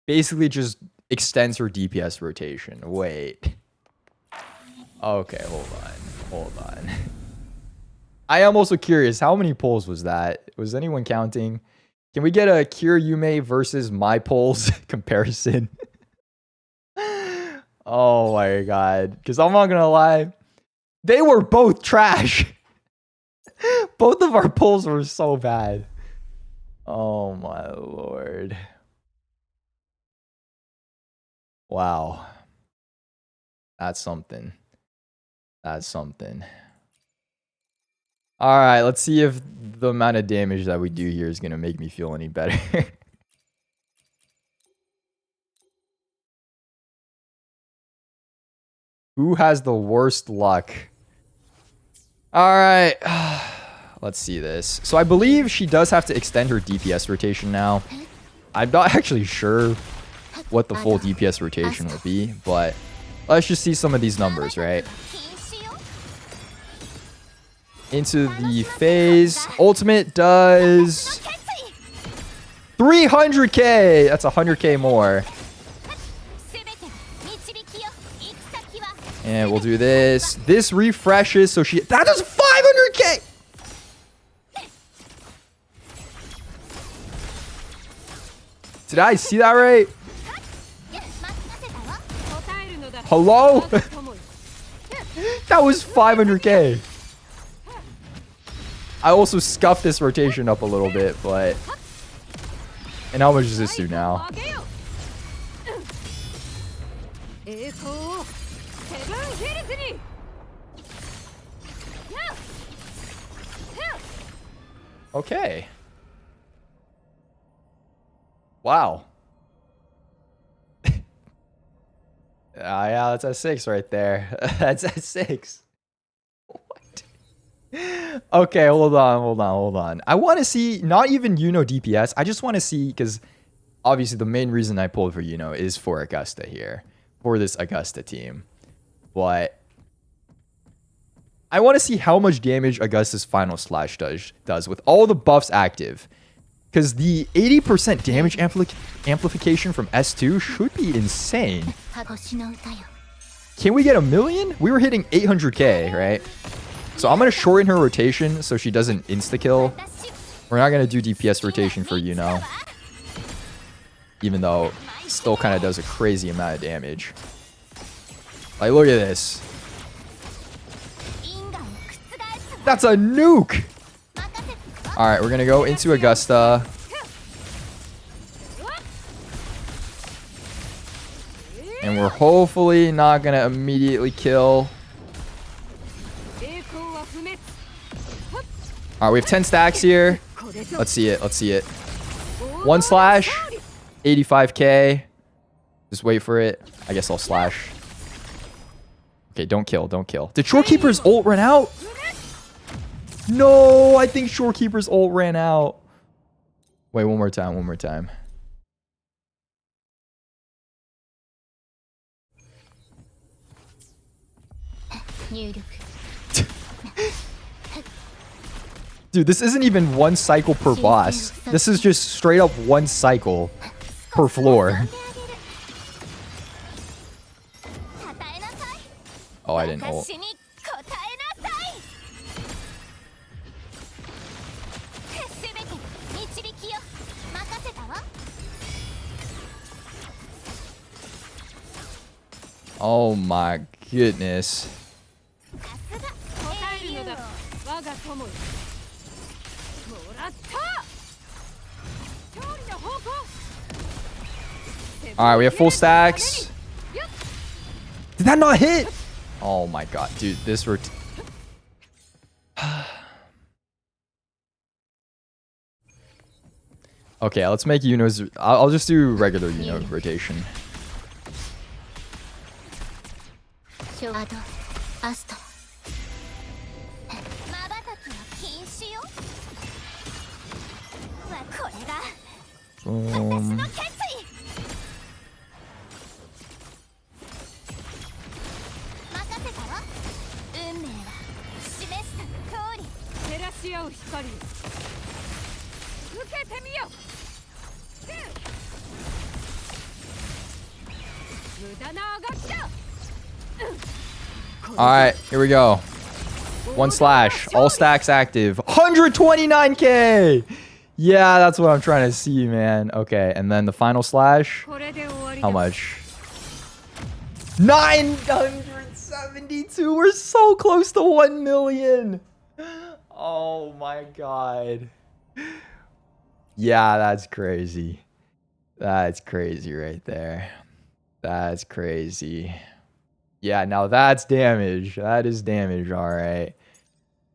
basically just extends her DPS rotation. Wait. Okay, hold on. I am also curious, how many pulls was that? Was anyone counting? Can we get a Kiryume versus my pulls comparison? Oh my god. Because I'm not gonna lie, they were both trash. Both of our pulls were so bad. Oh my lord. Wow. That's something. That's something. Alright, let's see if the amount of damage that we do here is going to make me feel any better. Who has the worst luck? Alright. Let's see this. So I believe she does have to extend her DPS rotation now. I'm not actually sure what the full DPS rotation will be, but let's just see some of these numbers, right? Into the phase. Ultimate does 300k. That's 100k more. And we'll do this. This refreshes, so that does 500k. Did I see that right? Hello? That was 500k. I also scuffed this rotation up a little bit, but And how much does this do now? Okay. Wow. Yeah, that's a 6 right there. That's a 6. What? Okay, hold on. I want to see, not even Yuno DPS. I just want to see, because obviously the main reason I pulled for Yuno is for Augusta here. For this Augusta team. But I want to see how much damage Augusta's final slash does with all the buffs active. Because the 80% damage amplification from S2 should be insane. Can we get 1 million? We were hitting 800k, right? So I'm going to shorten her rotation so she doesn't insta-kill. We're not going to do DPS rotation for Yuno. Even though it still kind of does a crazy amount of damage. Like, look at this. That's a nuke! Alright, we're gonna go into Augusta. And we're hopefully not gonna immediately kill. Alright, we have 10 stacks here. Let's see it, let's see it. 1 slash, 85k. Just wait for it. I guess I'll slash. Okay, don't kill, don't kill. Did Shorekeeper's ult run out? No, I think Shorekeeper's ult ran out. Wait, one more time, one more time. Dude, this isn't even 1 cycle per boss. This is just straight up 1 cycle per floor. Oh, I didn't ult. Oh my goodness. Alright, we have full stacks. Did that not hit? Oh my god, dude, this Okay, let's make Yuno's. I'll just do regular Yuno rotation. Boom. Alright, here we go. 1 slash. All stacks active. 129k! Yeah, that's what I'm trying to see, man. Okay, and then the final slash. How much? 972! We're so close to 1 million! Oh my god. Yeah, that's crazy. That's crazy right there. That's crazy. Yeah, now that's damage. That is damage, alright.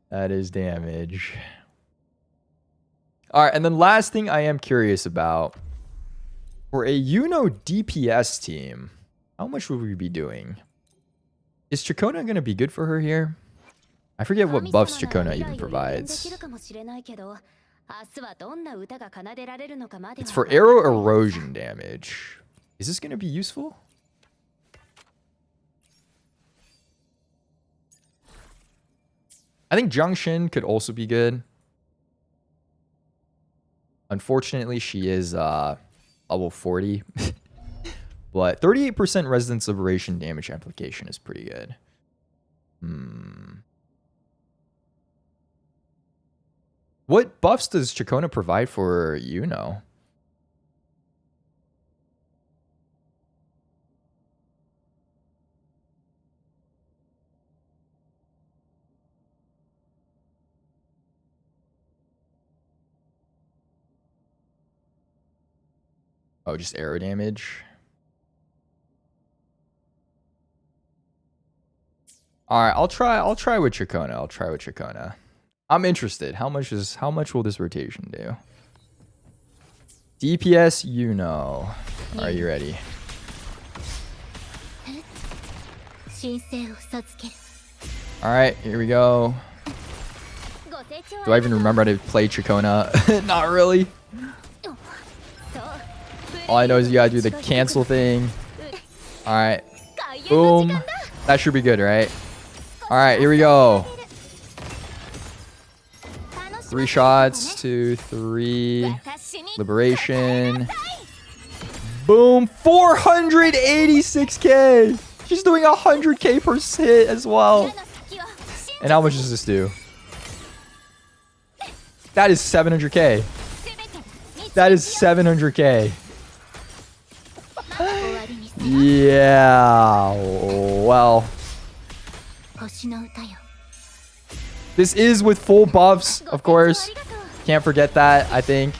That is damage. Alright, and then last thing I am curious about. For a Yuno DPS team, how much would we be doing? Is Chakona going to be good for her here? I forget what buffs Chakona even provides. It's for arrow erosion damage. Is this going to be useful? I think Junction could also be good. Unfortunately, she is level 40. But 38% Resonance Liberation damage application is pretty good. What buffs does Chakona provide for Yuno? Oh, just arrow damage. All right, I'll try with Chacona. I'm interested. How much will this rotation do? DPS Iuno. Are you ready? All right, here we go. Do I even remember how to play Chacona? Not really. All I know is you gotta do the cancel thing. All right, boom. That should be good, right? All right, here we go. 3 shots, 2, 3. Liberation. Boom, 486k. She's doing 100k per hit as well. And how much does this do? That is 700k. That is 700k. Yeah, well. This is with full buffs, of course. Can't forget that, I think.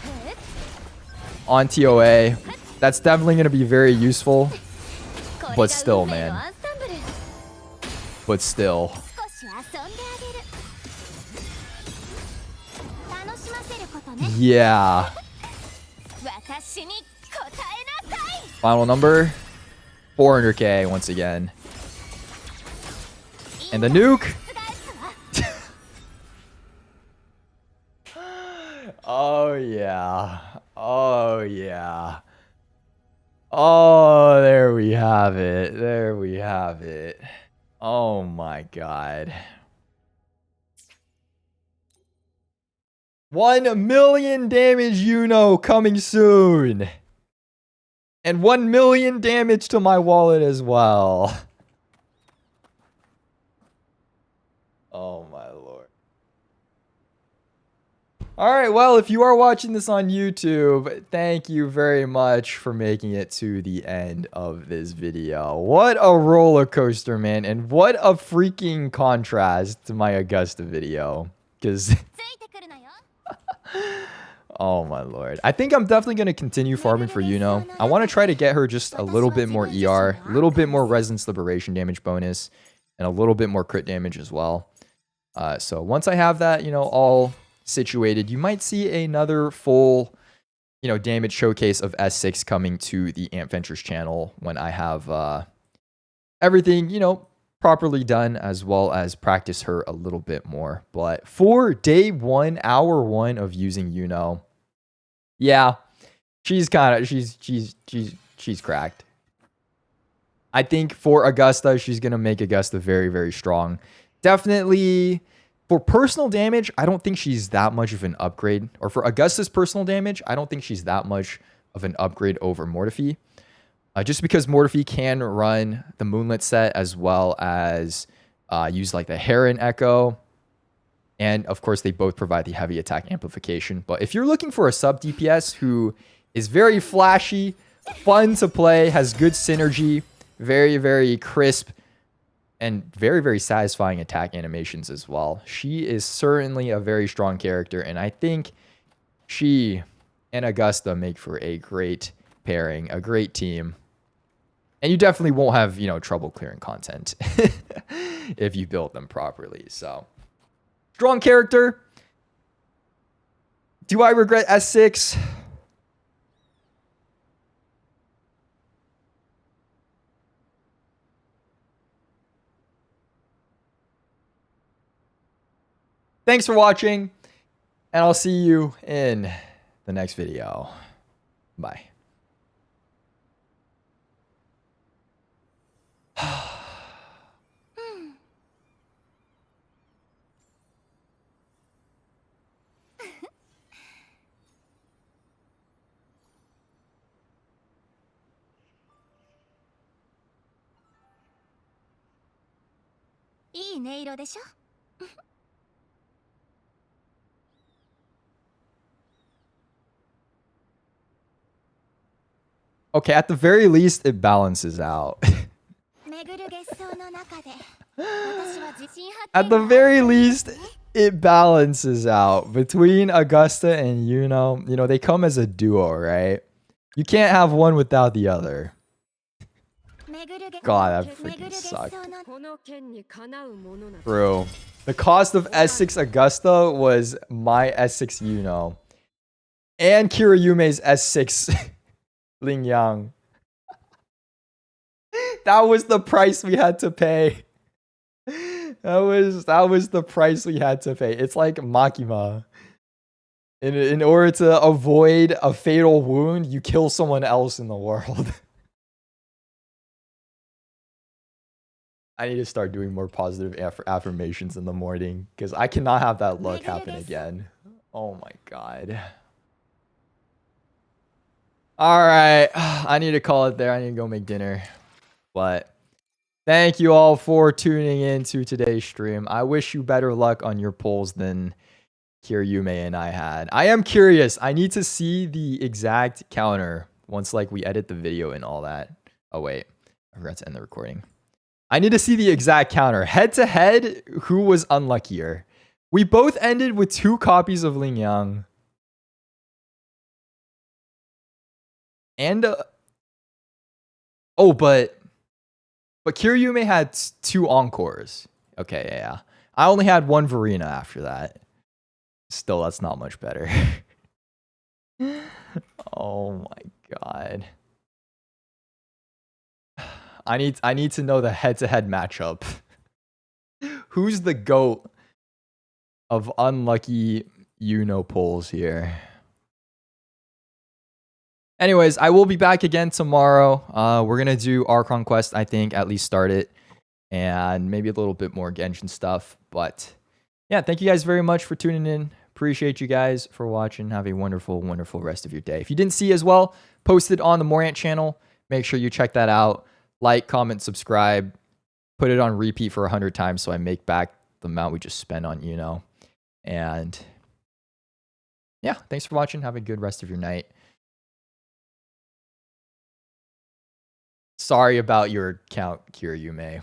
On TOA. That's definitely going to be very useful. But still, man. But still. Yeah. Final number. 400k once again. And the nuke. Oh, yeah. Oh, yeah. Oh, there we have it. There we have it. Oh, my God. 1 million damage Iuno coming soon. And 1 million damage to my wallet as well. Oh, my Lord. All right, well, if you are watching this on YouTube, thank you very much for making it to the end of this video. What a roller coaster, man, and what a freaking contrast to my Augusta video. Because, oh my Lord. I think I'm definitely going to continue farming for Iuno. I want to try to get her just a little bit more ER, a little bit more Resonance Liberation damage bonus, and a little bit more crit damage as well. So once I have that, you know, all situated, you might see another full, you know, damage showcase of S6 coming to the Amp Ventures channel when I have everything, you know, properly done, as well as practice her a little bit more. But for day 1, hour 1 of using Iuno, yeah, she's cracked. I think for Augusta, she's gonna make Augusta very, very strong. Definitely. For personal damage, I don't think she's that much of an upgrade. Or for Augusta's personal damage, I don't think she's that much of an upgrade over Mortifi. Just because Mortifi can run the Moonlit set as well as use like the Heron Echo. And of course, they both provide the heavy attack amplification. But if you're looking for a sub DPS who is very flashy, fun to play, has good synergy, very, very crisp, and very, very satisfying attack animations as well, she is certainly a very strong character. And I think she and Augusta make for a great pairing, a great team. And you definitely won't have, you know, trouble clearing content if you build them properly. So, strong character. Do I regret S6? Thanks for watching, and I'll see you in the next video. Bye. Okay, at the very least, it balances out. At the very least, it balances out between Augusta and Iuno. You know, they come as a duo, right? You can't have one without the other. God, that freaking sucked. この剣にかなうものなど Bro, the cost of S6 Augusta was my S6 Uno. And Kiriyume's S6 Ling Yang. That was the price we had to pay. That was the price we had to pay. It's like Makima. In order to avoid a fatal wound, you kill someone else in the world. I need to start doing more positive affirmations in the morning because I cannot have that luck happen again. Oh my god. All right, I need to call it there. I need to go make dinner. But thank you all for tuning in to today's stream. I wish you better luck on your polls than Kiryume and I had. I am curious. I need to see the exact counter once like we edit the video and all that. Oh wait, I forgot to end the recording. I need to see the exact counter. Head to head, who was unluckier? We both ended with 2 copies of Ling Yang. And oh, but Kiryume had 2 encores. Okay, yeah. I only had 1 Verena after that. Still, that's not much better. Oh my god. I need to know the head-to-head matchup. Who's the GOAT of unlucky Uno polls here? Anyways, I will be back again tomorrow. We're gonna do Archon Quest, I think, at least start it. And maybe a little bit more Genshin stuff. But yeah, thank you guys very much for tuning in. Appreciate you guys for watching. Have a wonderful, wonderful rest of your day. If you didn't see as well, posted on the Morant channel. Make sure you check that out. Like, comment, subscribe. Put it on repeat for 100 times so I make back the amount we just spent on Uno. And yeah, thanks for watching. Have a good rest of your night. Sorry about your count, Kiryume.